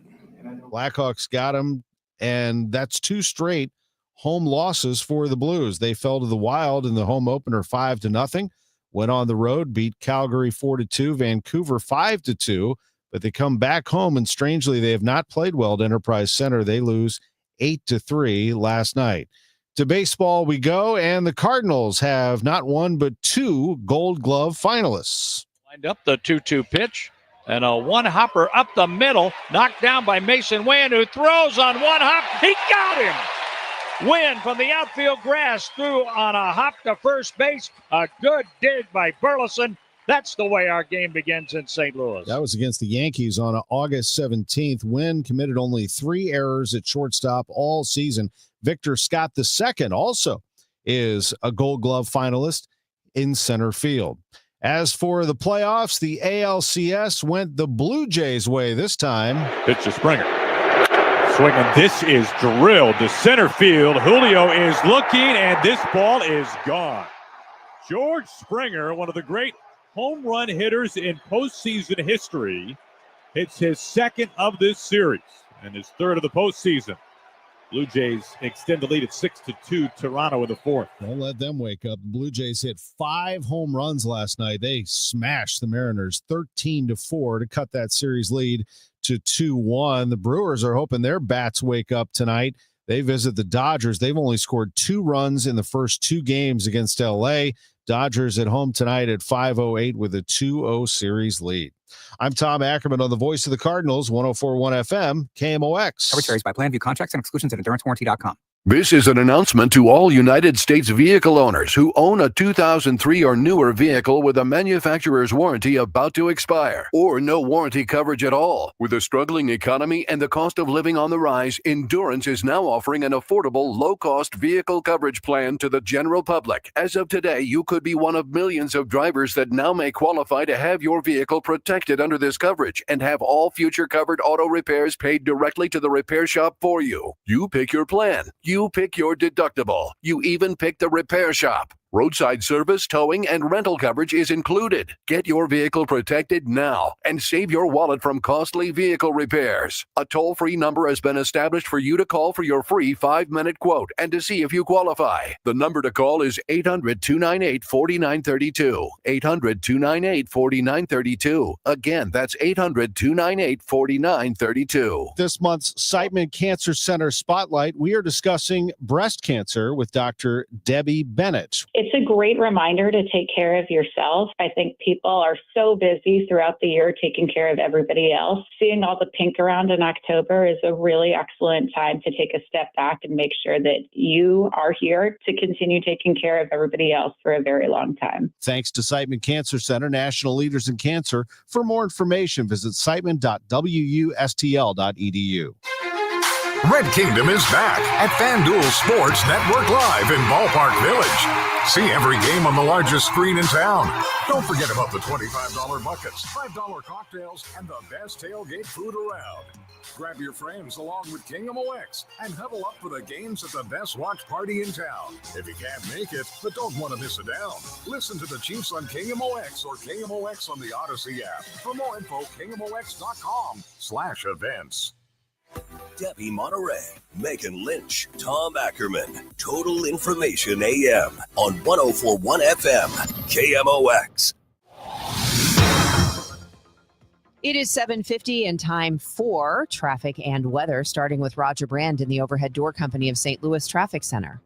Blackhawks got them, and that's 2 straight home losses for the Blues. They fell to the Wild in the home opener 5-0. Went on the road, beat Calgary 4-2, Vancouver 5-2, but they come back home, and strangely, they have not played well at Enterprise Center. They lose 8-3 last night. To baseball we go, and the Cardinals have not 1 but 2 Gold Glove finalists. Lined up the 2-2 pitch, and a one-hopper up the middle, knocked down by Mason Wynn, who throws on one hop. He got him! Wynn from the outfield grass threw on a hop to first base. A good dig by Burleson. That's the way our game begins in St. Louis. That was against the Yankees on August 17th. Wynn committed only 3 errors at shortstop all season. Victor Scott II also is a Gold Glove finalist in center field. As for the playoffs, the ALCS went the Blue Jays' way this time. Pitch to Springer. Swinging. This is drilled to center field. Julio is looking, and this ball is gone. George Springer, one of the great home run hitters in postseason history, hits his second of this series and his third of the postseason. Blue Jays extend the lead at 6-2. Toronto in the fourth. Don't let them wake up. The Blue Jays hit 5 home runs last night. They smashed the Mariners 13-4 to cut that series lead to 2-1. The Brewers are hoping their bats wake up tonight. They visit the Dodgers. They've only scored 2 runs in the first 2 games against LA. Dodgers at home tonight at 5:08 with a 2-0 series lead. I'm Tom Ackerman on the Voice of the Cardinals, 104.1 FM, KMOX. Coverage varies by plan. View contracts and exclusions at endurancewarranty.com. This is an announcement to all United States vehicle owners who own a 2003 or newer vehicle with a manufacturer's warranty about to expire, or no warranty coverage at all. With a struggling economy and the cost of living on the rise, Endurance is now offering an affordable, low-cost vehicle coverage plan to the general public. As of today, you could be one of millions of drivers that now may qualify to have your vehicle protected under this coverage and have all future covered auto repairs paid directly to the repair shop for you. You pick your plan. You pick your deductible. You even pick the repair shop. Roadside service, towing, and rental coverage is included. Get your vehicle protected now and save your wallet from costly vehicle repairs. A toll-free number has been established for you to call for your free 5-minute quote and to see if you qualify. The number to call is 800-298-4932. 800-298-4932. Again, that's 800-298-4932. This month's Siteman Cancer Center Spotlight, we are discussing breast cancer with Dr. Debbie Bennett. It's a great reminder to take care of yourself. I think people are so busy throughout the year taking care of everybody else. Seeing all the pink around in October is a really excellent time to take a step back and make sure that you are here to continue taking care of everybody else for a very long time. Thanks to Siteman Cancer Center, national leaders in cancer. For more information, visit siteman.wustl.edu. Red Kingdom is back at FanDuel Sports Network Live in Ballpark Village. See every game on the largest screen in town. Don't forget about the $25 buckets, $5 cocktails, and the best tailgate food around. Grab your friends along with KMOX and huddle up for the games at the best watch party in town. If you can't make it, but don't want to miss it down, listen to the Chiefs on KMOX or KMOX on the Odyssey app. For more info, KMOX.com/events. Debbie Monterrey, Megan Lynch, Tom Ackerman. Total Information AM on 104.1 FM, KMOX. It is 7:50 and time for traffic and weather, starting with Roger Brand in the Overhead Door Company of St. Louis Traffic Center.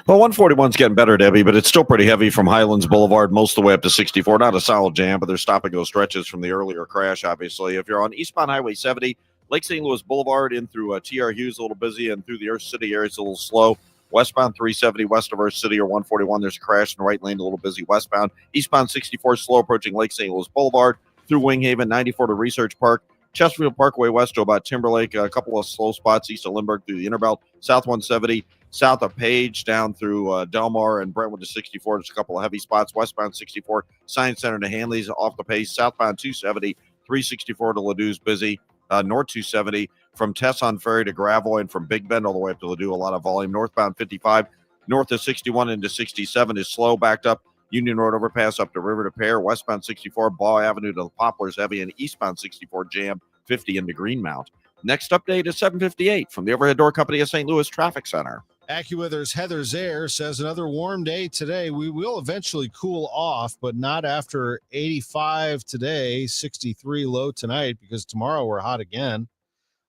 Well, 141's getting better, Debbie, but it's still pretty heavy from Highlands Boulevard most of the way up to 64. Not a solid jam, but they're stopping those stretches from the earlier crash, obviously. If you're on eastbound Highway 70, Lake St. Louis Boulevard in through T.R. Hughes, a little busy, and through the Earth City area, it's a little slow. Westbound 370 west of Earth City or 141, there's a crash in the right lane, a little busy westbound. Eastbound 64, slow approaching Lake St. Louis Boulevard through Winghaven, 94 to Research Park. Chesterfield Parkway west to about Timberlake, a couple of slow spots east of Lindbergh through the Interbelt. South 170, south of Page, down through Delmar and Brentwood to 64. There's a couple of heavy spots. Westbound 64, Science Center to Hanley's off the pace. Southbound 270, 364 to Ladou's busy. North 270 from Tesson Ferry to Gravois and from Big Bend all the way up to Ladue, a lot of volume. Northbound 55, north of 61 into 67 is slow, backed up. Union Road overpass up to River to Pear. Westbound 64, Baugh Avenue to the Poplars heavy, and eastbound 64 jam 50 into Greenmount. Next update is 7:58 from the Overhead Door Company of St. Louis Traffic Center. AccuWeather's Heather Zaire says another warm day today. We will eventually cool off, but not after 85 today, 63 low tonight, because tomorrow we're hot again.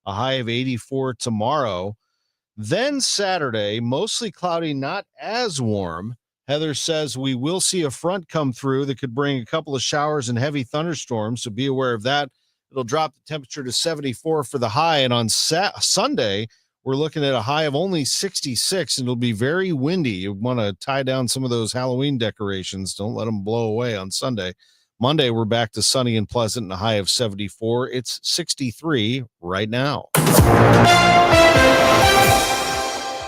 A high of 84 tomorrow. Then Saturday, mostly cloudy, not as warm. Heather says we will see a front come through that could bring a couple of showers and heavy thunderstorms, so be aware of that. It'll drop the temperature to 74 for the high, and on Sunday, we're looking at a high of only 66, and it'll be very windy. You want to tie down some of those Halloween decorations. Don't let them blow away on Sunday. Monday, we're back to sunny and pleasant and a high of 74. It's 63 right now.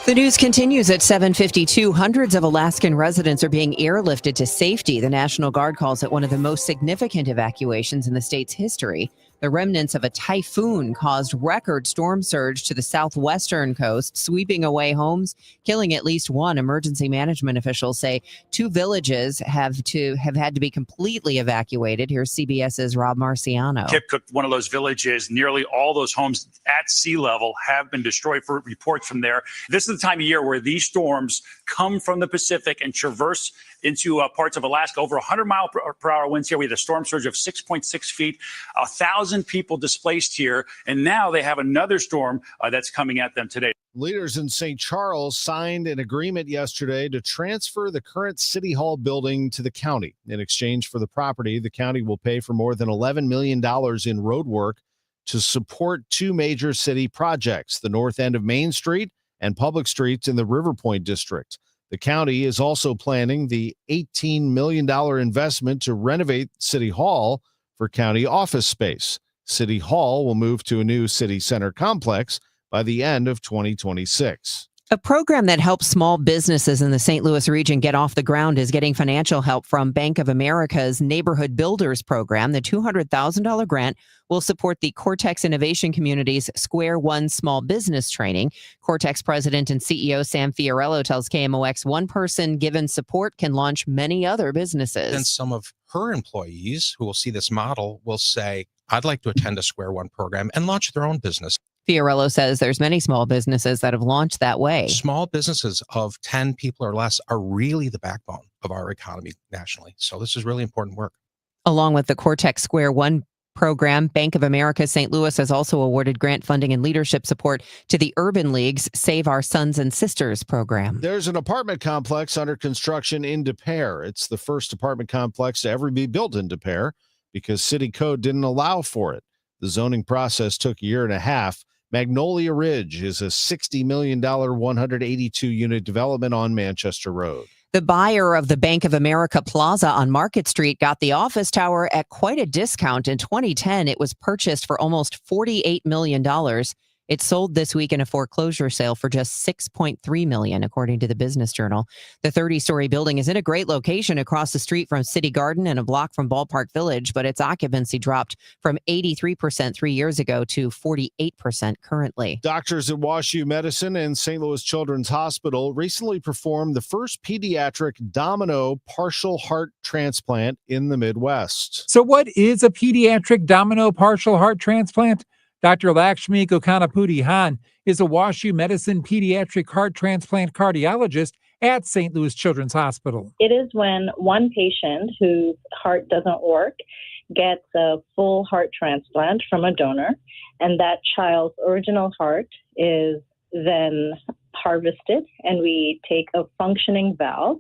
The news continues at 7:52. Hundreds of Alaskan residents are being airlifted to safety. The National Guard calls it one of the most significant evacuations in the state's history. The remnants of a typhoon caused record storm surge to the southwestern coast, sweeping away homes, killing at least one. Emergency management officials say 2 villages have had to be completely evacuated. Here's CBS's Rob Marciano. Kipcook, one of those villages, nearly all those homes at sea level have been destroyed for reports from there. This is the time of year where these storms come from the Pacific and traverse into parts of Alaska. Over 100 mile per hour winds here. We had a storm surge of 6.6 feet, 1,000 people displaced here. And now they have another storm that's coming at them today. Leaders in St. Charles signed an agreement yesterday to transfer the current City Hall building to the county. In exchange for the property, the county will pay for more than $11 million in road work to support 2 major city projects, the north end of Main Street and public streets in the River Point district. The county is also planning the $18 million investment to renovate City Hall for county office space. City Hall will move to a new city center complex by the end of 2026. A program that helps small businesses in the St. Louis region get off the ground is getting financial help from Bank of America's Neighborhood Builders program. The $200,000 grant will support the Cortex Innovation Community's Square One small business training. Cortex president and CEO Sam Fiorello tells KMOX one person given support can launch many other businesses. Then some of her employees who will see this model will say, I'd like to attend a Square One program and launch their own business. Fiorello says there's many small businesses that have launched that way. Small businesses of 10 people or less are really the backbone of our economy nationally. So this is really important work. Along with the Cortex Square One program, Bank of America St. Louis has also awarded grant funding and leadership support to the Urban League's Save Our Sons and Sisters program. There's an apartment complex under construction in Des Peres. It's the first apartment complex to ever be built in Des Peres because city code didn't allow for it. The zoning process took a year and a half. Magnolia Ridge is a $60 million 182-unit development on Manchester Road. The buyer of the Bank of America Plaza on Market Street got the office tower at quite a discount. In 2010, it was purchased for almost $48 million. It sold this week in a foreclosure sale for just $6.3 million, according to the Business Journal. The 30-story building is in a great location across the street from City Garden and a block from Ballpark Village, but its occupancy dropped from 83% 3 years ago to 48% currently. Doctors at WashU Medicine and St. Louis Children's Hospital recently performed the first pediatric domino partial heart transplant in the Midwest. So what is a pediatric domino partial heart transplant? Dr. Lakshmi Gokanapudi Han is a WashU Medicine pediatric heart transplant cardiologist at St. Louis Children's Hospital. It is when one patient whose heart doesn't work gets a full heart transplant from a donor, and that child's original heart is then harvested, and we take a functioning valve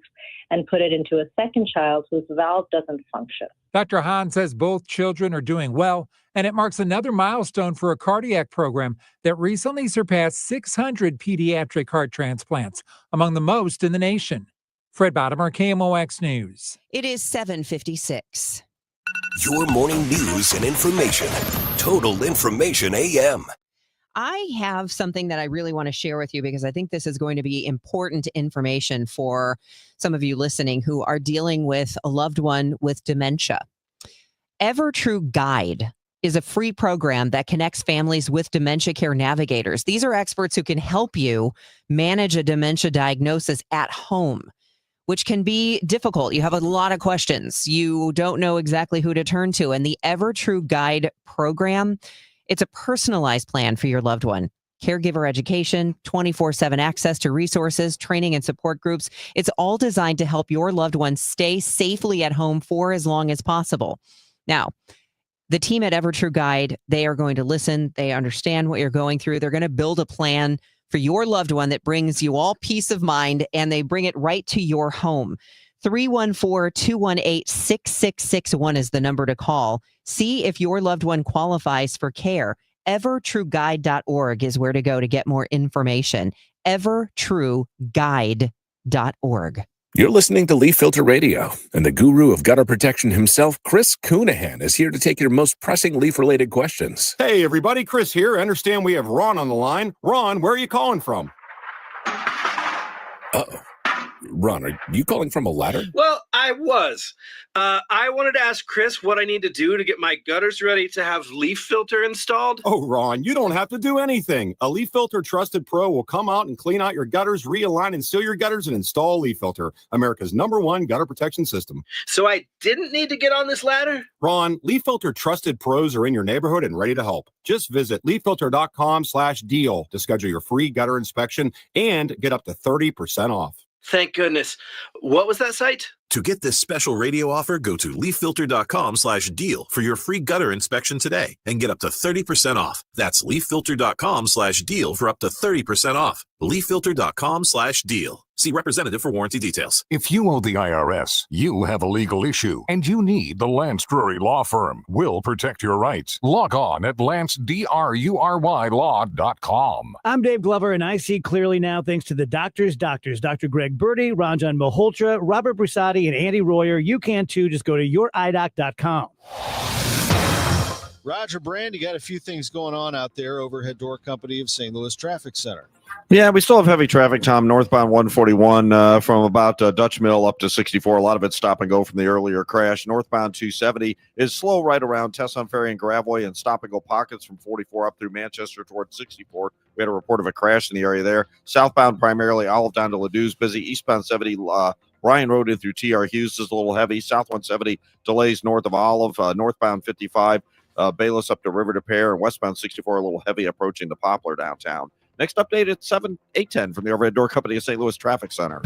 and put it into a second child whose valve doesn't function. Dr. Han says both children are doing well, and it marks another milestone for a cardiac program that recently surpassed 600 pediatric heart transplants, among the most in the nation. Fred Bottomer, KMOX News. It is 7:56. Your morning news and information. Total Information AM. I have something that I really want to share with you because I think this is going to be important information for some of you listening who are dealing with a loved one with dementia. EverTrue Guide is a free program that connects families with dementia care navigators. These are experts who can help you manage a dementia diagnosis at home, which can be difficult. You have a lot of questions. You don't know exactly who to turn to. And the EverTrue Guide program, it's a personalized plan for your loved one. Caregiver education, 24/7 access to resources, training and support groups. It's all designed to help your loved one stay safely at home for as long as possible. Now, the team at EverTrue Guide, they are going to listen. They understand what you're going through. They're going to build a plan for your loved one that brings you all peace of mind, and they bring it right to your home. 314-218-6661 is the number to call. See if your loved one qualifies for care. evertrueguide.org is where to go to get more information. evertrueguide.org. You're listening to Leaf Filter Radio, and the guru of gutter protection himself, Chris Coonahan, is here to take your most pressing leaf-related questions. Hey, everybody, Chris here. I understand we have Ron on the line. Ron, where are you calling from? Uh-oh. Ron, are you calling from a ladder? Well, I was. I wanted to ask Chris what I need to do to get my gutters ready to have leaf filter installed. Oh, Ron, you don't have to do anything. A Leaf Filter Trusted Pro will come out and clean out your gutters, realign and seal your gutters, and install Leaf Filter, America's #1 gutter protection system. So I didn't need to get on this ladder? Ron, Leaf Filter Trusted Pros are in your neighborhood and ready to help. Just visit leaffilter.com/deal to schedule your free gutter inspection and get up to 30% off. Thank goodness. What was that site? To get this special radio offer, go to leaffilter.com/deal for your free gutter inspection today and get up to 30% off. That's leaffilter.com/deal for up to 30% off. leaffilter.com/deal. See representative for warranty details. If you owe the IRS, you have a legal issue, and you need the Lance Drury Law Firm. We'll protect your rights. Log on at lancedrurylaw.com. I'm Dave Glover, and I see clearly now thanks to the doctors, Dr. Greg Birdie, Ranjan Malhotra, Robert Brusati, and Andy Royer. You can too. Just go to youridoc.com. Roger Brand, you got a few things going on out there, overhead door company of St. Louis Traffic Center. Yeah, we still have heavy traffic, Tom, northbound 141 from about Dutch Mill up to 64. A lot of it stop and go from the earlier crash. Northbound 270 is slow right around Tesson Ferry and Gravois, and stop and go pockets from 44 up through Manchester towards 64. We had a report of a crash in the area there. Southbound primarily Olive down to Ladou's busy. Eastbound 70 Ryan Road in through T.R. Hughes is a little heavy. South 170 delays north of Olive. Northbound 55 Bayless up to River to Pear, and westbound 64 a little heavy approaching the Poplar downtown. Next update at 8:10 from the Overhead Door Company of St. Louis Traffic Center.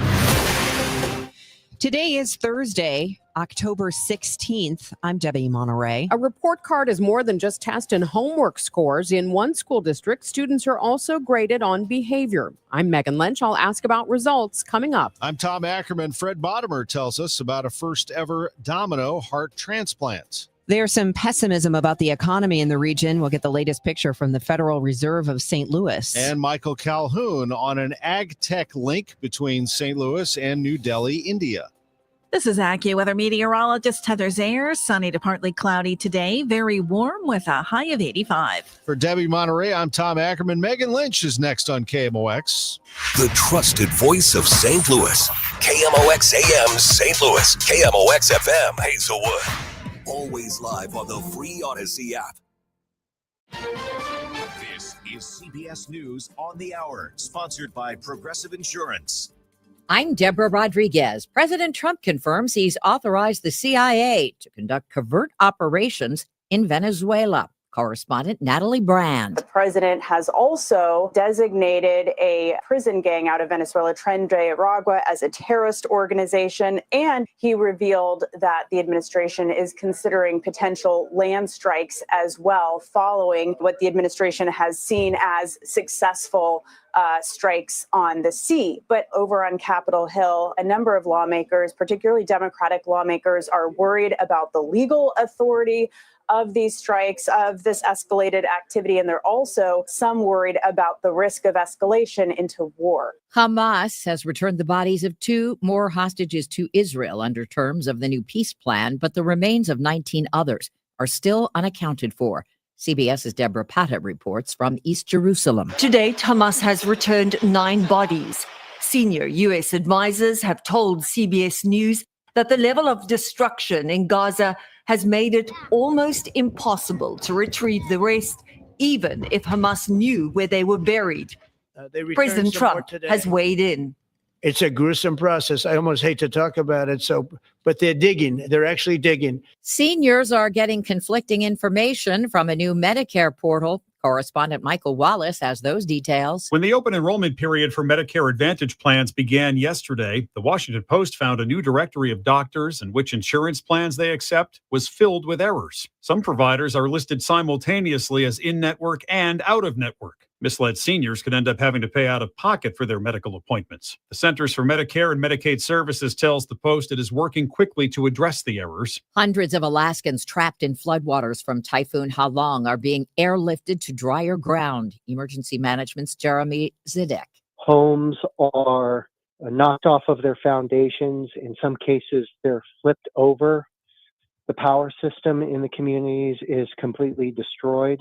Today is Thursday, October 16th. I'm Debbie Monterrey. A report card is more than just test and homework scores. In one school district, students are also graded on behavior. I'm Megan Lynch. I'll ask about results coming up. I'm Tom Ackerman. Fred Bottomer tells us about a first ever Domino heart transplant. There's some pessimism about the economy in the region. We'll get the latest picture from the Federal Reserve of St. Louis. And Michael Calhoun on an ag tech link between St. Louis and New Delhi, India. This is AccuWeather meteorologist Heather Zayer. Sunny to partly cloudy today. Very warm with a high of 85. For Debbie Monterrey, I'm Tom Ackerman. Megan Lynch is next on KMOX. The trusted voice of St. Louis. KMOX AM St. Louis. KMOX FM Hazelwood. Always live on the free Odyssey app. This is CBS News on the Hour, sponsored by Progressive Insurance. I'm Deborah Rodriguez. President Trump confirms he's authorized the CIA to conduct covert operations in Venezuela. Correspondent Natalie Brand. The president has also designated a prison gang out of Venezuela, Tren de Aragua, as a terrorist organization. And he revealed that the administration is considering potential land strikes as well, following what the administration has seen as successful strikes on the sea. But over on Capitol Hill, a number of lawmakers, particularly Democratic lawmakers, are worried about the legal authority of these strikes, of this escalated activity, and they're also some worried about the risk of escalation into war. Hamas has returned the bodies of 2 more hostages to Israel under terms of the new peace plan, but the remains of 19 others are still unaccounted for. CBS's Deborah Patta reports from East Jerusalem. To date, Hamas has returned 9 bodies. Senior U.S. advisors have told CBS News that the level of destruction in Gaza has made it almost impossible to retrieve the rest, even if Hamas knew where they were buried. President Trump has weighed in. It's a gruesome process. I almost hate to talk about it. But they're digging. They're actually digging. Seniors are getting conflicting information from a new Medicare portal. Correspondent Michael Wallace has those details. When the open enrollment period for Medicare Advantage plans began yesterday, the Washington Post found a new directory of doctors and which insurance plans they accept was filled with errors. Some providers are listed simultaneously as in-network and out-of-network. Misled seniors could end up having to pay out of pocket for their medical appointments. The Centers for Medicare and Medicaid Services tells the Post it is working quickly to address the errors. Hundreds of Alaskans trapped in floodwaters from Typhoon Halong are being airlifted to drier ground. Emergency Management's Jeremy Zidek. Homes are knocked off of their foundations. In some cases, they're flipped over. The power system in the communities is completely destroyed.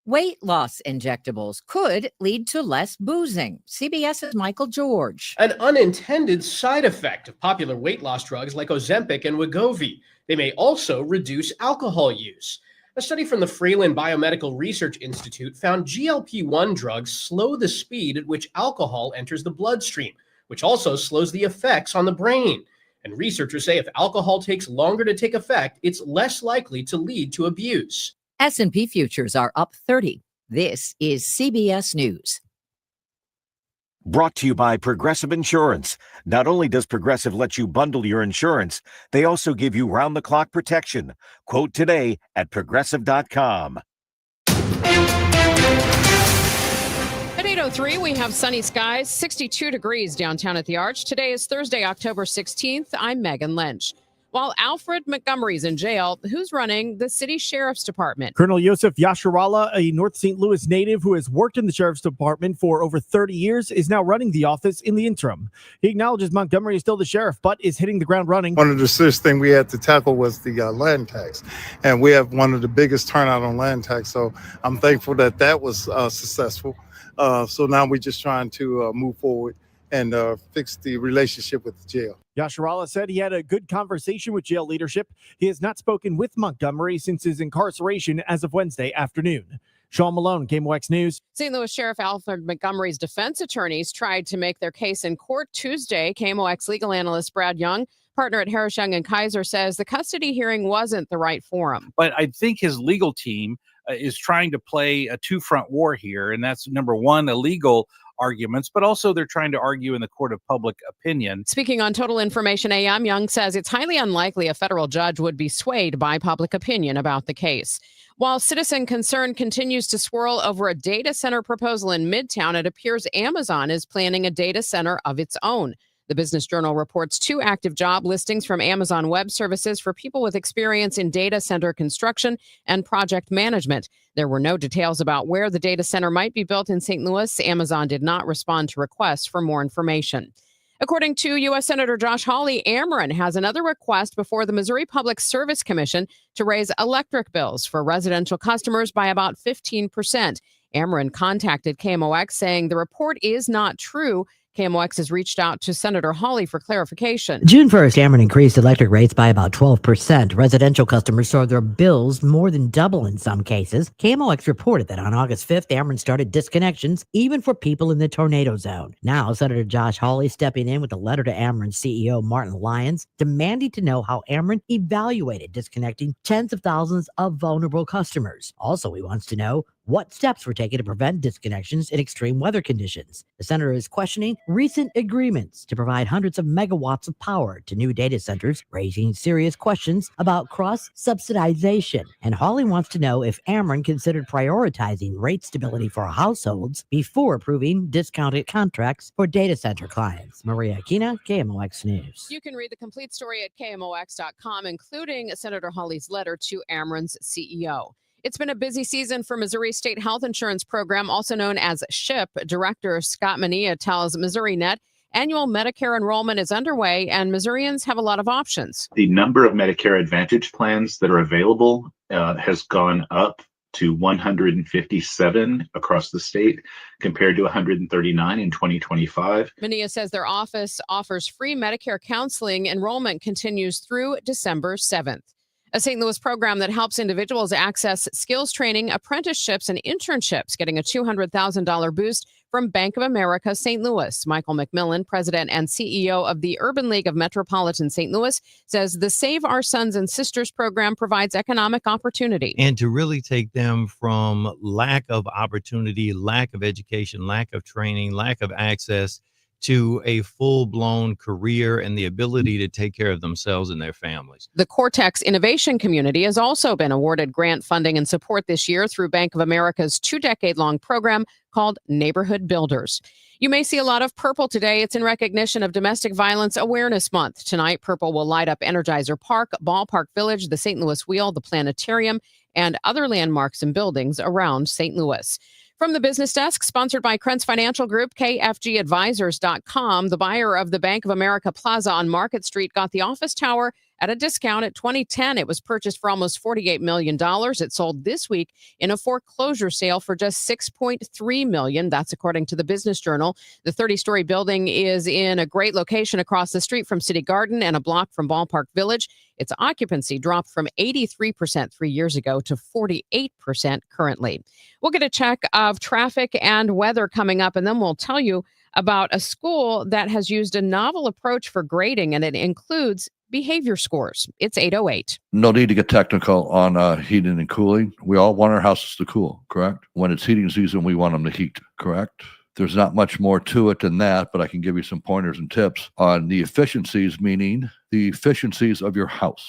Weight loss injectables could lead to less boozing. CBS's Michael George. An unintended side effect of popular weight loss drugs like Ozempic and Wegovy. They may also reduce alcohol use. A study from the Freeland Biomedical Research Institute found GLP-1 drugs slow the speed at which alcohol enters the bloodstream, which also slows the effects on the brain. And researchers say if alcohol takes longer to take effect, it's less likely to lead to abuse. S&P futures are up 30. This is CBS News. Brought to you by Progressive Insurance. Not only does Progressive let you bundle your insurance, they also give you round-the-clock protection. Quote today at Progressive.com. At 8:03, we have sunny skies, 62 degrees downtown at the Arch. Today is Thursday, October 16th. I'm Megan Lynch. While Alfred Montgomery's in jail, who's running the city sheriff's department? Colonel Yosef Yasharallah, a North St. Louis native who has worked in the sheriff's department for over 30 years, is now running the office in the interim. He acknowledges Montgomery is still the sheriff, but is hitting the ground running. One of the serious things we had to tackle was the land tax. And we have one of the biggest turnout on land tax. So I'm thankful that that was successful. So now we're just trying to move forward and fix the relationship with the jail. Yasharallah said he had a good conversation with jail leadership. He has not spoken with Montgomery since his incarceration as of Wednesday afternoon. Sean Malone, KMOX News. St. Louis Sheriff Alfred Montgomery's defense attorneys tried to make their case in court Tuesday. KMOX legal analyst Brad Young, partner at Harris Young and Kaiser, says the custody hearing wasn't the right forum. But I think his legal team is trying to play a two-front war here, and that's number one, illegal arguments, but also they're trying to argue in the court of public opinion. Speaking on Total Information AM, Young says it's highly unlikely a federal judge would be swayed by public opinion about the case. While citizen concern continues to swirl over a data center proposal in Midtown, it appears Amazon is planning a data center of its own. The Business Journal reports 2 active job listings from Amazon Web Services for people with experience in data center construction and project management. There were no details about where the data center might be built in St. Louis. Amazon did not respond to requests for more information. According to U.S. Senator Josh Hawley, Ackerman has another request before the Missouri Public Service Commission to raise electric bills for residential customers by about 15%. Ackerman contacted KMOX saying the report is not true. KMOX has reached out to Senator Hawley for clarification. June 1st, Ackerman increased electric rates by about 12%. Residential customers saw their bills more than double in some cases. KMOX reported that on August 5th, Ackerman started disconnections even for people in the tornado zone. Now, Senator Josh Hawley stepping in with a letter to Ackerman's CEO, Martin Lyons, demanding to know how Ackerman evaluated disconnecting tens of thousands of vulnerable customers. Also, he wants to know what steps were taken to prevent disconnections in extreme weather conditions. The senator is questioning recent agreements to provide hundreds of megawatts of power to new data centers, raising serious questions about cross-subsidization. And Hawley wants to know if Ackerman considered prioritizing rate stability for households before approving discounted contracts for data center clients. Maria Aquina, KMOX News. You can read the complete story at KMOX.com, including Senator Hawley's letter to Ackerman's CEO. It's been a busy season for Missouri State Health Insurance Program, also known as SHIP. Director Scott Mania tells Missouri Net annual Medicare enrollment is underway and Missourians have a lot of options. The number of Medicare Advantage plans that are available has gone up to 157 across the state compared to 139 in 2025. Mania says their office offers free Medicare counseling. Enrollment continues through December 7th. A St. Louis program that helps individuals access skills training, apprenticeships, and internships, getting a $200,000 boost from Bank of America St. Louis. Michael McMillan, president and CEO of the Urban League of Metropolitan St. Louis, says the Save Our Sons and Sisters program provides economic opportunity. And to really take them from lack of opportunity, lack of education, lack of training, lack of access to a full-blown career and the ability to take care of themselves and their families. The Cortex Innovation Community has also been awarded grant funding and support this year through Bank of America's 2-decade-long program called Neighborhood Builders. You may see a lot of purple today. It's in recognition of Domestic Violence Awareness Month. Tonight, purple will light up Energizer Park, Ballpark Village, the St. Louis Wheel, the Planetarium, and other landmarks and buildings around St. Louis. From the business desk, sponsored by Krentz Financial Group, KFGadvisors.com, the buyer of the Bank of America Plaza on Market Street got the office tower at a discount. At 2010, it was purchased for almost $48 million. It sold this week in a foreclosure sale for just $6.3 million. That's according to the Business Journal. The 30-story building is in a great location across the street from City Garden and a block from Ballpark Village. Its occupancy dropped from 83% 3 years ago to 48% currently. We'll get a check of traffic and weather coming up, and then we'll tell you about a school that has used a novel approach for grading, and it includes behavior scores. It's 8:08. No need to get technical on heating and cooling. We all want our houses to cool, correct? When it's heating season, we want them to heat, correct? There's not much more to it than that, but I can give you some pointers and tips on the efficiencies, meaning the efficiencies of your house,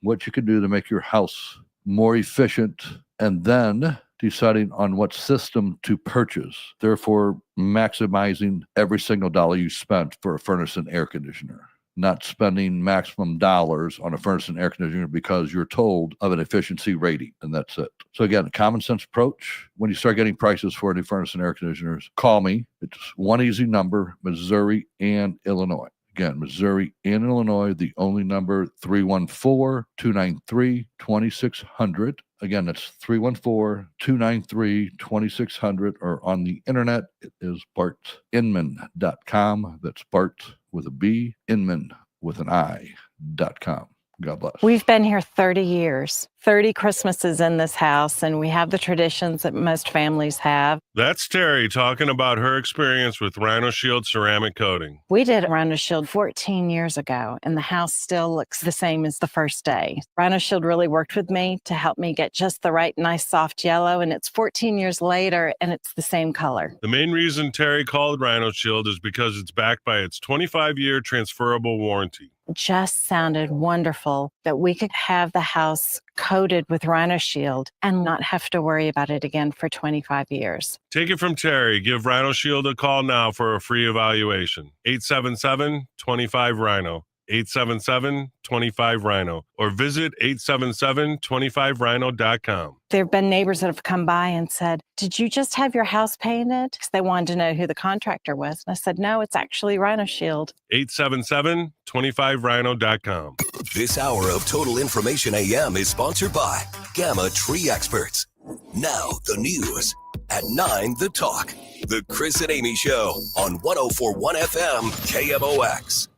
what you can do to make your house more efficient, and then deciding on what system to purchase, therefore maximizing every single dollar you spent for a furnace and air conditioner. Not spending maximum dollars on a furnace and air conditioner because you're told of an efficiency rating, and that's it. So again, a common sense approach. When you start getting prices for any furnace and air conditioners, call me. It's one easy number, Missouri and Illinois. Again, Missouri and Illinois, the only number, 314-293-2600. Again, that's 314-293-2600, or on the internet, it is bartinman.com. That's Bart with a B, Inman with an I.com. God bless. We've been here 30 years, 30 Christmases in this house, and we have the traditions that most families have. That's Terry talking about her experience with Rhino Shield ceramic coating. We did Rhino Shield 14 years ago, and the house still looks the same as the first day. Rhino Shield really worked with me to help me get just the right nice soft yellow, and it's 14 years later, and it's the same color. The main reason Terry called Rhino Shield is because it's backed by its 25-year transferable warranty. Just sounded wonderful that we could have the house coated with Rhino Shield and not have to worry about it again for 25 years. Take it from Terry. Give Rhino Shield a call now for a free evaluation. 877-25-RHINO. 877-25-RHINO. Or visit 877-25rhino.com. There have been neighbors that have come by and said, "Did you just have your house painted?" Because they wanted to know who the contractor was. And I said, "No, it's actually Rhino Shield." 877-25rhino.com. This hour of Total Information AM is sponsored by Gamma Tree Experts. Now the news. At 9, The Talk. The Chris and Amy Show on 104.1 FM KMOX.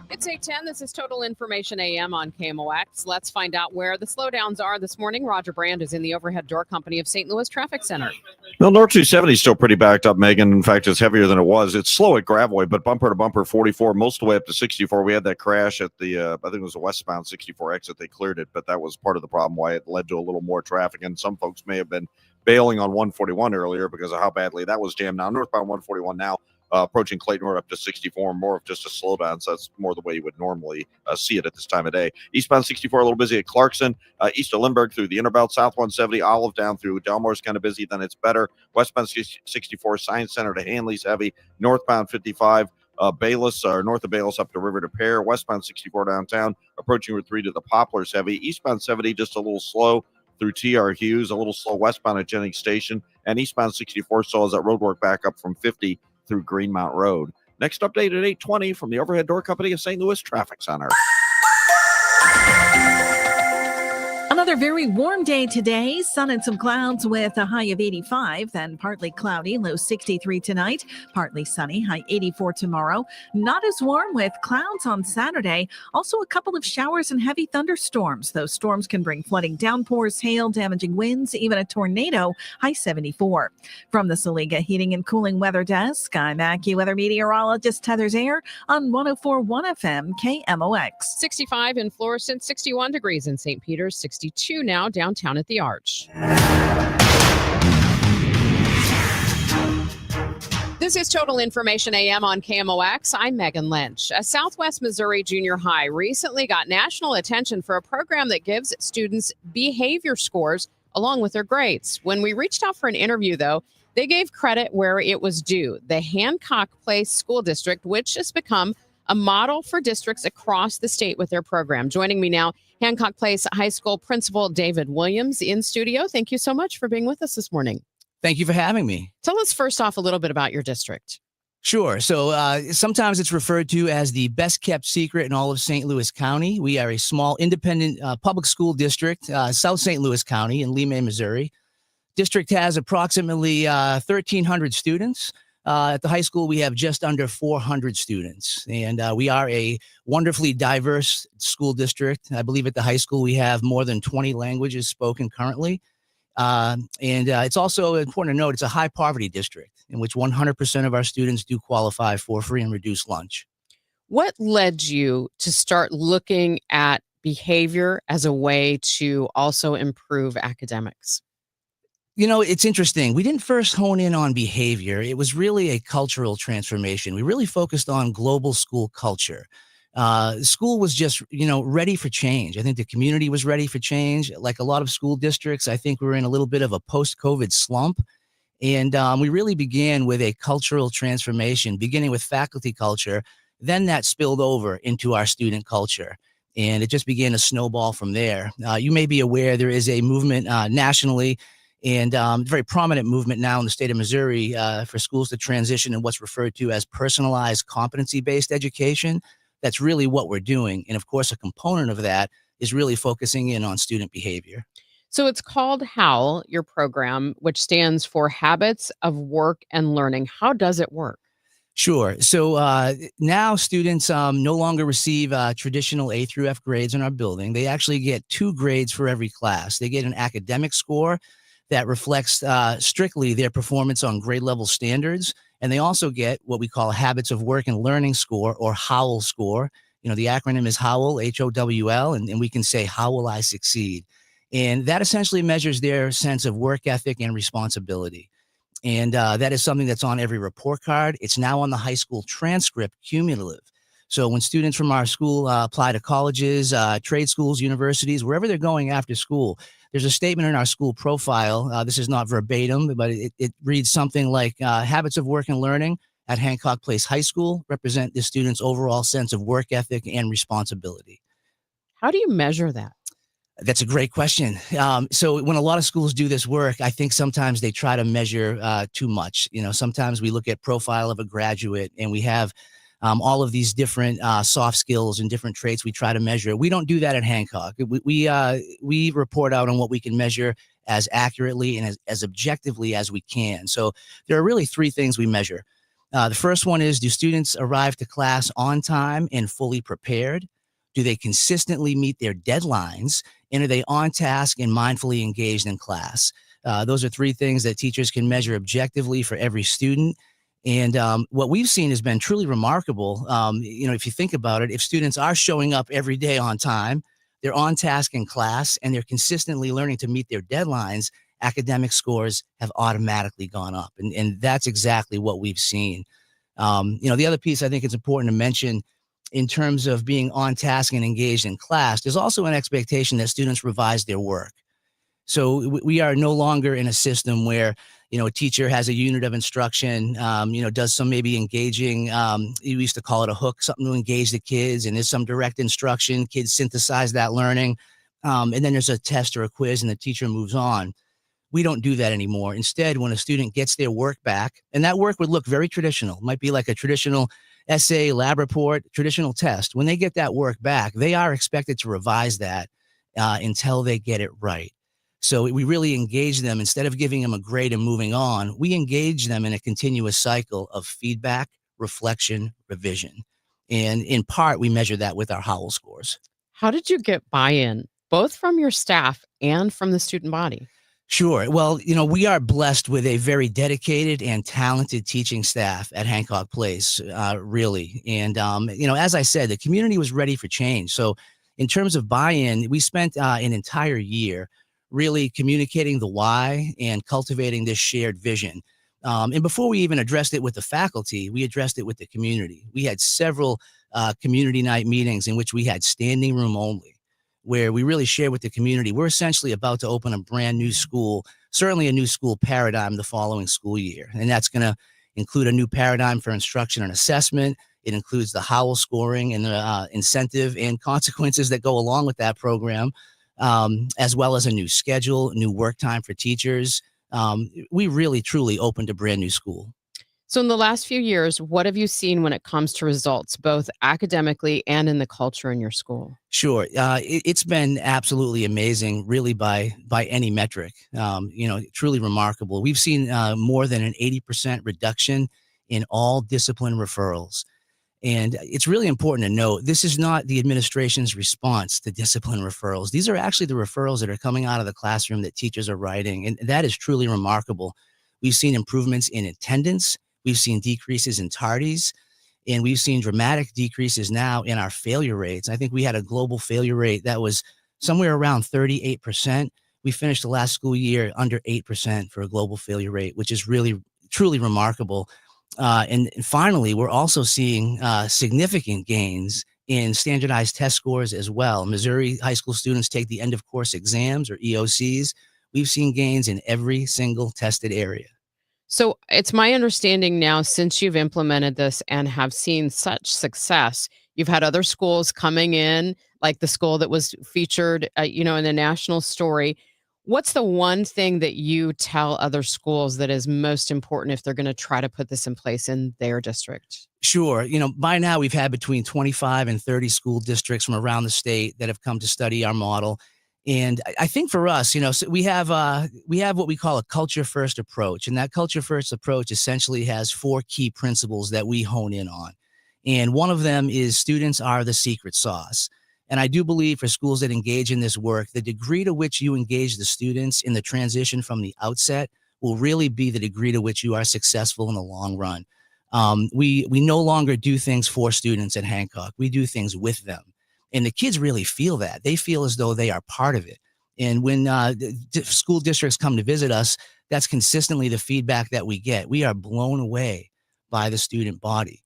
It's 8:10. This is Total Information AM on KMOX. Let's find out where the slowdowns are this morning. Roger Brand is in the Overhead Door Company of St. Louis Traffic Center. Well, North 270 is still pretty backed up, Megan. In fact, it's heavier than it was. It's slow at Graveway, but bumper to bumper 44, most of the way up to 64. We had that crash at the, I think it was the westbound 64 exit. They cleared it, but that was part of the problem why it led to a little more traffic. And some folks may have been bailing on 141 earlier because of how badly that was jammed. Now, northbound 141 now, approaching Clayton Road up to 64, more of just a slowdown. So that's more the way you would normally see it at this time of day. Eastbound 64, a little busy at Clarkson, east of Lindbergh through the Innerbelt, south 170, Olive down through Delmore's kind of busy, then it's better. Westbound 64, Science Center to Hanley's heavy. Northbound 55, Bayless, or north of Bayless up to River to Pear. Westbound 64 downtown, approaching Route 3 to the Poplars heavy. Eastbound 70, just a little slow through TR Hughes, a little slow westbound at Jennings Station. And eastbound 64 still has that roadwork back up from 50 through Greenmount Road. Next update at 8:20 from the Overhead Door Company of St. Louis Traffic Center. Another very warm day today. Sun and some clouds with a high of 85, then partly cloudy, low 63 tonight. Partly sunny, high 84 tomorrow. Not as warm with clouds on Saturday. Also a couple of showers and heavy thunderstorms. Those storms can bring flooding downpours, hail, damaging winds, even a tornado, high 74. From the Saliga Heating and Cooling Weather Desk, I'm AccuWeather meteorologist Heather's Air on 104.1 FM KMOX. 65 in Florissant, 61 degrees in St. Peter's, 62 now downtown at the Arch. This is Total Information AM on KMOX. I'm Megan Lynch. A Southwest Missouri junior high recently got national attention for a program that gives students behavior scores along with their grades. When we reached out for an interview, though, they gave credit where it was due. The Hancock Place School District, which has become a model for districts across the state with their program. Joining me now, Hancock Place High School Principal David Williams in studio. Thank you so much for being with us this morning. Thank you for having me. Tell us first off a little bit about your district. Sure. So sometimes it's referred to as the best kept secret in all of St. Louis County. We are a small independent public school district, South St. Louis County in Lee, Missouri. District has approximately 1,300 students. At the high school, we have just under 400 students, and we are a wonderfully diverse school district. I believe at the high school, we have more than 20 languages spoken currently. And it's also important to note it's a high poverty district in which 100% of our students do qualify for free and reduced lunch. What led you to start looking at behavior as a way to also improve academics? You know, it's interesting. We didn't first hone in on behavior. It was really a cultural transformation. We really focused on global school culture. School was just, ready for change. I think the community was ready for change. Like a lot of school districts, I think we're in a little bit of a post-COVID slump. And we really began with a cultural transformation, beginning with faculty culture. Then that spilled over into our student culture. And it just began to snowball from there. You may be aware there is a movement nationally and very prominent movement now in the state of Missouri for schools to transition in what's referred to as personalized competency-based education. That's really what we're doing. And of course, a component of that is really focusing in on student behavior. So it's called HOWL, your program, which stands for Habits of Work and Learning. How does it work? Sure. So now students no longer receive traditional A through F grades in our building. They actually get 2 grades for every class. They get an academic score that reflects strictly their performance on grade level standards. And they also get what we call a Habits of Work and Learning score, or HOWL score. The acronym is HOWL, HOWL, and we can say, how will I succeed? And that essentially measures their sense of work ethic and responsibility. And that is something that's on every report card. It's now on the high school transcript, cumulative. So when students from our school apply to colleges, trade schools, universities, wherever they're going after school, there's a statement in our school profile. This is not verbatim, but it reads something like habits of work and learning at Hancock Place High School represent the student's overall sense of work ethic and responsibility. How do you measure that? That's a great question. So when a lot of schools do this work, I think sometimes they try to measure too much. Sometimes we look at profile of a graduate and we have all of these different soft skills and different traits we try to measure. We don't do that at Hancock. We report out on what we can measure as accurately and as objectively as we can. So there are really 3 things we measure. The first one is, do students arrive to class on time and fully prepared? Do they consistently meet their deadlines? And are they on task and mindfully engaged in class? Those are 3 things that teachers can measure objectively for every student. And what we've seen has been truly remarkable. If you think about it, if students are showing up every day on time, they're on task in class, and they're consistently learning to meet their deadlines, academic scores have automatically gone up. And that's exactly what we've seen. The other piece I think it's important to mention in terms of being on task and engaged in class, there's also an expectation that students revise their work. So we are no longer in a system where, a teacher has a unit of instruction, does some maybe engaging, you used to call it a hook, something to engage the kids, and there's some direct instruction, kids synthesize that learning, and then there's a test or a quiz and the teacher moves on. We don't do that anymore. Instead, when a student gets their work back, and that work would look very traditional, might be like a traditional essay, lab report, traditional test. When they get that work back, they are expected to revise that until they get it right. So we really engage them. Instead of giving them a grade and moving on, we engage them in a continuous cycle of feedback, reflection, revision. And in part, we measure that with our HOWL scores. How did you get buy-in, both from your staff and from the student body? Sure. Well, we are blessed with a very dedicated and talented teaching staff at Hancock Place, really. And, as I said, the community was ready for change. So in terms of buy-in, we spent an entire year really communicating the why and cultivating this shared vision. And before we even addressed it with the faculty, we addressed it with the community. We had several community night meetings in which we had standing room only, where we really shared with the community. We're essentially about to open a brand new school, certainly a new school paradigm the following school year. And that's going to include a new paradigm for instruction and assessment. It includes the Howell scoring and the incentive and consequences that go along with that program, as well as a new schedule, new work time for teachers. We really, truly opened a brand new school. So in the last few years, what have you seen when it comes to results, both academically and in the culture in your school? Sure. It's been absolutely amazing, really, by any metric. Truly remarkable. We've seen more than an 80% reduction in all discipline referrals. And it's really important to note, this is not the administration's response to discipline referrals. These are actually the referrals that are coming out of the classroom that teachers are writing. And that is truly remarkable. We've seen improvements in attendance. We've seen decreases in tardies. And we've seen dramatic decreases now in our failure rates. I think we had a global failure rate that was somewhere around 38%. We finished the last school year under 8% for a global failure rate, which is really, truly remarkable. And finally, we're also seeing significant gains in standardized test scores as well. Missouri high school students take the end of course exams, or EOCs. We've seen gains in every single tested area. So it's my understanding now, since you've implemented this and have seen such success, you've had other schools coming in, like the school that was featured, in the national story. What's the one thing that you tell other schools that is most important if they're going to try to put this in place in their district? Sure. By now we've had between 25 and 30 school districts from around the state that have come to study our model. And I think for us, so we have what we call a culture first approach. And that culture first approach essentially has 4 key principles that we hone in on. And one of them is students are the secret sauce. And I do believe for schools that engage in this work, the degree to which you engage the students in the transition from the outset will really be the degree to which you are successful in the long run. We no longer do things for students at Hancock. We do things with them. And the kids really feel that. They feel as though they are part of it. And when school districts come to visit us, that's consistently the feedback that we get. We are blown away by the student body.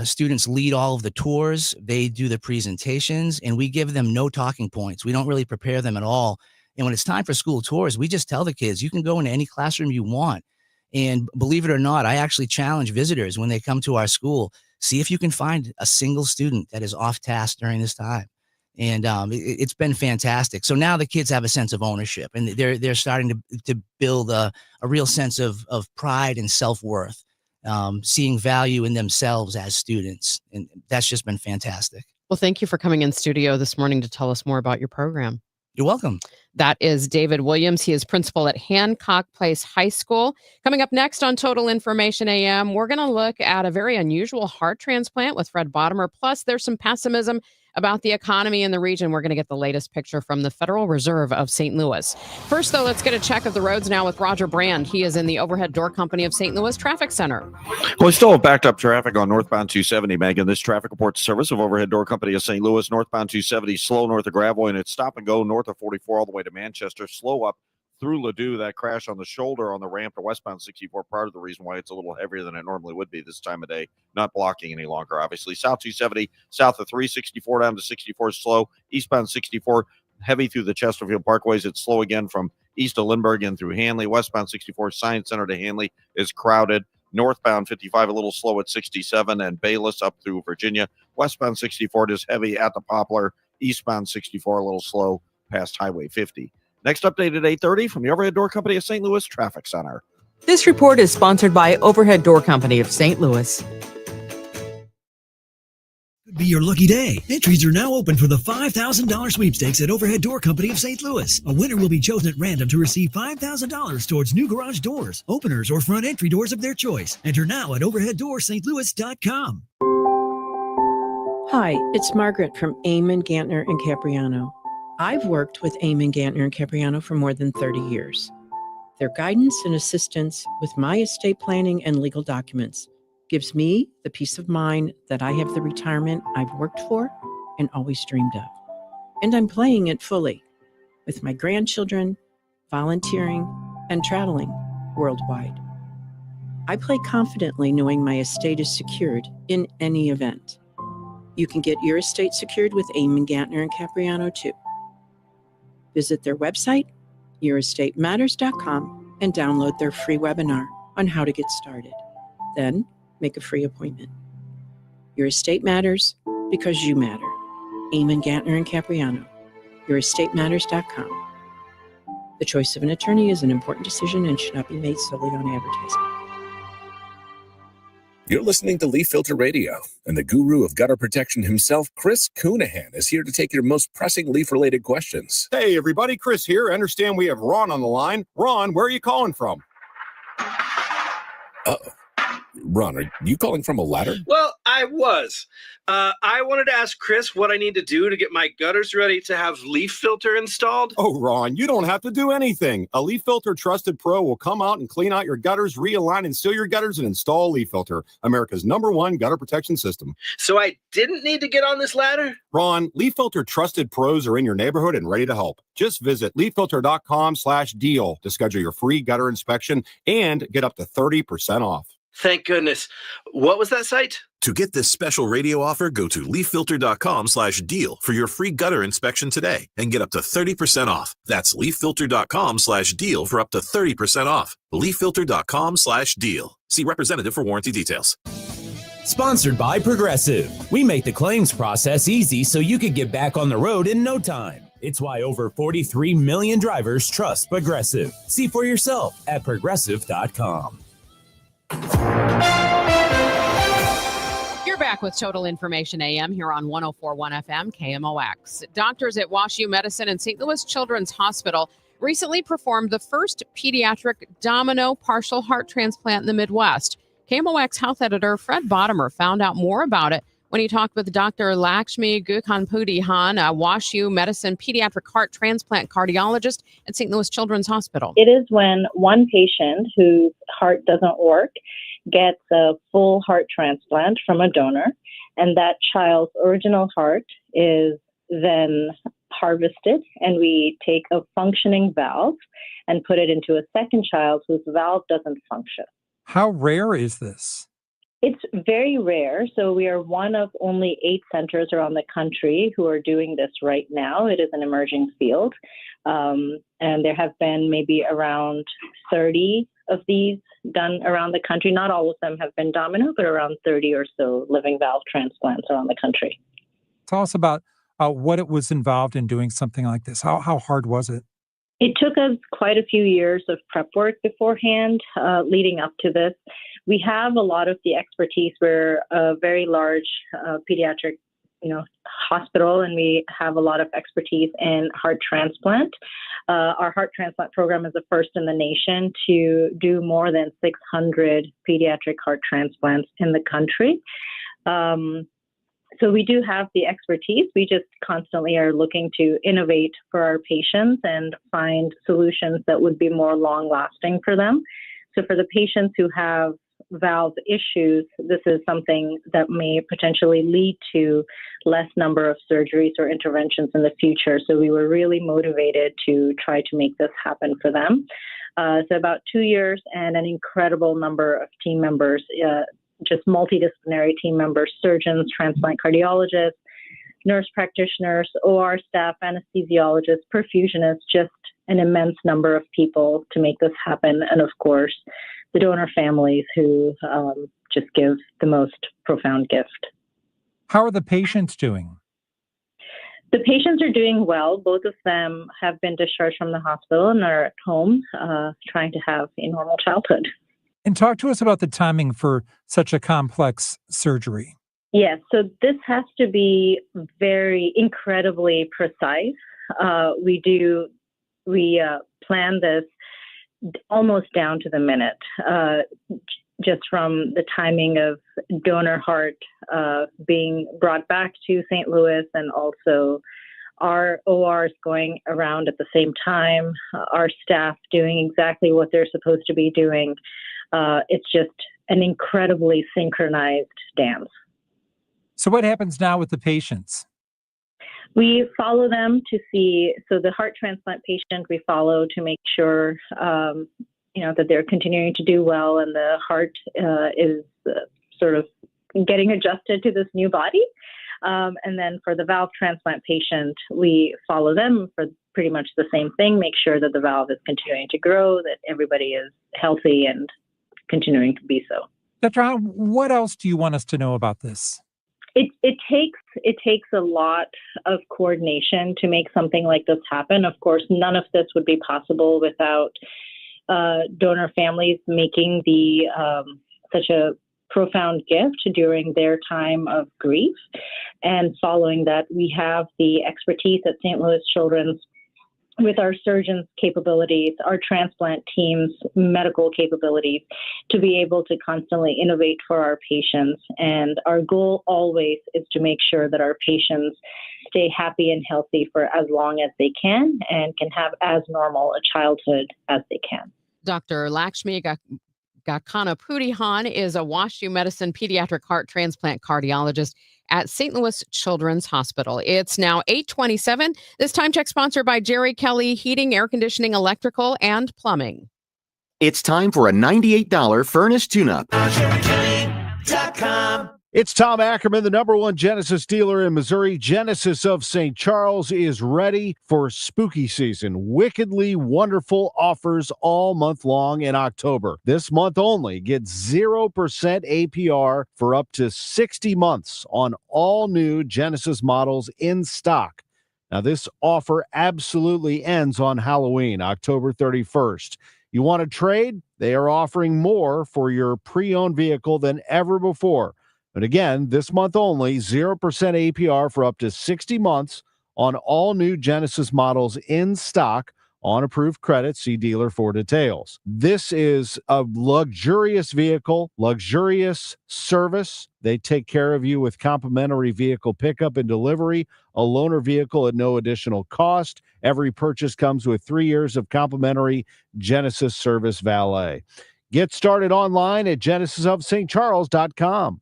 Students lead all of the tours, they do the presentations, and we give them no talking points. We don't really prepare them at all. And when it's time for school tours, we just tell the kids, you can go into any classroom you want. And believe it or not, I actually challenge visitors when they come to our school, see if you can find a single student that is off task during this time. And it's been fantastic. So now the kids have a sense of ownership, and they're starting to build a real sense of pride and self-worth. Seeing value in themselves as students. And that's just been fantastic. Well, thank you for coming in studio this morning to tell us more about your program. You're welcome. That is David Williams. He is principal at Hancock Place High School. Coming up next on Total Information AM, we're going to look at a very unusual heart transplant with Fred Bottomer. Plus, there's some pessimism about the economy in the region. We're going to get the latest picture from the Federal Reserve of St. Louis. First, though, let's get a check of the roads now with Roger Brand. He is in the Overhead Door Company of St. Louis Traffic Center. Well, we still have backed up traffic on northbound 270, Megan. This traffic reports service of Overhead Door Company of St. Louis. Northbound 270, slow north of Gravois, and it's stop and go north of 44 all the way to Manchester. Slow up through Ladue. That crash on the shoulder on the ramp to westbound 64, part of the reason why it's a little heavier than it normally would be this time of day. Not blocking any longer, obviously. South 270, south of 364 down to 64 slow. Eastbound 64, heavy through the Chesterfield Parkways. It's slow again from east of Lindbergh and through Hanley. Westbound 64, Science Center to Hanley is crowded. Northbound 55, a little slow at 67 and Bayless up through Virginia. Westbound 64 is heavy at the Poplar. Eastbound 64, a little slow past Highway 50. Next update at 8:30 from the Overhead Door Company of St. Louis Traffic Center. This report is sponsored by Overhead Door Company of St. Louis. Could be your lucky day. Entries are now open for the $5,000 sweepstakes at Overhead Door Company of St. Louis. A winner will be chosen at random to receive $5,000 towards new garage doors, openers, or front entry doors of their choice. Enter now at overheaddoorsstlouis.com. Hi, it's Margaret from Eamon, Gantner, and Capriano. I've worked with Eamon, Gantner, and Capriano for more than 30 years. Their guidance and assistance with my estate planning and legal documents gives me the peace of mind that I have the retirement I've worked for and always dreamed of. And I'm playing it fully with my grandchildren, volunteering, and traveling worldwide. I play confidently knowing my estate is secured in any event. You can get your estate secured with Amon Gantner and Capriano too. Visit their website, yourestateMatters.com, and download their free webinar on how to get started. Then make a free appointment. Your estate matters because you matter. Amon Gantner and Capriano, yourestateMatters.com. The choice of an attorney is an important decision and should not be made solely on advertising. You're listening to Leaf Filter Radio, and the guru of gutter protection himself, Chris Coonahan, is here to take your most pressing leaf-related questions. Hey, everybody, Chris here. I understand we have Ron on the line. Ron, where are you calling from? Uh-oh. Ron, are you calling from a ladder? Well, I was. I wanted to ask Chris what I need to do to get my gutters ready to have leaf filter installed. Oh, Ron, you don't have to do anything. A Leaf Filter Trusted Pro will come out and clean out your gutters, realign and seal your gutters, and install Leaf Filter, America's #1 gutter protection system. So I didn't need to get on this ladder? Ron, Leaf Filter Trusted Pros are in your neighborhood and ready to help. Just visit leaffilter.com/deal to schedule your free gutter inspection and get up to 30% off. Thank goodness. What was that site? To get this special radio offer, go to leaffilter.com/deal for your free gutter inspection today and get up to 30% off. That's leaffilter.com/deal for up to 30% off. leaffilter.com/deal. See representative for warranty details. Sponsored by Progressive. We make the claims process easy so you could get back on the road in no time. It's why over 43 million drivers trust Progressive. See for yourself at progressive.com. You're back with Total Information AM here on 104.1 FM KMOX. Doctors at WashU Medicine and St. Louis Children's Hospital recently performed the first pediatric domino partial heart transplant in the Midwest. KMOX health editor Fred Bottomer found out more about it when he talked with Dr. Lakshmi Gukhanpudi-Han, a WashU Medicine pediatric heart transplant cardiologist at St. Louis Children's Hospital. It is when one patient whose heart doesn't work gets a full heart transplant from a donor, and that child's original heart is then harvested, and we take a functioning valve and put it into a second child whose valve doesn't function. How rare is this? It's very rare. So we are one of only 8 centers around the country who are doing this right now. It is an emerging field. And there have been maybe around 30 of these done around the country. Not all of them have been domino, but around 30 or so living valve transplants around the country. Tell us about what it was involved in doing something like this. How hard was it? It took us quite a few years of prep work beforehand, leading up to this. We have a lot of the expertise. We're a very large pediatric, hospital, and we have a lot of expertise in heart transplant. Our heart transplant program is the first in the nation to do more than 600 pediatric heart transplants in the country. So we do have the expertise. We just constantly are looking to innovate for our patients and find solutions that would be more long-lasting for them. So for the patients who have valve issues, this is something that may potentially lead to less number of surgeries or interventions in the future. So we were really motivated to try to make this happen for them. So about 2 years and an incredible number of team members, just multidisciplinary team members, surgeons, transplant cardiologists, nurse practitioners, OR staff, anesthesiologists, perfusionists, just an immense number of people to make this happen. And of course, the donor families who just give the most profound gift. How are the patients doing? The patients are doing well. Both of them have been discharged from the hospital and are at home trying to have a normal childhood. And talk to us about the timing for such a complex surgery. Yes, so this has to be very incredibly precise. We plan this almost down to the minute, just from the timing of donor heart being brought back to St. Louis, and also our ORs going around at the same time, our staff doing exactly what they're supposed to be doing. It's just an incredibly synchronized dance. So what happens now with the patients? We follow them to see, so the heart transplant patient we follow to make sure that they're continuing to do well, and the heart is sort of getting adjusted to this new body. And then for the valve transplant patient, we follow them for pretty much the same thing, make sure that the valve is continuing to grow, that everybody is healthy and continuing to be so. Dr. Hahn, what else do you want us to know about this? It takes a lot of coordination to make something like this happen. Of course, none of this would be possible without donor families making such a profound gift during their time of grief. And following that, we have the expertise at St. Louis Children's with our surgeons' capabilities, our transplant team's medical capabilities, to be able to constantly innovate for our patients. And our goal always is to make sure that our patients stay happy and healthy for as long as they can and can have as normal a childhood as they can. Dr. Lakshmi Gakanapudihan is a WashU Medicine pediatric heart transplant cardiologist at St. Louis Children's Hospital. It's now 8:27. This time check sponsored by Jerry Kelly Heating, Air Conditioning, Electrical, and Plumbing. It's time for a $98 furnace tune-up. It's Tom Ackerman, the #1 Genesis dealer in Missouri. Genesis of St. Charles is ready for spooky season. Wickedly wonderful offers all month long in October. This month only, get 0% APR for up to 60 months on all new Genesis models in stock. Now, this offer absolutely ends on Halloween, October 31st. You want to trade? They are offering more for your pre-owned vehicle than ever before. But again, this month only, 0% APR for up to 60 months on all new Genesis models in stock on approved credit. See dealer for details. This is a luxurious vehicle, luxurious service. They take care of you with complimentary vehicle pickup and delivery, a loaner vehicle at no additional cost. Every purchase comes with 3 years of complimentary Genesis service valet. Get started online at genesisofstcharles.com.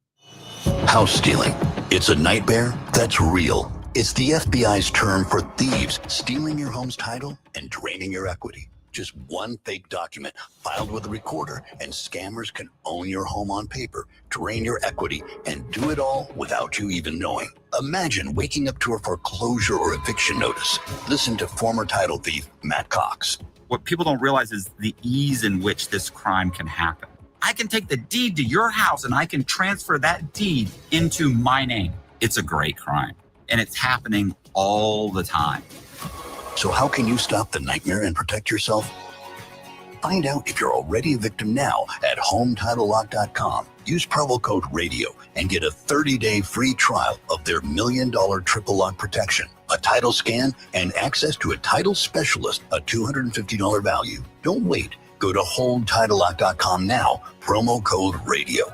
House stealing. It's a nightmare that's real. It's the FBI's term for thieves stealing your home's title and draining your equity. Just one fake document filed with a recorder, and scammers can own your home on paper, drain your equity, and do it all without you even knowing. Imagine waking up to a foreclosure or eviction notice. Listen to former title thief Matt Cox. What people don't realize is the ease in which this crime can happen. I can take the deed to your house and I can transfer that deed into my name. It's a great crime, and it's happening all the time. So how can you stop the nightmare and protect yourself? Find out if you're already a victim now at HomeTitleLock.com. Use promo code RADIO and get a 30-day free trial of their $1 million triple lock protection, a title scan, and access to a title specialist, a $250 value. Don't wait. Go to HoldTitleLock.com now, promo code RADIO.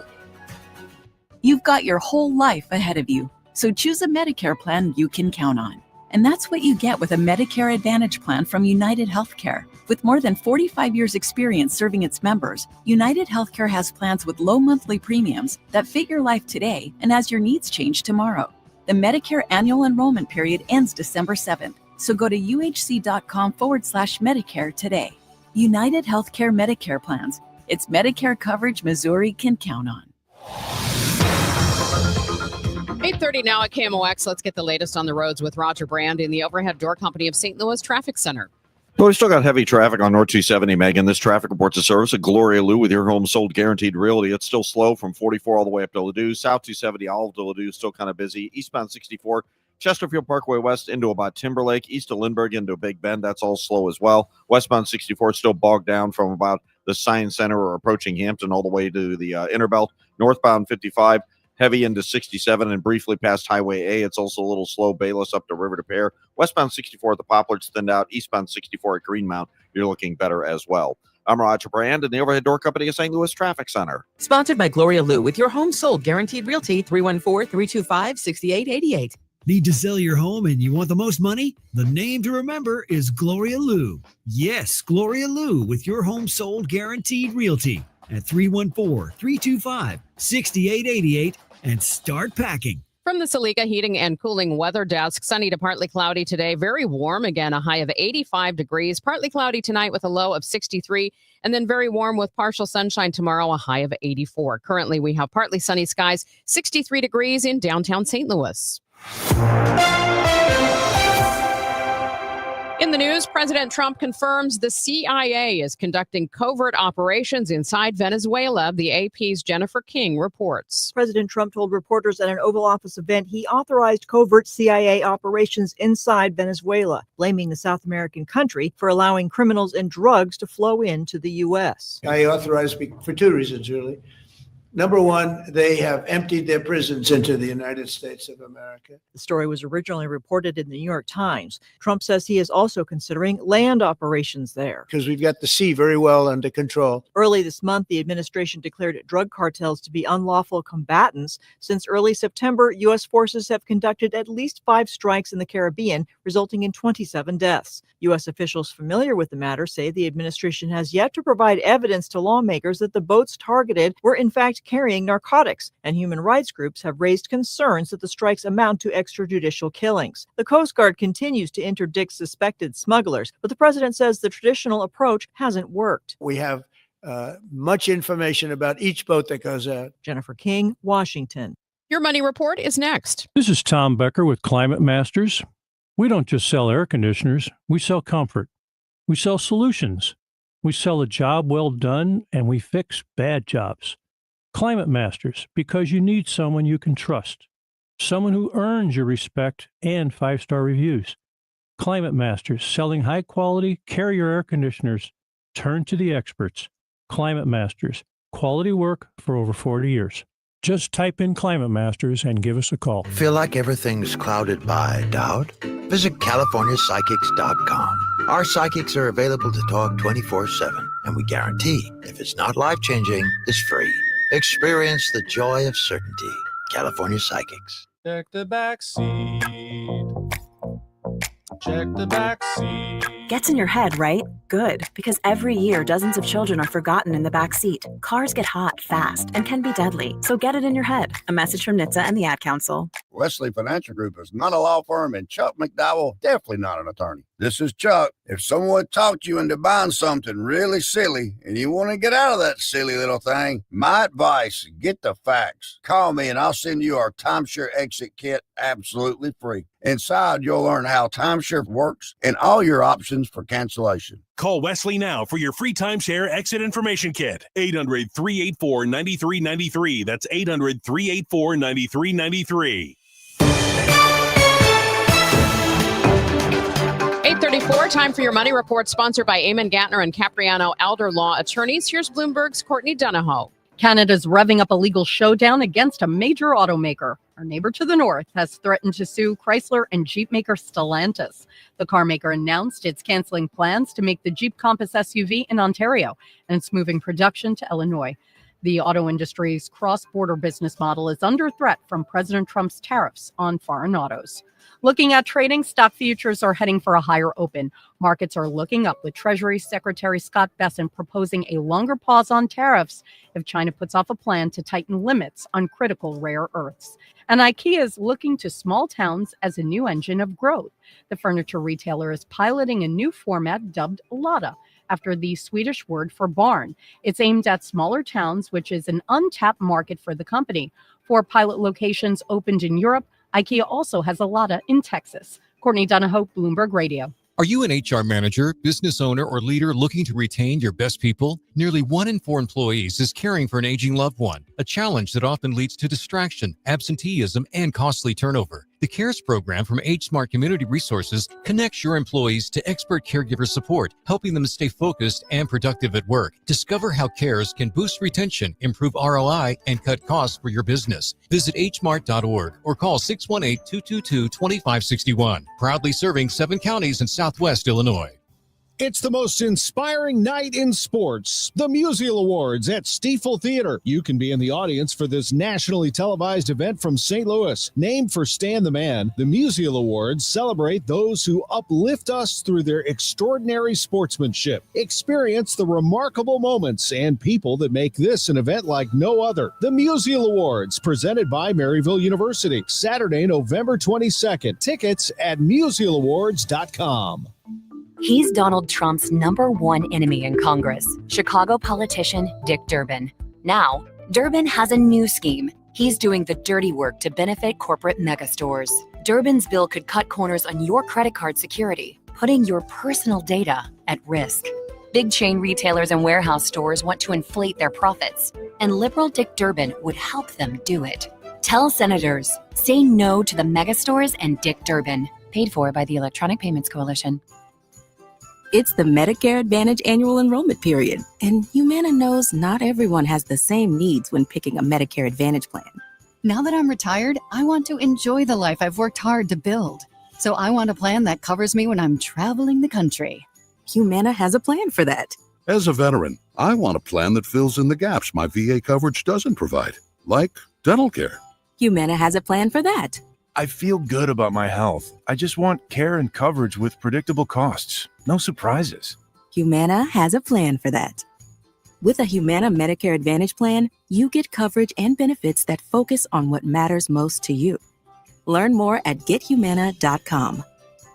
You've got your whole life ahead of you, so choose a Medicare plan you can count on. And that's what you get with a Medicare Advantage plan from United Healthcare. With more than 45 years experience serving its members, United Healthcare has plans with low monthly premiums that fit your life today and as your needs change tomorrow. The Medicare annual enrollment period ends December 7th, so go to uhc.com/Medicare today. United Healthcare Medicare plans. It's Medicare coverage Missouri can count on. 8:30 now at KMOX. Let's get the latest on the roads with Roger Brand in the Overhead Door Company of St. Louis Traffic Center. Well, we still got heavy traffic on North 270, Megan. This traffic reports a service of Gloria Lou with your home sold guaranteed realty. It's still slow from 44 all the way up to Ladue. South 270, all of the Ladue, still kind of busy. Eastbound 64, Chesterfield Parkway West into about Timberlake, east of Lindbergh into Big Bend. That's all slow as well. Westbound 64 still bogged down from about the Science Center or approaching Hampton all the way to the Interbelt. Northbound 55, heavy into 67 and briefly past Highway A. It's also a little slow. Bayless up to River to Pear. Westbound 64 at the Poplards thinned out. Eastbound 64 at Greenmount. You're looking better as well. I'm Roger Brand in the Overhead Door Company of St. Louis Traffic Center. Sponsored by Gloria Lou with your home sold guaranteed realty 314-325-6888. Need to sell your home and you want the most money? The name to remember is Gloria Lou. Yes, Gloria Lou with your home sold guaranteed realty at 314-325-6888 and start packing. From the Saliga Heating and Cooling Weather Desk, sunny to partly cloudy today. Very warm again, a high of 85 degrees. Partly cloudy tonight with a low of 63. And then very warm with partial sunshine tomorrow, a high of 84. Currently, we have partly sunny skies, 63 degrees in downtown St. Louis. In the news, President Trump confirms the CIA is conducting covert operations inside Venezuela. The AP's Jennifer King reports. President Trump told reporters at an Oval Office event he authorized covert CIA operations inside Venezuela, blaming the South American country for allowing criminals and drugs to flow into the U.S. I authorized for two reasons, really. Number one, they have emptied their prisons into the United States of America. The story was originally reported in the New York Times. Trump says he is also considering land operations there. Because we've got the sea very well under control. Early this month, the administration declared drug cartels to be unlawful combatants. Since early September, U.S. forces have conducted at least 5 strikes in the Caribbean, resulting in 27 deaths. U.S. officials familiar with the matter say the administration has yet to provide evidence to lawmakers that the boats targeted were in fact carrying narcotics, and human rights groups have raised concerns that the strikes amount to extrajudicial killings. The Coast Guard continues to interdict suspected smugglers, but the president says the traditional approach hasn't worked. We have much information about each boat that goes out. Jennifer King, Washington. Your Money Report is next. This is Tom Becker with Climate Masters. We don't just sell air conditioners, we sell comfort. We sell solutions. We sell a job well done, and we fix bad jobs. Climate Masters, because you need someone you can trust, someone who earns your respect and 5-star reviews. Climate Masters, selling high-quality Carrier air conditioners. Turn to the experts. Climate Masters, quality work for over 40 years. Just type in Climate Masters and give us a call. Feel like everything's clouded by doubt? Visit CaliforniaPsychics.com. Our psychics are available to talk 24/7, and we guarantee if it's not life-changing, it's free. Experience the joy of certainty. California Psychics. Check the back seat. Check the back seat. Gets in your head, right? Good, because every year dozens of children are forgotten in the back seat. Cars get hot fast and can be deadly, so get it in your head. A message from NHTSA and the Ad Council. Wesley Financial Group is not a law firm, and Chuck McDowell definitely not an attorney. This is Chuck. If someone talked you into buying something really silly and you want to get out of that silly little thing, my advice, get the facts. Call me and I'll send you our timeshare exit kit absolutely free. Inside, you'll learn how timeshare works and all your options for cancellation. Call Wesley now for your free timeshare exit information kit. 800-384-9393. That's 800-384-9393. 8:34, time for your Money Report, sponsored by Eamon Gantner and Capriano Elder Law Attorneys. Here's Bloomberg's Courtney Donahoe. Canada's revving up a legal showdown against a major automaker. Our neighbor to the north has threatened to sue Chrysler and Jeep maker Stellantis. The car maker announced it's canceling plans to make the Jeep Compass SUV in Ontario, and it's moving production to Illinois. The auto industry's cross-border business model is under threat from President Trump's tariffs on foreign autos. Looking at trading, stock futures are heading for a higher open. Markets are looking up, with Treasury Secretary Scott Bessent proposing a longer pause on tariffs if China puts off a plan to tighten limits on critical rare earths. And IKEA is looking to small towns as a new engine of growth. The furniture retailer is piloting a new format dubbed Lada, after the Swedish word for barn. It's aimed at smaller towns, which is an untapped market for the company. 4 pilot locations opened in Europe. IKEA also has a Lada in Texas. Courtney Donahoe, Bloomberg Radio. Are you an HR manager, business owner, or leader looking to retain your best people? Nearly 1 in 4 employees is caring for an aging loved one, a challenge that often leads to distraction, absenteeism, and costly turnover. The CARES program from Age Smart Community Resources connects your employees to expert caregiver support, helping them stay focused and productive at work. Discover how CARES can boost retention, improve ROI, and cut costs for your business. Visit hsmart.org or call 618-222-2561. Proudly serving 7 counties in Southwest Illinois. It's the most inspiring night in sports. The Musial Awards at Stiefel Theater. You can be in the audience for this nationally televised event from St. Louis. Named for Stan the Man, the Musial Awards celebrate those who uplift us through their extraordinary sportsmanship. Experience the remarkable moments and people that make this an event like no other. The Musial Awards, presented by Maryville University. Saturday, November 22nd. Tickets at musialawards.com. He's Donald Trump's #1 enemy in Congress, Chicago politician Dick Durbin. Now, Durbin has a new scheme. He's doing the dirty work to benefit corporate megastores. Durbin's bill could cut corners on your credit card security, putting your personal data at risk. Big chain retailers and warehouse stores want to inflate their profits, and liberal Dick Durbin would help them do it. Tell senators, say no to the megastores and Dick Durbin. Paid for by the Electronic Payments Coalition. It's the Medicare Advantage annual enrollment period, and Humana knows not everyone has the same needs when picking a Medicare Advantage plan. Now that I'm retired, I want to enjoy the life I've worked hard to build. So I want a plan that covers me when I'm traveling the country. Humana has a plan for that. As a veteran, I want a plan that fills in the gaps my VA coverage doesn't provide, like dental care. Humana has a plan for that. I feel good about my health. I just want care and coverage with predictable costs. No surprises. Humana has a plan for that. With a Humana Medicare Advantage plan, you get coverage and benefits that focus on what matters most to you. Learn more at gethumana.com.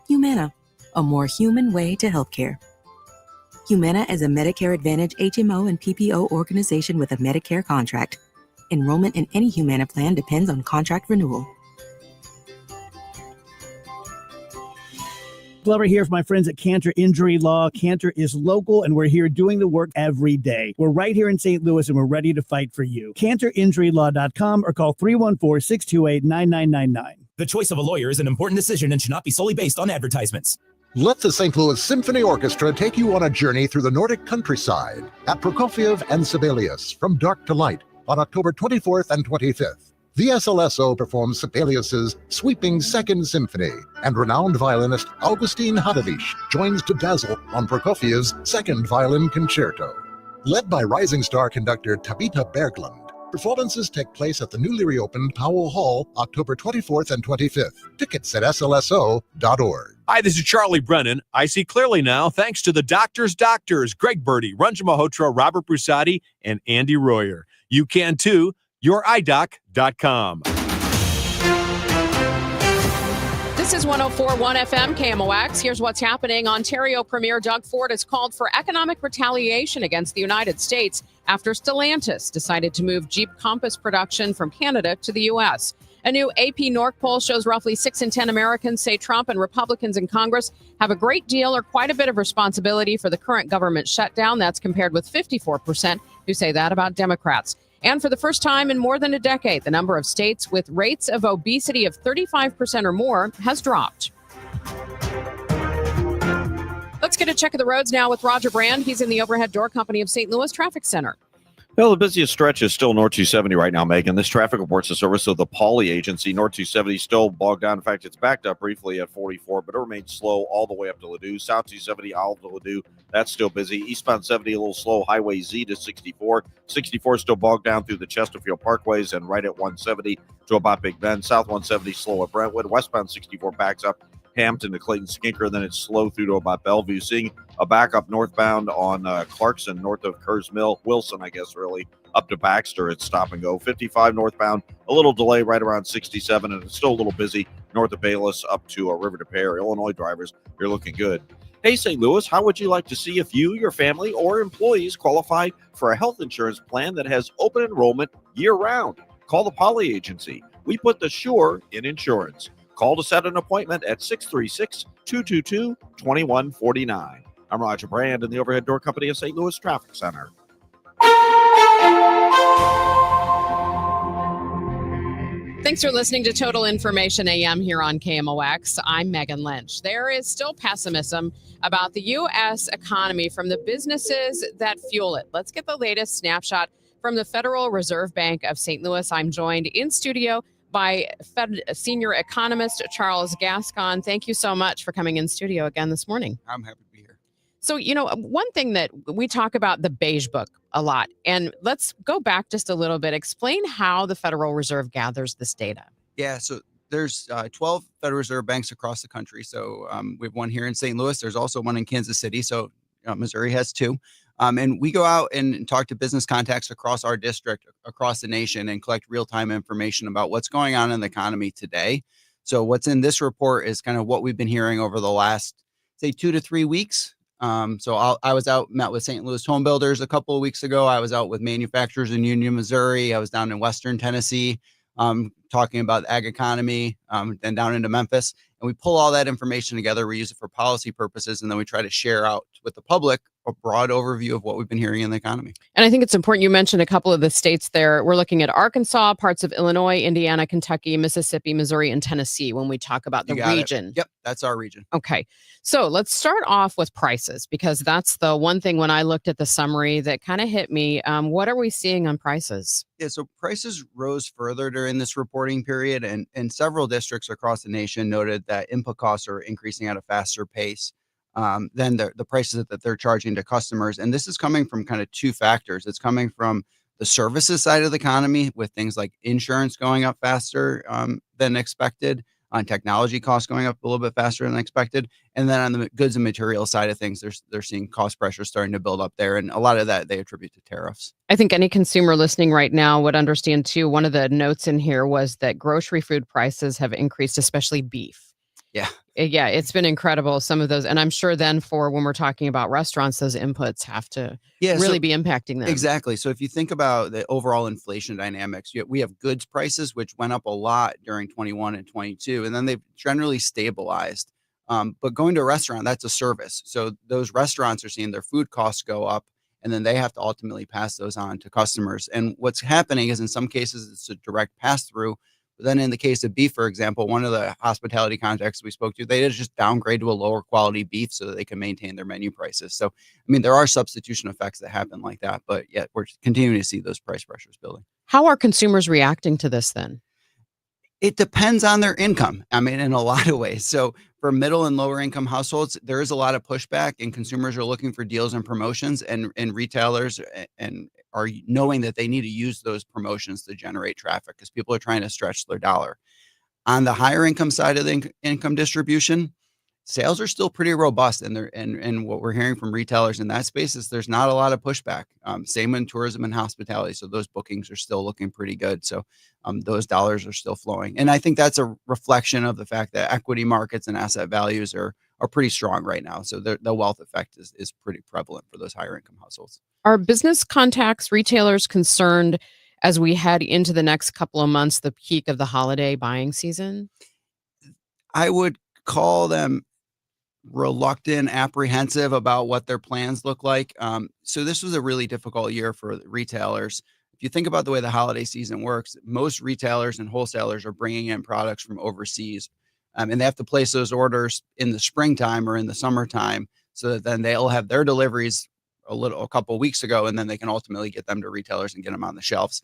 Humana, a more human way to healthcare. Humana is a Medicare Advantage HMO and PPO organization with a Medicare contract. Enrollment in any Humana plan depends on contract renewal. Glover here for my friends at Cantor Injury Law. Cantor is local, and we're here doing the work every day. We're right here in St. Louis, and we're ready to fight for you. CantorInjuryLaw.com or call 314-628-9999. The choice of a lawyer is an important decision and should not be solely based on advertisements. Let the St. Louis Symphony Orchestra take you on a journey through the Nordic countryside at Prokofiev and Sibelius from dark to light on October 24th and 25th. The SLSO performs Sibelius's sweeping Second Symphony, and renowned violinist Augustin Hadovich joins to dazzle on Prokofiev's Second Violin Concerto. Led by rising star conductor Tabita Berglund, performances take place at the newly reopened Powell Hall October 24th and 25th. Tickets at slso.org. Hi, this is Charlie Brennan. I see clearly now thanks to the doctors, Greg Birdie, Ranjan Malhotra, Robert Brusati, and Andy Royer. You can too. YourEyeDoc.com. This is 104.1 FM KMOX. Here's what's happening. Ontario Premier Doug Ford has called for economic retaliation against the United States after Stellantis decided to move Jeep Compass production from Canada to the U.S. A new AP North poll shows roughly 6 in 10 Americans say Trump and Republicans in Congress have a great deal or quite a bit of responsibility for the current government shutdown. That's compared with 54% who say that about Democrats. And for the first time in more than a decade, the number of states with rates of obesity of 35% or more has dropped. Let's get a check of the roads now with Roger Brand. He's in the Overhead Door Company of St. Louis Traffic Center. Well, the busiest stretch is still North 270 right now, Megan. This traffic reports the service of the Pauley Agency. North 270 still bogged down. In fact, it's backed up briefly at 44, but it remains slow all the way up to Ladue. South 270, Olive to Ladue, that's still busy. Eastbound 70, a little slow. Highway Z to 64. 64 still bogged down through the Chesterfield Parkways and right at 170 to about Big Bend. South 170 slow at Brentwood. Westbound 64 backs up Hampton to Clayton Skinker, then it's slow through to about Bellevue. Seeing a backup northbound on Clarkson, north of Kerrs Mill, Wilson, I guess, really, up to Baxter. It's stop and go. 55 northbound, a little delay right around 67, and it's still a little busy north of Bayless up to River de Pere. Illinois drivers, you're looking good. Hey, St. Louis, how would you like to see if you, your family, or employees qualify for a health insurance plan that has open enrollment year-round? Call the Pauley Agency. We put the sure in insurance. Call to set an appointment at 636-222-2149. I'm Roger Brand in the Overhead Door Company of St. Louis Traffic Center. Thanks for listening to Total Information AM here on KMOX. I'm Megan Lynch. There is still pessimism about the U.S. economy from the businesses that fuel it. Let's get the latest snapshot from the Federal Reserve Bank of St. Louis. I'm joined in studio by Fed senior economist Charles Gascon. Thank you so much for coming in studio again this morning. I'm happy to be here. So, one thing that we talk about the beige book a lot, and let's go back just a little bit. Explain how the Federal Reserve gathers this data. Yeah, so there's 12 Federal Reserve banks across the country. So we have one here in St. Louis. There's also one in Kansas City. So Missouri has two. And we go out and talk to business contacts across our district, across the nation, and collect real-time information about what's going on in the economy today. So what's in this report is kind of what we've been hearing over the last, say, 2 to 3 weeks. I was out, met with St. Louis home builders a couple of weeks ago. I was out with manufacturers in Union, Missouri. I was down in Western Tennessee, talking about the ag economy, and down into Memphis. And we pull all that information together. We use it for policy purposes. And then we try to share out with the public a broad overview of what we've been hearing in the economy. And I think it's important. You mentioned a couple of the states there. We're looking at Arkansas, parts of Illinois, Indiana, Kentucky, Mississippi, Missouri, and Tennessee when we talk about the region. Yep, that's our region. Okay. So let's start off with prices, because that's the one thing when I looked at the summary that kind of hit me. What are we seeing on prices? Yeah, so prices rose further during this reporting period, and several districts across the nation noted that input costs are increasing at a faster pace than the prices that they're charging to customers. And this is coming from kind of two factors. It's coming from the services side of the economy, with things like insurance going up faster than expected, on technology costs going up a little bit faster than expected. And then on the goods and materials side of things, they're seeing cost pressure starting to build up there. And a lot of that they attribute to tariffs. I think any consumer listening right now would understand too. One of the notes in here was that grocery food prices have increased, especially beef. Yeah. Yeah, it's been incredible. Some of those. And I'm sure then for when we're talking about restaurants, those inputs have to really be impacting them. Exactly. So if you think about the overall inflation dynamics, we have goods prices, which went up a lot during 21 and 22, and then they've generally stabilized. But going to a restaurant, that's a service. So those restaurants are seeing their food costs go up, and then they have to ultimately pass those on to customers. And what's happening is in some cases, it's a direct pass through. But then in the case of beef, for example, one of the hospitality contacts we spoke to, they just downgrade to a lower quality beef so that they can maintain their menu prices. So, I mean, there are substitution effects that happen like that, but yet we're continuing to see those price pressures building. How are consumers reacting to this then? It depends on their income. I mean, in a lot of ways. So for middle and lower income households, there is a lot of pushback, and consumers are looking for deals and promotions, and retailers and are knowing that they need to use those promotions to generate traffic, because people are trying to stretch their dollar. On the higher income side of the income distribution, sales are still pretty robust, and what we're hearing from retailers in that space is there's not a lot of pushback. Same in tourism and hospitality. So those bookings are still looking pretty good. So those dollars are still flowing. And I think that's a reflection of the fact that equity markets and asset values are pretty strong right now. So the wealth effect is pretty prevalent for those higher income households. Are business contacts, retailers concerned as we head into the next couple of months, the peak of the holiday buying season? I would call them reluctant, apprehensive about what their plans look like. So this was a really difficult year for retailers. If you think about the way the holiday season works, most retailers and wholesalers are bringing in products from overseas, and they have to place those orders in the springtime or in the summertime, so that then they'll have their deliveries a couple of weeks ago, and then they can ultimately get them to retailers and get them on the shelves.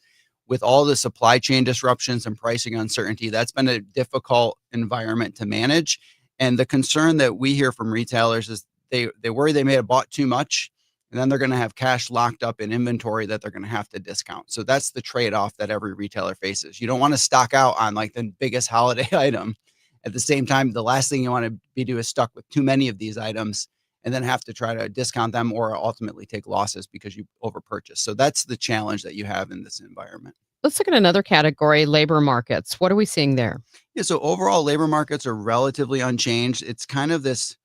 With all the supply chain disruptions and pricing uncertainty, that's been a difficult environment to manage. And the concern that we hear from retailers is they worry they may have bought too much, and then they're going to have cash locked up in inventory that they're going to have to discount. So that's the trade-off that every retailer faces. You don't want to stock out on like the biggest holiday item. At the same time, the last thing you want to be doing is stuck with too many of these items and then have to try to discount them or ultimately take losses because you overpurchase. So that's the challenge that you have in this environment. Let's look at another category, labor markets. What are we seeing there? Yeah, so overall labor markets are relatively unchanged. It's kind of this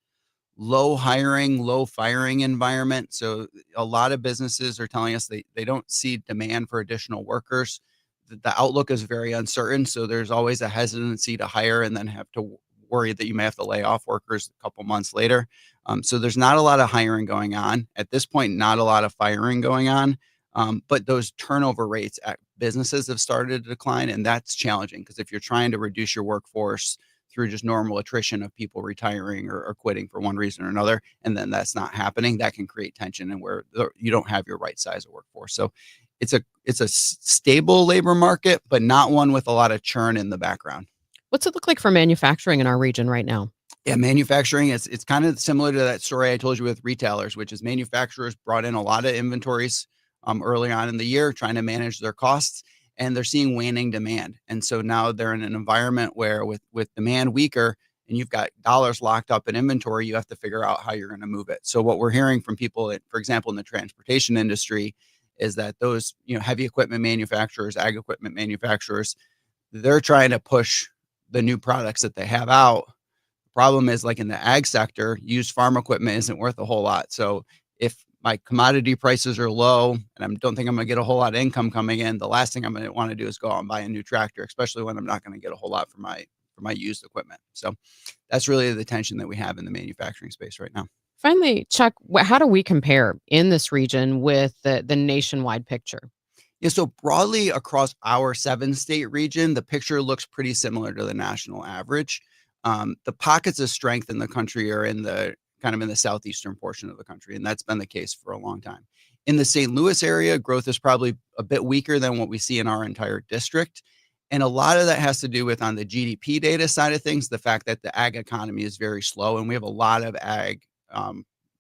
low hiring, low firing environment. So a lot of businesses are telling us they don't see demand for additional workers. The outlook is very uncertain. So there's always a hesitancy to hire and then have to worry that you may have to lay off workers a couple months later. So there's not a lot of hiring going on. At this point, not a lot of firing going on. But those turnover rates at businesses have started to decline, and that's challenging because if you're trying to reduce your workforce through just normal attrition of people retiring or quitting for one reason or another, and then that's not happening, that can create tension and where you don't have your right size of workforce. So it's a stable labor market, but not one with a lot of churn in the background. What's it look like for manufacturing in our region right now? Yeah, manufacturing, it's kind of similar to that story I told you with retailers, which is manufacturers brought in a lot of inventories early on in the year, trying to manage their costs, and they're seeing waning demand. And so now they're in an environment where with demand weaker and you've got dollars locked up in inventory, you have to figure out how you're going to move it. So what we're hearing from people, for example, in the transportation industry, is that those, heavy equipment manufacturers, ag equipment manufacturers, they're trying to push the new products that they have out. Problem is, like in the ag sector, used farm equipment isn't worth a whole lot. So if my commodity prices are low and I don't think I'm going to get a whole lot of income coming in, the last thing I'm going to want to do is go out and buy a new tractor, especially when I'm not going to get a whole lot for my used equipment. So that's really the tension that we have in the manufacturing space right now. Finally, Chuck, how do we compare in this region with the nationwide picture? Yeah, so broadly across our 7-state region, the picture looks pretty similar to the national average. The pockets of strength in the country are in the southeastern portion of the country, and that's been the case for a long time. In the St. Louis area, growth is probably a bit weaker than what we see in our entire district. And a lot of that has to do with, on the GDP data side of things, the fact that the ag economy is very slow, and we have a lot of ag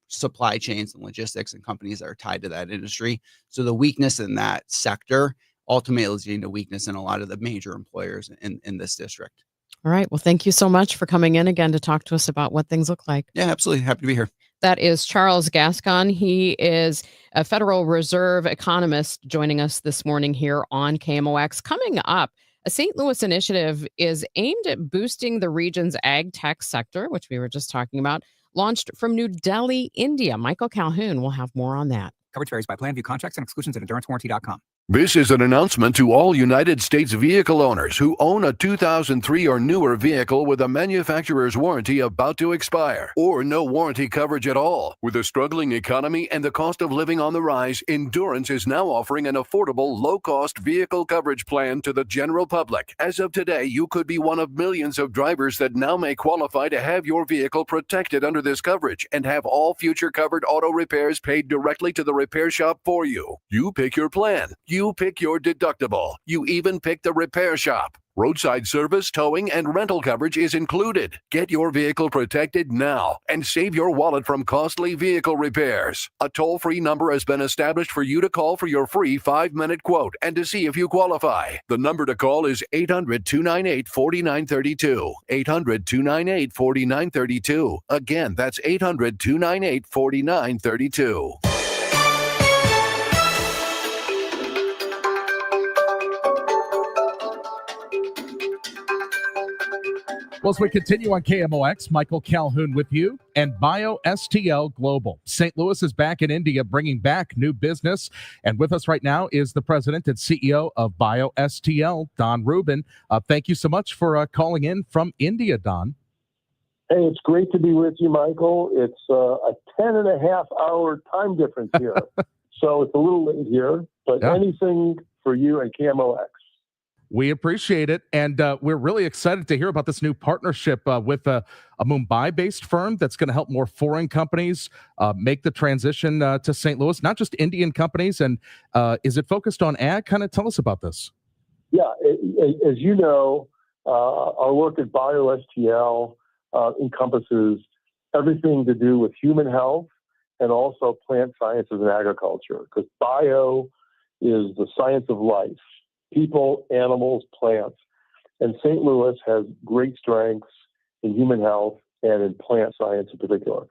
supply chains and logistics and companies that are tied to that industry. So the weakness in that sector ultimately is leading to weakness in a lot of the major employers in this district. All right. Well, thank you so much for coming in again to talk to us about what things look like. Yeah, absolutely. Happy to be here. That is Charles Gascon. He is a Federal Reserve economist joining us this morning here on KMOX. Coming up, a St. Louis initiative is aimed at boosting the region's ag tech sector, which we were just talking about, launched from New Delhi, India. Michael Calhoun will have more on that. Coverage varies by plan. View contracts and exclusions at endurancewarranty.com. This is an announcement to all United States vehicle owners who own a 2003 or newer vehicle with a manufacturer's warranty about to expire, or no warranty coverage at all. With a struggling economy and the cost of living on the rise, Endurance is now offering an affordable, low-cost vehicle coverage plan to the general public. As of today, you could be one of millions of drivers that now may qualify to have your vehicle protected under this coverage and have all future covered auto repairs paid directly to the repair shop for you. You pick your plan. You pick your deductible. You even pick the repair shop. Roadside service, towing, and rental coverage is included. Get your vehicle protected now and save your wallet from costly vehicle repairs. A toll-free number has been established for you to call for your free 5-minute quote and to see if you qualify. The number to call is 800-298-4932. 800-298-4932. Again, that's 800-298-4932. Well, as we continue on KMOX, Michael Calhoun with you, and BioSTL Global. St. Louis is back in India, bringing back new business. And with us right now is the president and CEO of BioSTL, Don Rubin. Thank you so much for calling in from India, Don. Hey, it's great to be with you, Michael. It's a 10.5-hour time difference here. So it's a little late here, but anything for you and KMOX. We appreciate it, and we're really excited to hear about this new partnership with a Mumbai-based firm that's going to help more foreign companies make the transition to St. Louis, not just Indian companies. And is it focused on ag? Kind of tell us about this. Yeah, as you know, our work at BioSTL encompasses everything to do with human health and also plant sciences and agriculture, because bio is the science of life. People, animals, plants. And St. Louis has great strengths in human health and in plant science in particular.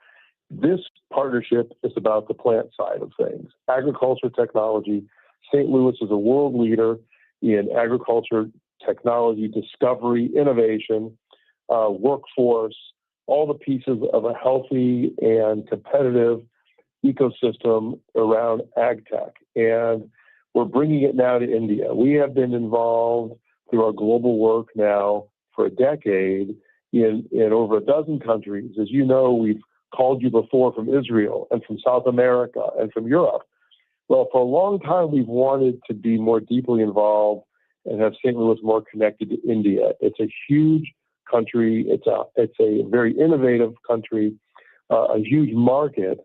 This partnership is about the plant side of things. Agriculture technology. St. Louis is a world leader in agriculture technology, discovery, innovation, workforce, all the pieces of a healthy and competitive ecosystem around ag tech. And we're bringing it now to India. We have been involved through our global work now for a decade in over a dozen countries. As you know, we've called you before from Israel and from South America and from Europe. Well, for a long time, we've wanted to be more deeply involved and have St. Louis more connected to India. It's a huge country. It's a very innovative country, a huge market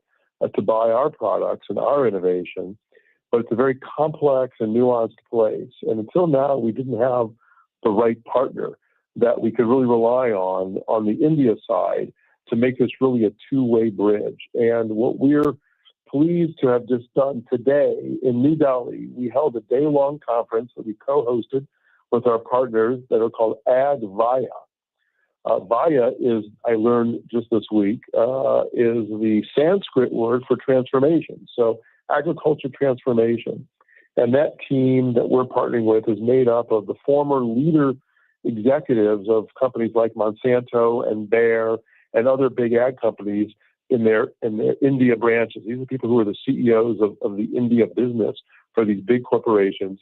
to buy our products and our innovation. But it's a very complex and nuanced place. And until now, we didn't have the right partner. that we could really rely on the India side to make this really a two-way bridge. And what we're pleased to have just done today in New Delhi, we held a day-long conference that we co-hosted with our partners that are called AgVaya. Vaya is, I learned just this week, is the Sanskrit word for transformation. So agriculture transformation. And that team that we're partnering with is made up of the former leader executives of companies like Monsanto and Bayer and other big ag companies in their India branches. These are people who are the CEOs of the India business for these big corporations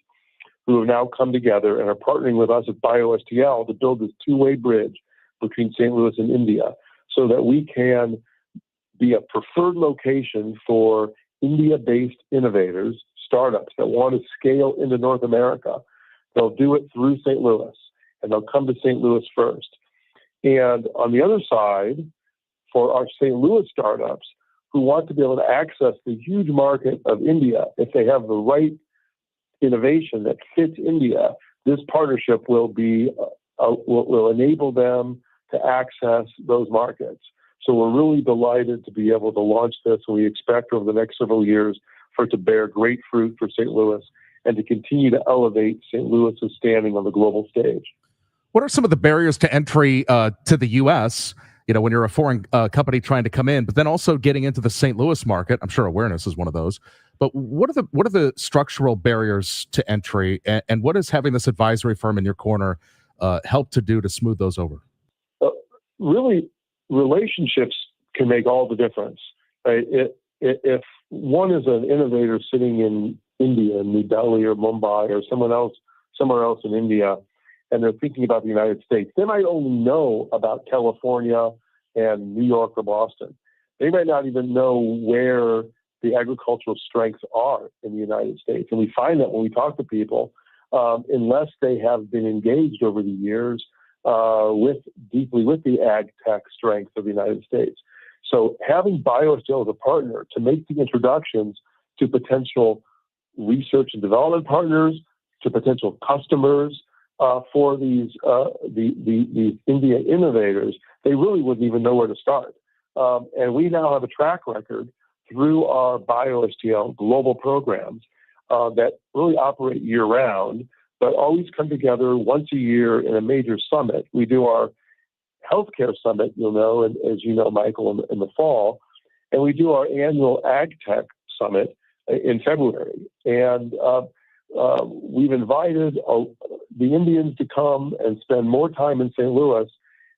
who have now come together and are partnering with us at BioSTL to build this two-way bridge between St. Louis and India so that we can be a preferred location for India-based innovators, startups that want to scale into North America. They'll do it through St. Louis, and they'll come to St. Louis first. And on the other side, for our St. Louis startups who want to be able to access the huge market of India, if they have the right innovation that fits India, this partnership will enable them to access those markets. So we're really delighted to be able to launch this, and we expect over the next several years for it to bear great fruit for St. Louis and to continue to elevate St. Louis's standing on the global stage. What are some of the barriers to entry to the U.S., when you're a foreign company trying to come in, but then also getting into the St. Louis market? I'm sure awareness is one of those. But what are the structural barriers to entry, and what is having this advisory firm in your corner help to do to smooth those over? Really, relationships can make all the difference. Right? If one is an innovator sitting in India, New Delhi or Mumbai or somewhere else in India, and they're thinking about the United States, they might only know about California and New York or Boston. They might not even know where the agricultural strengths are in the United States. And we find that when we talk to people, unless they have been engaged over the years deeply with the ag tech strengths of the United States. So having BioSteel as a partner to make the introductions to potential research and development partners, to potential customers for these India innovators, they really wouldn't even know where to start. And we now have a track record through our BioSTL global programs that really operate year-round, but always come together once a year in a major summit. We do our healthcare summit, and as you know, Michael, in the fall, and we do our annual Ag Tech Summit in February. And we've invited the Indians to come and spend more time in St. Louis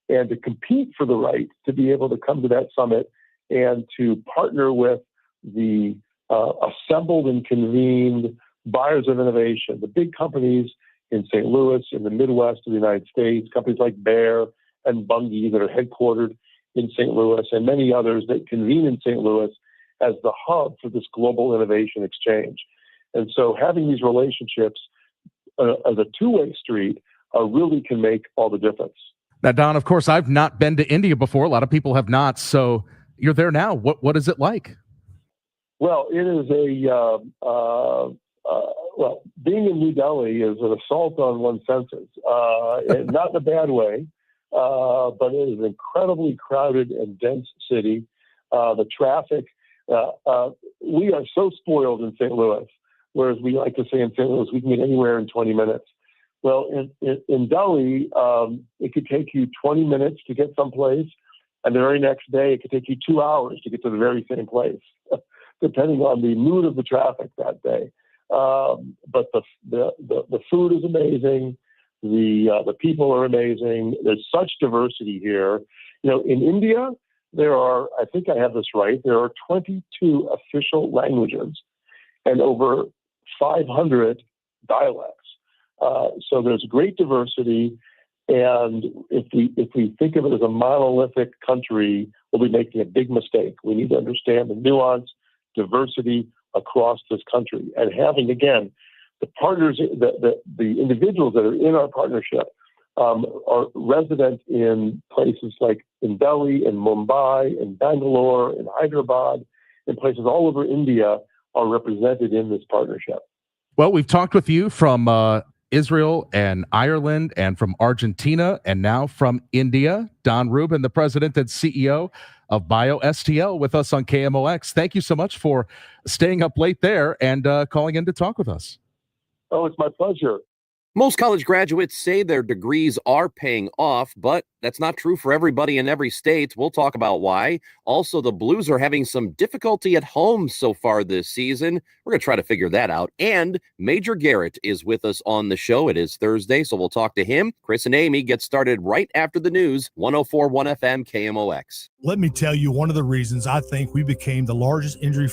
and to compete for the right to be able to come to that summit and to partner with the assembled and convened buyers of innovation, the big companies in St. Louis, in the Midwest of the United States, companies like Bayer and Bunge that are headquartered in St. Louis, and many others that convene in St. Louis as the hub for this global innovation exchange. And so having these relationships as a two-way street really can make all the difference. Now, Don, of course, I've not been to India before. A lot of people have not. So you're there now. What is it like? Well, it is being in New Delhi is an assault on one's senses, not in a bad way, but it is an incredibly crowded and dense city. The traffic, we are so spoiled in St. Louis, whereas we like to say in St. Louis, we can get anywhere in 20 minutes. Well, in Delhi, it could take you 20 minutes to get someplace, and the very next day, it could take you 2 hours to get to the very same place, depending on the mood of the traffic that day. But the food is amazing. The people are amazing. There's such diversity here. In India, there are, I think I have this right, there are 22 official languages and over 500 dialects. So there's great diversity. And if we think of it as a monolithic country, we'll be making a big mistake. We need to understand the nuance, diversity across this country. And having, again, the partners, the individuals that are in our partnership are resident in places like in Delhi, in Mumbai, in Bangalore, in Hyderabad, in places all over India are represented in this partnership. Well, we've talked with you from Israel and Ireland and from Argentina and now from India. Don Rubin, the president and CEO of BioSTL, with us on KMOX. Thank you so much for staying up late there and calling in to talk with us. Oh, it's my pleasure. Most college graduates say their degrees are paying off, but that's not true for everybody in every state. We'll talk about why. Also, the Blues are having some difficulty at home so far this season. We're going to try to figure that out. And Major Garrett is with us on the show. It is Thursday, so we'll talk to him. Chris and Amy get started right after the news. 104.1 FM KMOX. Let me tell you one of the reasons I think we became the largest injury